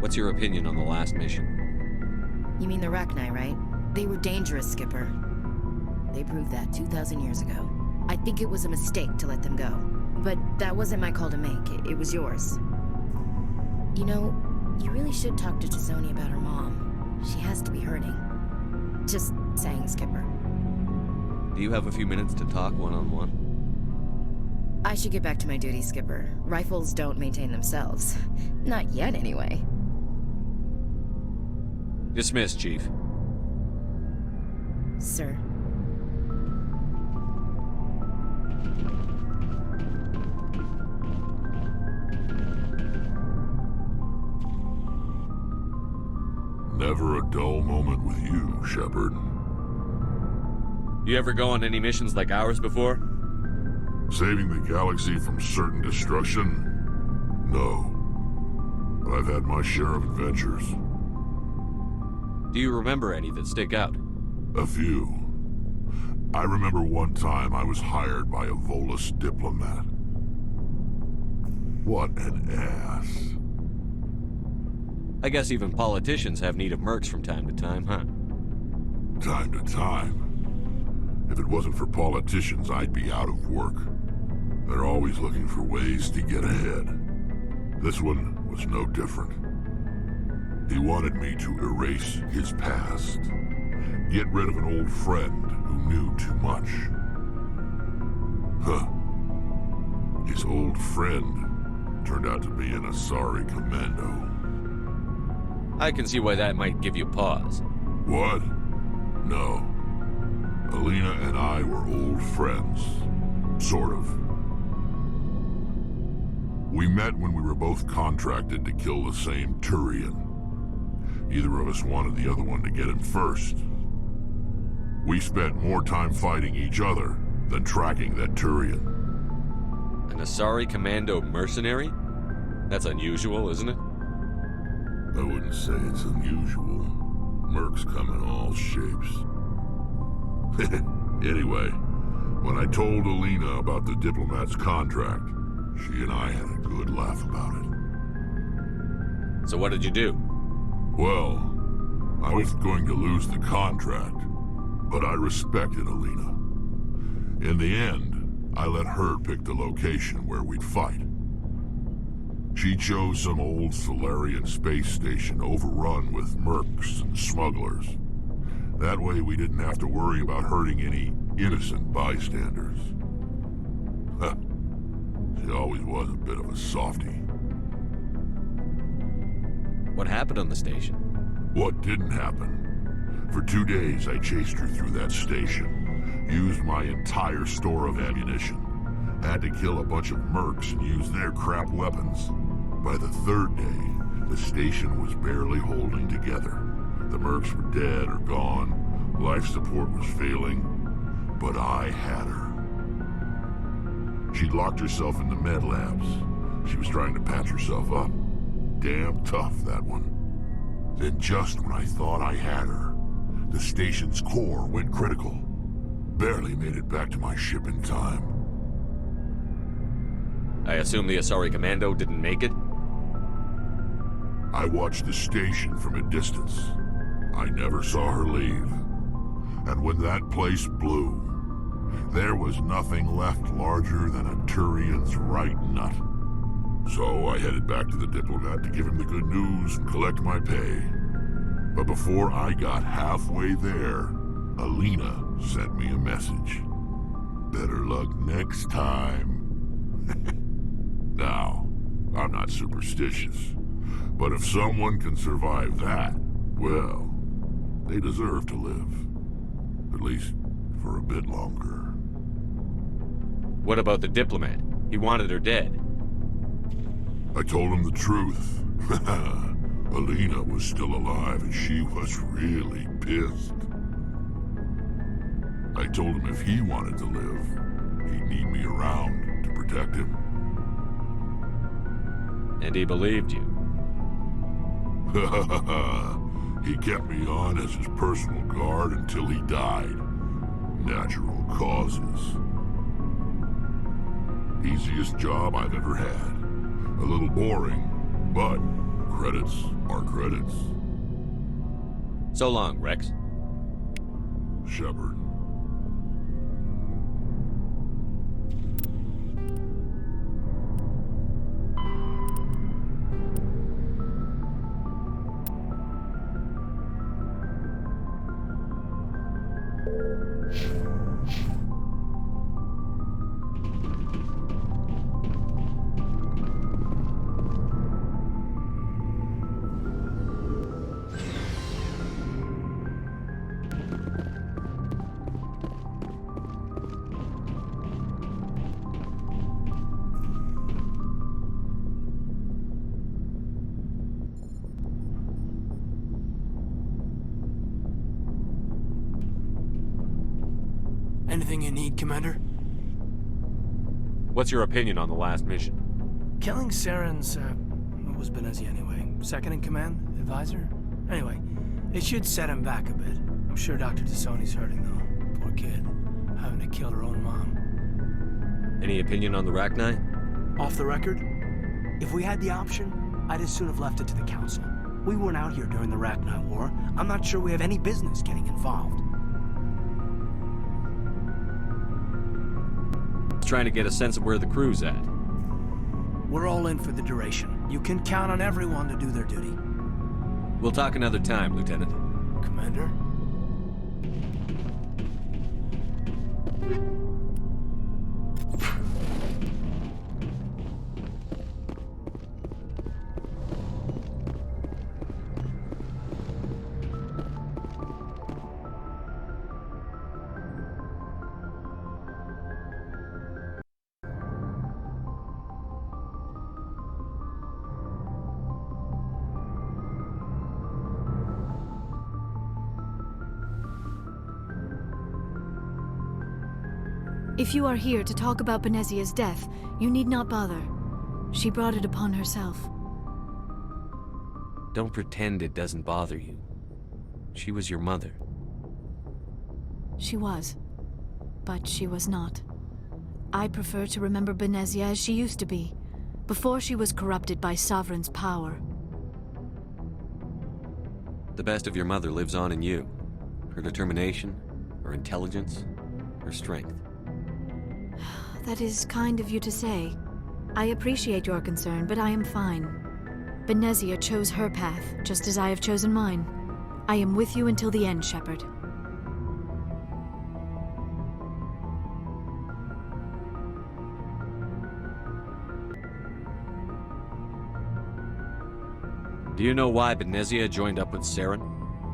[SPEAKER 4] What's your opinion on the last mission?
[SPEAKER 22] You mean the Rachni, right? They were dangerous, Skipper. They proved that 2,000 years ago. I think it was a mistake to let them go. But that wasn't my call to make. It was yours. You know, you really should talk to Tizoni about her mom. She has to be hurting. Just saying, Skipper.
[SPEAKER 4] Do you have a few minutes to talk one-on-one?
[SPEAKER 22] I should get back to my duty, Skipper. Rifles don't maintain themselves. Not yet, anyway.
[SPEAKER 4] Dismissed, Chief.
[SPEAKER 22] Sir.
[SPEAKER 1] Never a dull moment with you, Shepard.
[SPEAKER 4] You ever go on any missions like ours before?
[SPEAKER 1] Saving the galaxy from certain destruction? No. But I've had my share of adventures.
[SPEAKER 4] Do you remember any that stick out?
[SPEAKER 1] A few. I remember one time I was hired by a Volus diplomat. What an ass.
[SPEAKER 4] I guess even politicians have need of mercs from time to time, huh?
[SPEAKER 1] Time to time. If it wasn't for politicians, I'd be out of work. They're always looking for ways to get ahead. This one was no different. He wanted me to erase his past. Get rid of an old friend who knew too much. Huh. His old friend turned out to be an Asari commando.
[SPEAKER 4] I can see why that might give you pause.
[SPEAKER 1] What? No. Alina and I were old friends. Sort of. We met when we were both contracted to kill the same Turian. Neither of us wanted the other one to get him first. We spent more time fighting each other than tracking that Turian.
[SPEAKER 4] An Asari commando mercenary? That's unusual, isn't it?
[SPEAKER 1] I wouldn't say it's unusual. Mercs come in all shapes. Anyway, when I told Alina about the diplomat's contract, she and I had a good laugh about it.
[SPEAKER 4] So what did you do?
[SPEAKER 1] Well, I was going to lose the contract, but I respected Alina. In the end, I let her pick the location where we'd fight. She chose some old Solarian space station overrun with mercs and smugglers. That way we didn't have to worry about hurting any innocent bystanders. Huh. She always was a bit of a softie.
[SPEAKER 4] What happened on the station?
[SPEAKER 1] What didn't happen? For 2 days I chased her through that station. Used my entire store of ammunition. Had to kill a bunch of mercs and use their crap weapons.
[SPEAKER 3] By the third day, the station was barely holding together. The mercs were dead or gone, life support was failing, but I had her. She'd locked herself in the med labs. She was trying to patch herself up. Damn tough, that one. Then just when I thought I had her, the station's core went critical. Barely made it back to my ship in time.
[SPEAKER 4] I assume the Asari Commando didn't make it?
[SPEAKER 3] I watched the station from a distance. I never saw her leave. And when that place blew, there was nothing left larger than a Turian's right nut. So I headed back to the diplomat to give him the good news and collect my pay. But before I got halfway there, Alina sent me a message. Better luck next time. Now, I'm not superstitious, but if someone can survive that, well, they deserve to live. At least for a bit longer.
[SPEAKER 4] What about the diplomat? He wanted her dead.
[SPEAKER 3] I told him the truth. Alina was still alive and she was really pissed. I told him if he wanted to live, he'd need me around to protect him.
[SPEAKER 4] And he believed you.
[SPEAKER 3] He kept me on as his personal guard until he died. Natural causes. Easiest job I've ever had. A little boring, but credits are credits.
[SPEAKER 4] So long, Rex.
[SPEAKER 3] Shepard.
[SPEAKER 8] Anything you need, Commander?
[SPEAKER 4] What's your opinion on the last mission?
[SPEAKER 8] Killing Saren's, what was Benezia anyway? Second in command? Advisor? Anyway, it should set him back a bit. I'm sure Dr. Tassoni's hurting, though. Poor kid. Having to kill her own mom.
[SPEAKER 4] Any opinion on the Rachni?
[SPEAKER 8] Off the record? If we had the option, I'd as soon have left it to the Council. We weren't out here during the Rachni War. I'm not sure we have any business getting involved.
[SPEAKER 4] Trying to get a sense of where the crew's at.
[SPEAKER 8] We're all in for the duration. You can count on everyone to do their duty.
[SPEAKER 4] We'll talk another time, Lieutenant.
[SPEAKER 8] Commander?
[SPEAKER 2] If you are here to talk about Benezia's death, you need not bother. She brought it upon herself.
[SPEAKER 4] Don't pretend it doesn't bother you. She was your mother.
[SPEAKER 2] She was. But she was not. I prefer to remember Benezia as she used to be, before she was corrupted by Sovereign's power.
[SPEAKER 4] The best of your mother lives on in you. Her determination, her intelligence, her strength.
[SPEAKER 2] That is kind of you to say. I appreciate your concern, but I am fine. Benezia chose her path, just as I have chosen mine. I am with you until the end, Shepard.
[SPEAKER 4] Do you know why Benezia joined up with Saren?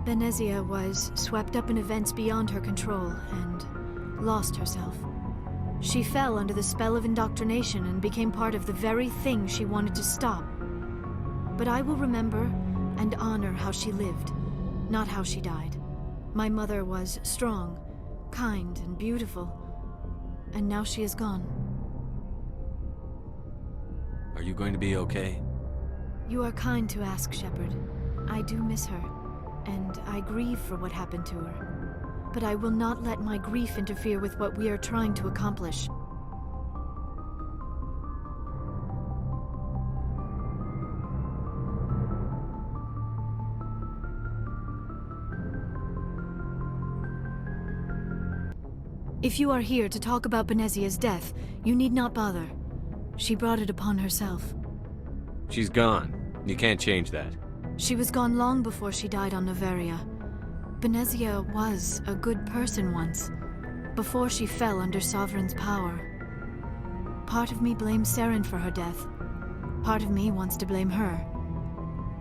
[SPEAKER 2] Benezia was swept up in events beyond her control and lost herself. She fell under the spell of indoctrination and became part of the very thing she wanted to stop. But I will remember and honor how she lived, not how she died. My mother was strong, kind, and beautiful, and now she is gone.
[SPEAKER 4] Are you going to be okay?
[SPEAKER 2] You are kind to ask, Shepard. I do miss her, and I grieve for what happened to her. But I will not let my grief interfere with what we are trying to accomplish. If you are here to talk about Benezia's death, you need not bother. She brought it upon herself.
[SPEAKER 4] She's gone. You can't change that.
[SPEAKER 2] She was gone long before she died on Noveria. Benezia was a good person once, before she fell under Sovereign's power. Part of me blames Saren for her death. Part of me wants to blame her.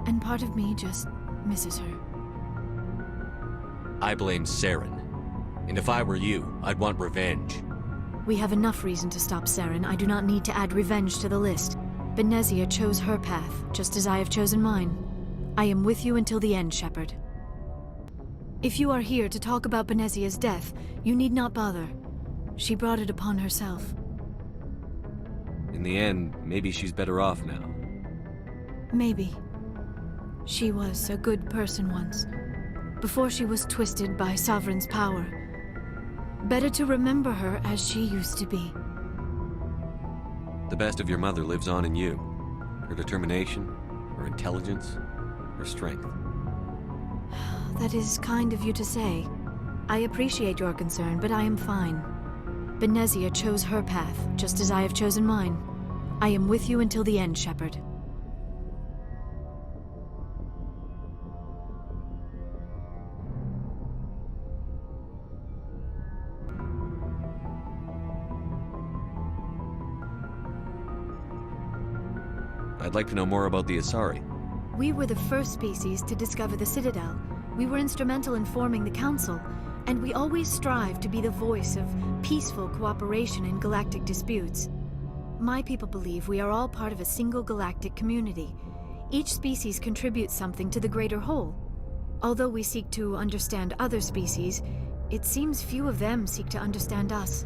[SPEAKER 2] And part of me just misses her.
[SPEAKER 4] I blame Saren. And if I were you, I'd want revenge.
[SPEAKER 2] We have enough reason to stop Saren. I do not need to add revenge to the list. Benezia chose her path, just as I have chosen mine. I am with you until the end, Shepard. If you are here to talk about Benezia's death, you need not bother. She brought it upon herself.
[SPEAKER 4] In the end, maybe she's better off now.
[SPEAKER 2] Maybe. She was a good person once, before she was twisted by Sovereign's power. Better to remember her as she used to be.
[SPEAKER 4] The best of your mother lives on in you. Her determination, her intelligence, her strength.
[SPEAKER 2] That is kind of you to say. I appreciate your concern, but I am fine. Benezia chose her path, just as I have chosen mine. I am with you until the end, Shepard.
[SPEAKER 4] I'd like to know more about the Asari.
[SPEAKER 2] We were the first species to discover the Citadel. We were instrumental in forming the Council, and we always strive to be the voice of peaceful cooperation in galactic disputes. My people believe we are all part of a single galactic community. Each species contributes something to the greater whole. Although we seek to understand other species, it seems few of them seek to understand us.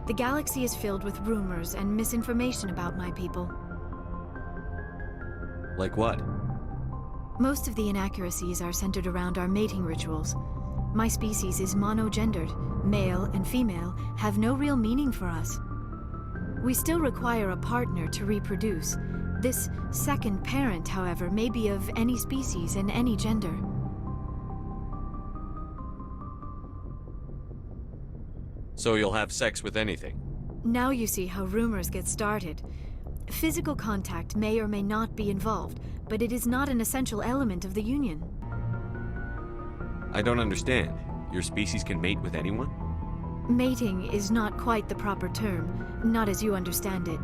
[SPEAKER 2] The galaxy is filled with rumors and misinformation about my people.
[SPEAKER 4] Like what?
[SPEAKER 2] Most of the inaccuracies are centered around our mating rituals. My species is monogendered. Male and female have no real meaning for us. We still require a partner to reproduce. This second parent, however, may be of any species and any gender.
[SPEAKER 4] So you'll have sex with anything?
[SPEAKER 2] Now you see how rumors get started. Physical contact may or may not be involved, but it is not an essential element of the union.
[SPEAKER 4] I don't understand. Your species can mate with anyone?
[SPEAKER 2] Mating is not quite the proper term, not as you understand it.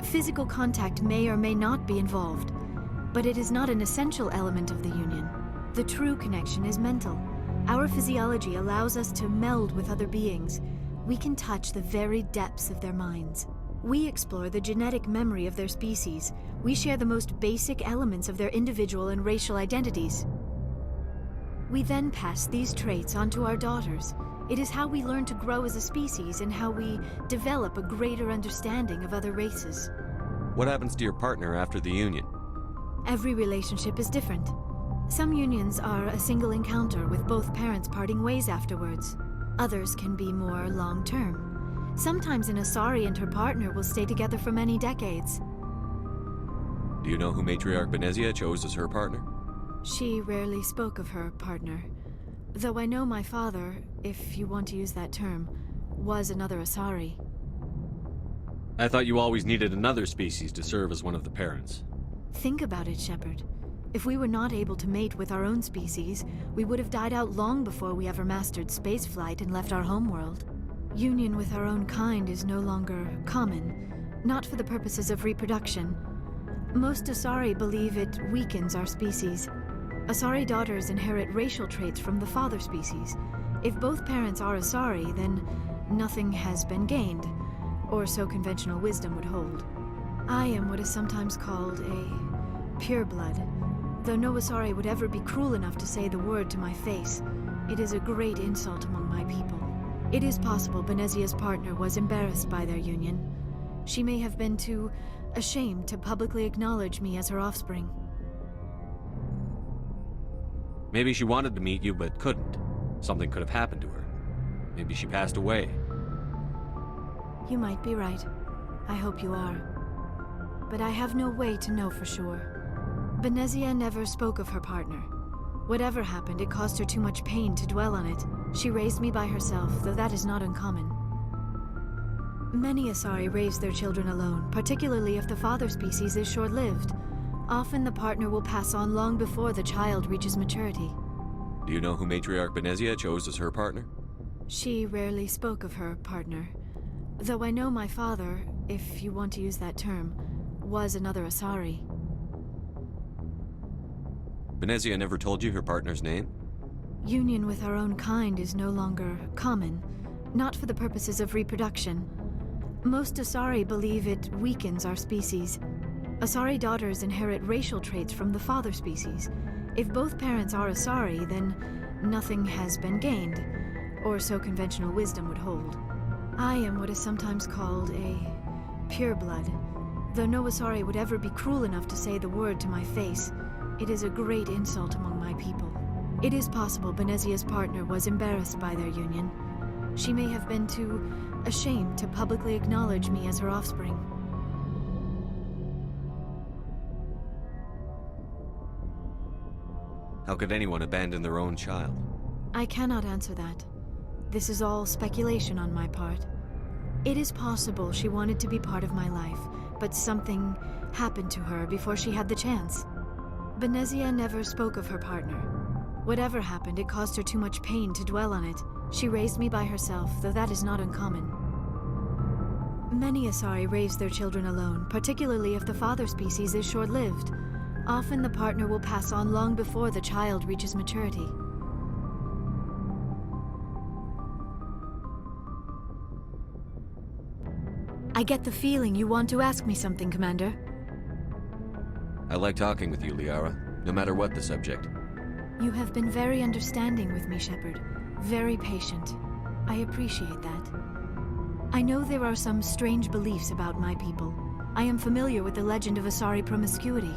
[SPEAKER 2] Physical contact may or may not be involved, but it is not an essential element of the union. The true connection is mental. Our physiology allows us to meld with other beings. We can touch the very depths of their minds. We explore the genetic memory of their species. We share the most basic elements of their individual and racial identities. We then pass these traits on to our daughters. It is how we learn to grow as a species and how we develop a greater understanding of other races.
[SPEAKER 4] What happens to your partner after the union?
[SPEAKER 2] Every relationship is different. Some unions are a single encounter with both parents parting ways afterwards. Others can be more long-term. Sometimes an Asari and her partner will stay together for many decades.
[SPEAKER 4] Do you know who Matriarch Benezia chose as her partner?
[SPEAKER 2] She rarely spoke of her partner. Though I know my father, if you want to use that term, was another Asari.
[SPEAKER 4] I thought you always needed another species to serve as one of the parents.
[SPEAKER 2] Think about it, Shepard. If we were not able to mate with our own species, we would have died out long before we ever mastered spaceflight and left our homeworld. Union with our own kind is no longer common, not for the purposes of reproduction. Most Asari believe it weakens our species. Asari daughters inherit racial traits from the father species. If both parents are Asari, then nothing has been gained, or so conventional wisdom would hold. I am what is sometimes called a pure blood. Though no Asari would ever be cruel enough to say the word to my face, it is a great insult among my people. It is possible Benezia's partner was embarrassed by their union. She may have been too ashamed to publicly acknowledge me as her offspring.
[SPEAKER 4] Maybe she wanted to meet you, but couldn't. Something could have happened to her. Maybe she passed away.
[SPEAKER 2] You might be right. I hope you are. But I have no way to know for sure. Benezia never spoke of her partner. Whatever happened, it caused her too much pain to dwell on it. She raised me by herself, though that is not uncommon. Many Asari raise their children alone, particularly if the father species is short-lived. Often the partner will pass on long before the child reaches maturity.
[SPEAKER 4] Do you know who Matriarch Benezia chose as her partner?
[SPEAKER 2] She rarely spoke of her partner. Though I know my father, if you want to use that term, was another Asari.
[SPEAKER 4] Benezia never told you her partner's name?
[SPEAKER 2] Union with our own kind is no longer common, not for the purposes of reproduction. Most Asari believe it weakens our species. Asari daughters inherit racial traits from the father species. If both parents are Asari, then nothing has been gained, or so conventional wisdom would hold. I am what is sometimes called a pureblood. Though no Asari would ever be cruel enough to say the word to my face, it is a great insult among my people. It is possible Benezia's partner was embarrassed by their union. She may have been too ashamed to publicly acknowledge me as her offspring.
[SPEAKER 4] How could anyone abandon their own child?
[SPEAKER 2] I cannot answer that. This is all speculation on my part. It is possible she wanted to be part of my life, but something happened to her before she had the chance. Benezia never spoke of her partner. Whatever happened, it caused her too much pain to dwell on it. She raised me by herself, though that is not uncommon. Many Asari raise their children alone, particularly if the father species is short-lived. Often the partner will pass on long before the child reaches maturity. I get the feeling you want to ask me something, Commander.
[SPEAKER 4] I like talking with you, Liara, no matter what the subject.
[SPEAKER 2] You have been very understanding with me, Shepard. Very patient. I appreciate that. I know there are some strange beliefs about my people. I am familiar with the legend of Asari promiscuity,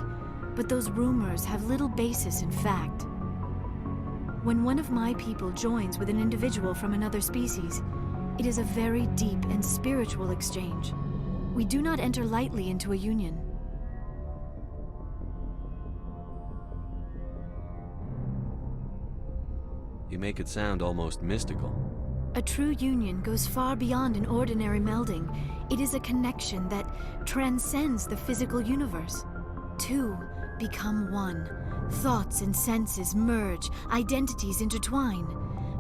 [SPEAKER 2] but those rumors have little basis in fact. When one of my people joins with an individual from another species, it is a very deep and spiritual exchange. We do not enter lightly into a union.
[SPEAKER 4] You make it sound almost mystical.
[SPEAKER 2] A true union goes far beyond an ordinary melding. It is a connection that transcends the physical universe. Two become one. Thoughts and senses merge, identities intertwine.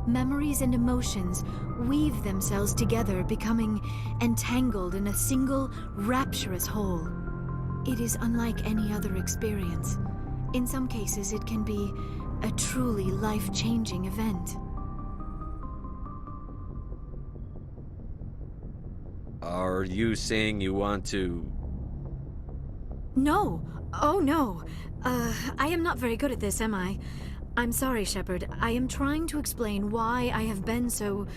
[SPEAKER 2] Memories and emotions weave themselves together, becoming entangled in a single, rapturous whole. It is unlike any other experience. In some cases, it can be a truly life-changing event.
[SPEAKER 4] Are you saying you want to...
[SPEAKER 2] No! Oh no! I am not very good at this, am I? I'm sorry, Shepard. I am trying to explain why I have been so...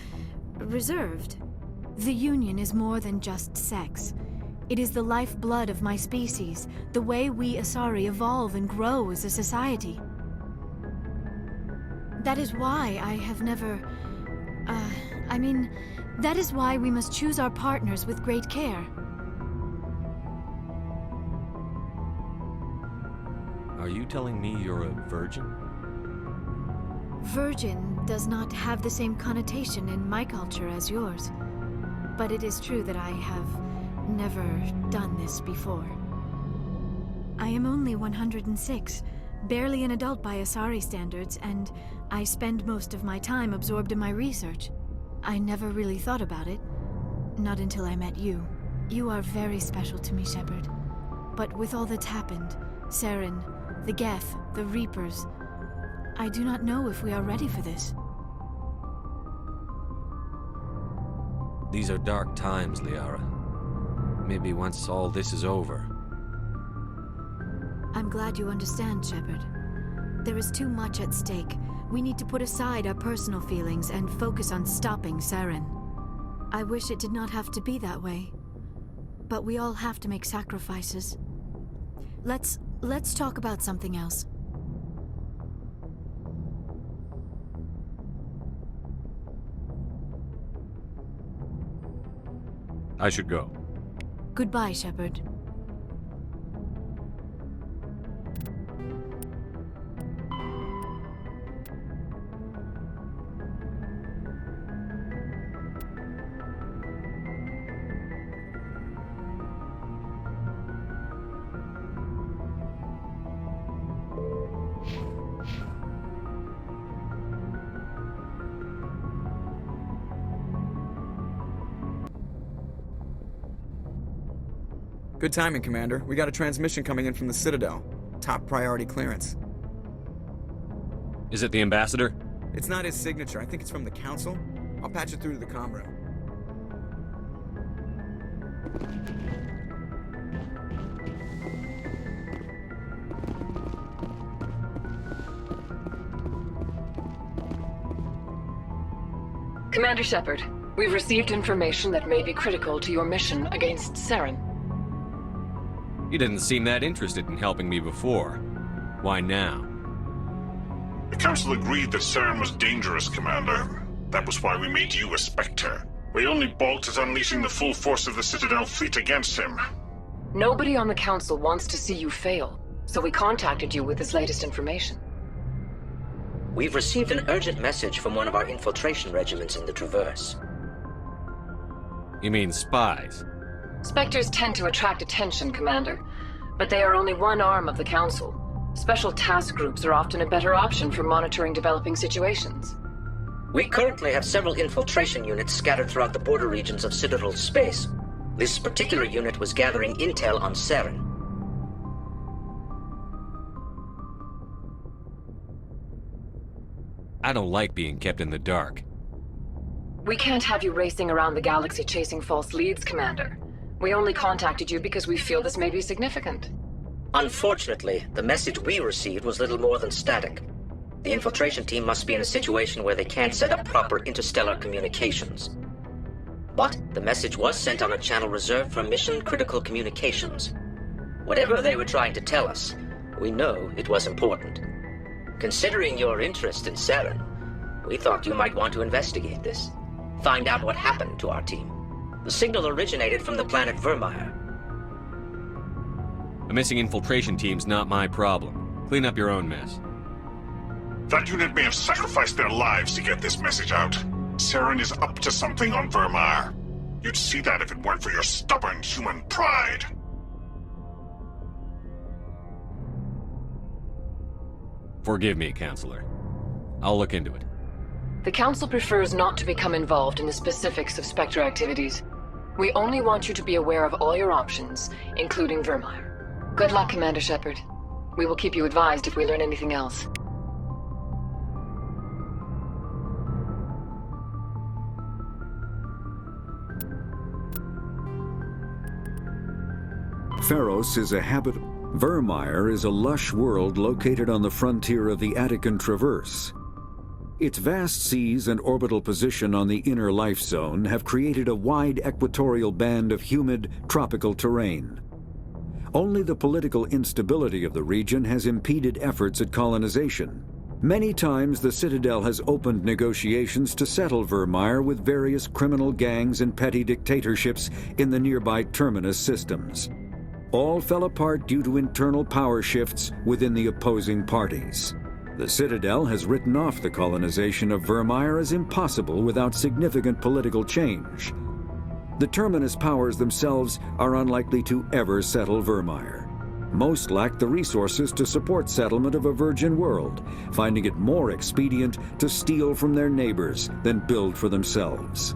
[SPEAKER 2] reserved. The Union is more than just sex. It is the lifeblood of my species, the way we Asari evolve and grow as a society. That is why I have never... that is why we must choose our partners with great care.
[SPEAKER 4] Are you telling me you're a virgin?
[SPEAKER 2] Virgin does not have the same connotation in my culture as yours. But it is true that I have never done this before. I am only 106, barely an adult by Asari standards, and I spend most of my time absorbed in my research. I never really thought about it, not until I met you. You are very special to me, Shepard. But with all that's happened, Saren, the Geth, the Reapers, I do not know if we are ready for this.
[SPEAKER 4] These are dark times, Liara. Maybe once all this is over,
[SPEAKER 2] I'm glad you understand, Shepard. There is too much at stake. We need to put aside our personal feelings and focus on stopping Saren. I wish it did not have to be that way. But we all have to make sacrifices. Let's talk about something else.
[SPEAKER 4] I should go.
[SPEAKER 2] Goodbye, Shepard.
[SPEAKER 10] Good timing, Commander. We got a transmission coming in from the Citadel. Top priority clearance.
[SPEAKER 4] Is it the Ambassador?
[SPEAKER 10] It's not his signature. I think it's from the Council. I'll patch it through to the comm room.
[SPEAKER 11] Commander Shepard, we've received information that may be critical to your mission against Saren.
[SPEAKER 4] You didn't seem that interested in helping me before. Why now?
[SPEAKER 23] The Council agreed that Saren was dangerous, Commander. That was why we made you a Spectre. We only balked at unleashing the full force of the Citadel fleet against him.
[SPEAKER 11] Nobody on the Council wants to see you fail, so we contacted you with this latest information.
[SPEAKER 12] We've received an urgent message from one of our infiltration regiments in the Traverse.
[SPEAKER 4] You mean spies?
[SPEAKER 11] Spectres tend to attract attention, Commander, but they are only one arm of the Council. Special task groups are often a better option for monitoring developing situations.
[SPEAKER 12] We currently have several infiltration units scattered throughout the border regions of Citadel space. This particular unit was gathering intel on Saren.
[SPEAKER 4] I don't like being kept in the dark.
[SPEAKER 11] We can't have you racing around the galaxy chasing false leads, Commander. We only contacted you because we feel this may be significant.
[SPEAKER 12] Unfortunately, the message we received was little more than static. The infiltration team must be in a situation where they can't set up proper interstellar communications. But the message was sent on a channel reserved for mission-critical communications. Whatever they were trying to tell us, we know it was important. Considering your interest in Saren, we thought you might want to investigate this. Find out what happened to our team. The signal originated from the planet Vermeer.
[SPEAKER 4] A missing infiltration team's not my problem. Clean up your own mess.
[SPEAKER 23] That unit may have sacrificed their lives to get this message out. Saren is up to something on Vermeer. You'd see that if it weren't for your stubborn human pride.
[SPEAKER 4] Forgive me, Counselor. I'll look into it.
[SPEAKER 11] The Council prefers not to become involved in the specifics of Spectre activities. We only want you to be aware of all your options, including Vermeer. Good luck, Commander Shepard. We will keep you advised if we learn anything else.
[SPEAKER 13] Pharos is a habitable. Vermeer is a lush world located on the frontier of the Attican Traverse. Its vast seas and orbital position on the inner life zone have created a wide equatorial band of humid, tropical terrain. Only the political instability of the region has impeded efforts at colonization. Many times the Citadel has opened negotiations to settle Vermeer with various criminal gangs and petty dictatorships in the nearby terminus systems. All fell apart due to internal power shifts within the opposing parties. The Citadel has written off the colonization of Vermeer as impossible without significant political change. The terminus powers themselves are unlikely to ever settle Vermeer. Most lack the resources to support settlement of a virgin world, finding it more expedient to steal from their neighbors than build for themselves.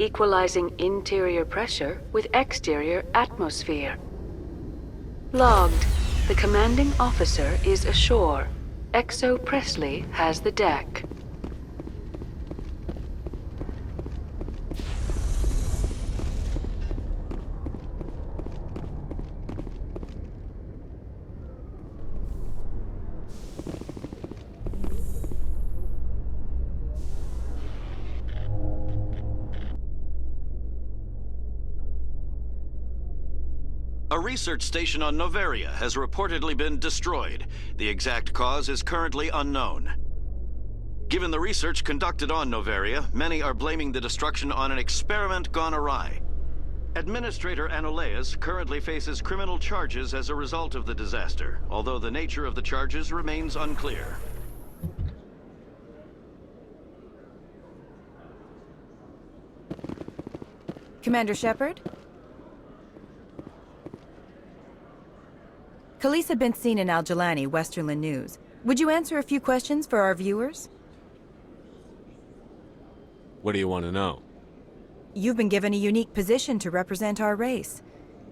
[SPEAKER 16] equalizing interior pressure with exterior atmosphere. Logged. The commanding officer is ashore. Exo Presley has the deck.
[SPEAKER 17] A research station on Noveria has reportedly been destroyed. The exact cause is currently unknown. Given the research conducted on Noveria, many are blaming the destruction on an experiment gone awry. Administrator Anoleas currently faces criminal charges as a result of the disaster, although the nature of the charges remains unclear.
[SPEAKER 19] Commander Shepard? Khalees had been seen in Al-Jalani, Westerland News. Would you answer a few questions for our viewers?
[SPEAKER 4] What do you want to know?
[SPEAKER 19] You've been given a unique position to represent our race.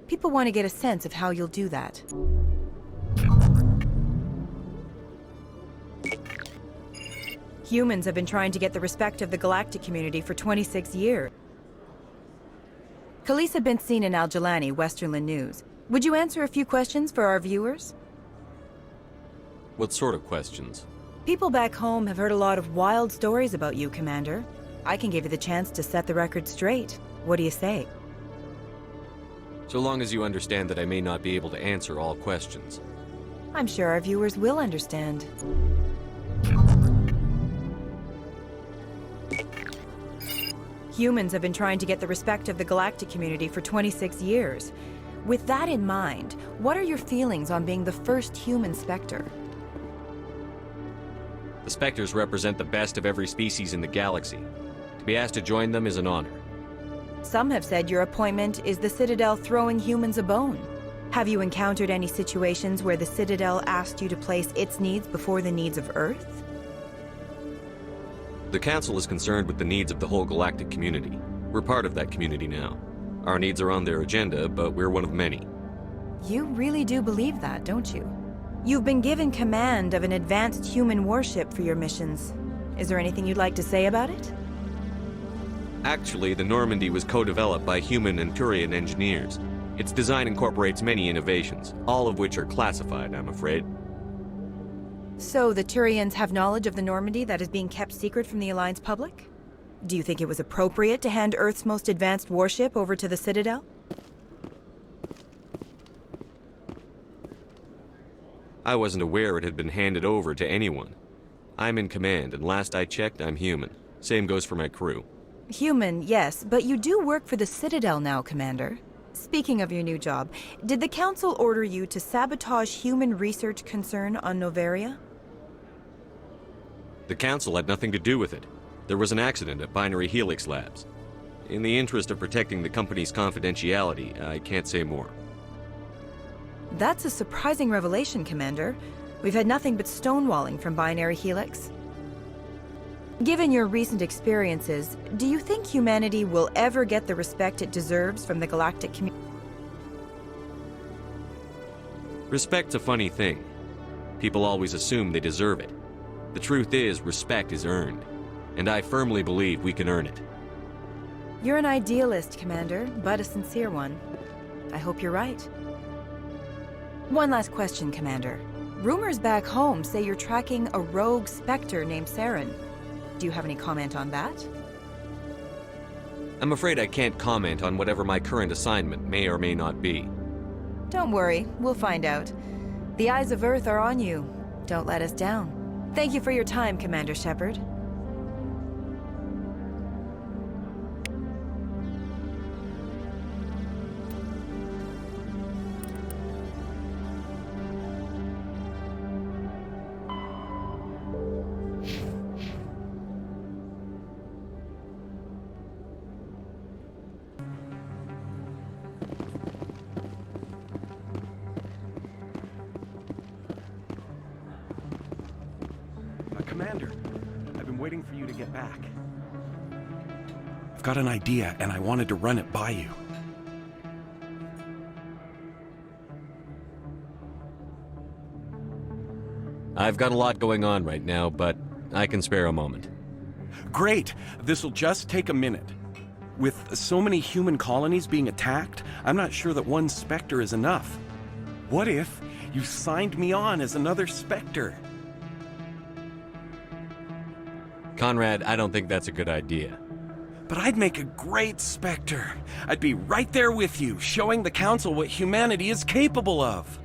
[SPEAKER 19] People want to get a sense of how you'll do that. Humans have been trying to get the respect of the galactic community for 26 years. Khalees had been seen in Al-Jalani, Westerland News. Would you answer a few questions for our viewers?
[SPEAKER 4] What sort of questions?
[SPEAKER 19] People back home have heard a lot of wild stories about you, Commander. I can give you the chance to set the record straight. What do you say?
[SPEAKER 4] So long as you understand that I may not be able to answer all questions.
[SPEAKER 19] I'm sure our viewers will understand. Humans have been trying to get the respect of the galactic community for 26 years. With that in mind, what are your feelings on being the first human Spectre?
[SPEAKER 4] The Spectres represent the best of every species in the galaxy. To be asked to join them is an honor.
[SPEAKER 19] Some have said your appointment is the Citadel throwing humans a bone. Have you encountered any situations where the Citadel asked you to place its needs before the needs of Earth?
[SPEAKER 4] The Council is concerned with the needs of the whole galactic community. We're part of that community now. Our needs are on their agenda, but we're one of many.
[SPEAKER 19] You really do believe that, don't you? You've been given command of an advanced human warship for your missions. Is there anything you'd like to say about it?
[SPEAKER 4] Actually, the Normandy was co-developed by human and Turian engineers. Its design incorporates many innovations, all of which are classified, I'm afraid.
[SPEAKER 19] So the Turians have knowledge of the Normandy that is being kept secret from the Alliance public? Do you think it was appropriate to hand Earth's most advanced warship over to the Citadel?
[SPEAKER 4] I wasn't aware it had been handed over to anyone. I'm in command, and last I checked, I'm human. Same goes for my crew.
[SPEAKER 19] Human, yes, but you do work for the Citadel now, Commander. Speaking of your new job, did the Council order you to sabotage human research concern on Noveria?
[SPEAKER 4] The Council had nothing to do with it. There was an accident at Binary Helix Labs. In the interest of protecting the company's confidentiality, I can't say more.
[SPEAKER 19] That's a surprising revelation, Commander. We've had nothing but stonewalling from Binary Helix. Given your recent experiences, do you think humanity will ever get the respect it deserves from the galactic community?
[SPEAKER 4] Respect's a funny thing. People always assume they deserve it. The truth is, respect is earned. And I firmly believe we can earn it.
[SPEAKER 19] You're an idealist, Commander, but a sincere one. I hope you're right. One last question, Commander. Rumors back home say you're tracking a rogue Spectre named Saren. Do you have any comment on that?
[SPEAKER 4] I'm afraid I can't comment on whatever my current assignment may or may not be.
[SPEAKER 19] Don't worry, we'll find out. The eyes of Earth are on you. Don't let us down. Thank you for your time, Commander Shepard.
[SPEAKER 24] Commander, I've been waiting for you to get back.
[SPEAKER 7] I've got an idea, and I wanted to run it by you.
[SPEAKER 4] I've got a lot going on right now, but I can spare a moment.
[SPEAKER 7] Great! This'll just take a minute. With so many human colonies being attacked, I'm not sure that one Spectre is enough. What if you signed me on as another Spectre?
[SPEAKER 4] Conrad, I don't think that's a good idea.
[SPEAKER 7] But I'd make a great Spectre. I'd be right there with you, showing the Council what humanity is capable of.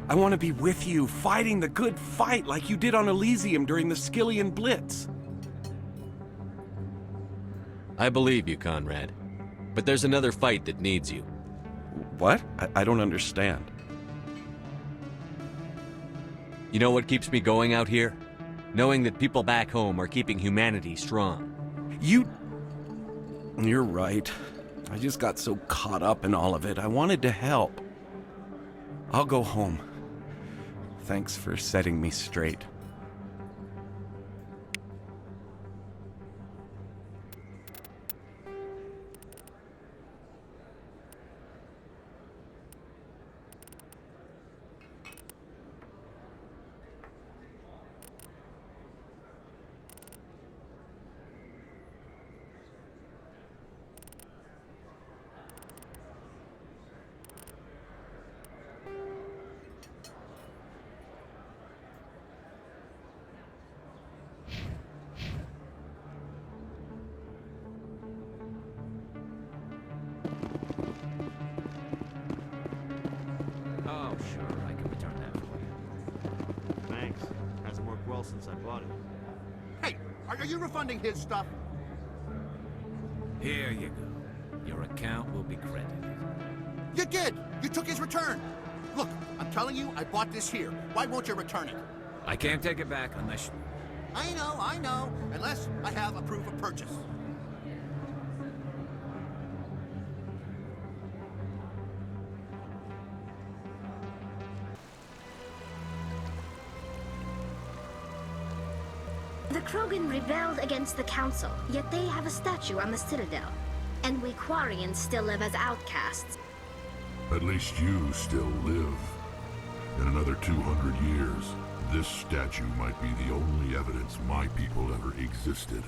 [SPEAKER 7] I want to be with you, fighting the good fight like you did on Elysium during the Skillian Blitz.
[SPEAKER 4] I believe you, Conrad. But there's another fight that needs you.
[SPEAKER 7] What? I don't understand.
[SPEAKER 4] You know what keeps me going out here? Knowing that people back home are keeping humanity strong.
[SPEAKER 7] You're right. I just got so caught up in all of it. I wanted to help. I'll go home. Thanks for setting me straight.
[SPEAKER 14] Oh, sure, I can return that for you. Thanks. Hasn't worked well since I bought it.
[SPEAKER 15] Hey, are you refunding his stuff?
[SPEAKER 18] Here you go. Your account will be credited.
[SPEAKER 15] You did! You took his return! Look, I'm telling you, I bought this here. Why won't you return it?
[SPEAKER 18] I can't take it back unless you...
[SPEAKER 15] I know. Unless I have a proof of purchase.
[SPEAKER 24] The Krogan rebelled against the Council, yet they have a statue on the Citadel. And we Quarians still live as outcasts.
[SPEAKER 1] At least you still live. In another 200 years, this statue might be the only evidence my people ever existed.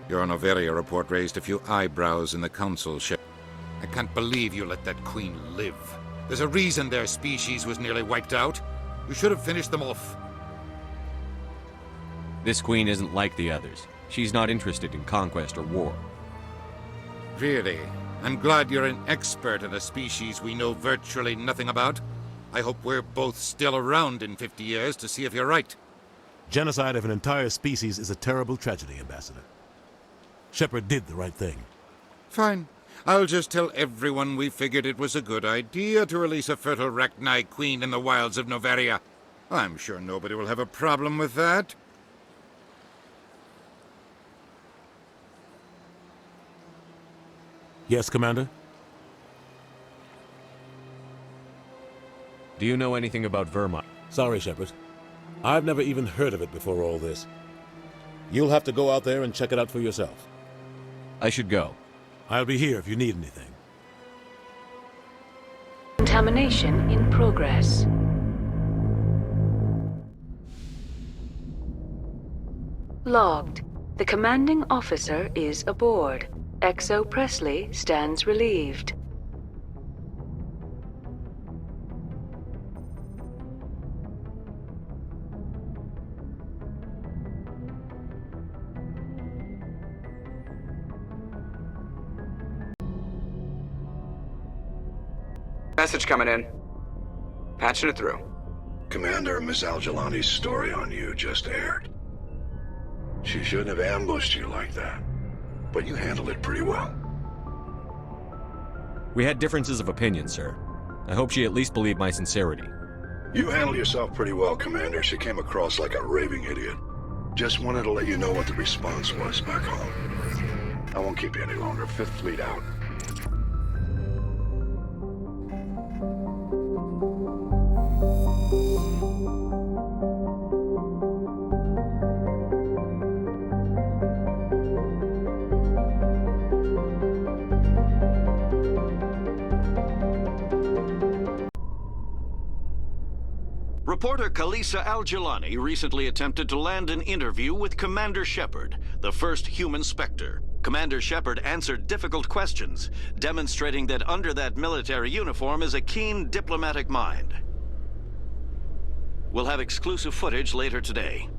[SPEAKER 25] Your Noveria report raised a few eyebrows in the Council ship. I can't believe you let that queen live. There's a reason their species was nearly wiped out. You should have finished them off.
[SPEAKER 4] This queen isn't like the others. She's not interested in conquest or war.
[SPEAKER 25] Really? I'm glad you're an expert in a species we know virtually nothing about. I hope we're both still around in 50 years to see if you're right.
[SPEAKER 26] Genocide of an entire species is a terrible tragedy, Ambassador. Shepard did the right thing.
[SPEAKER 25] Fine. I'll just tell everyone we figured it was a good idea to release a fertile Rachni queen in the wilds of Noveria. I'm sure nobody will have a problem with that.
[SPEAKER 26] Yes, Commander?
[SPEAKER 4] Do you know anything about Vermont?
[SPEAKER 26] Sorry, Shepard. I've never even heard of it before all this. You'll have to go out there and check it out for yourself.
[SPEAKER 4] I should go.
[SPEAKER 26] I'll be here if you need anything.
[SPEAKER 16] Contamination in progress. Logged. The commanding officer is aboard. XO Presley stands relieved.
[SPEAKER 10] Message coming in. Patching it through.
[SPEAKER 3] Commander, Miss Al-Jalani's story on you just aired. She shouldn't have ambushed you like that, but you handled it pretty well.
[SPEAKER 4] We had differences of opinion, sir. I hope she at least believed my sincerity.
[SPEAKER 3] You handled yourself pretty well, Commander. She came across like a raving idiot. Just wanted to let you know what the response was back home. I won't keep you any longer. Fifth Fleet out.
[SPEAKER 17] Reporter Kalisa Al-Jilani recently attempted to land an interview with Commander Shepard, the first human Spectre. Commander Shepard answered difficult questions, demonstrating that under that military uniform is a keen diplomatic mind. We'll have exclusive footage later today.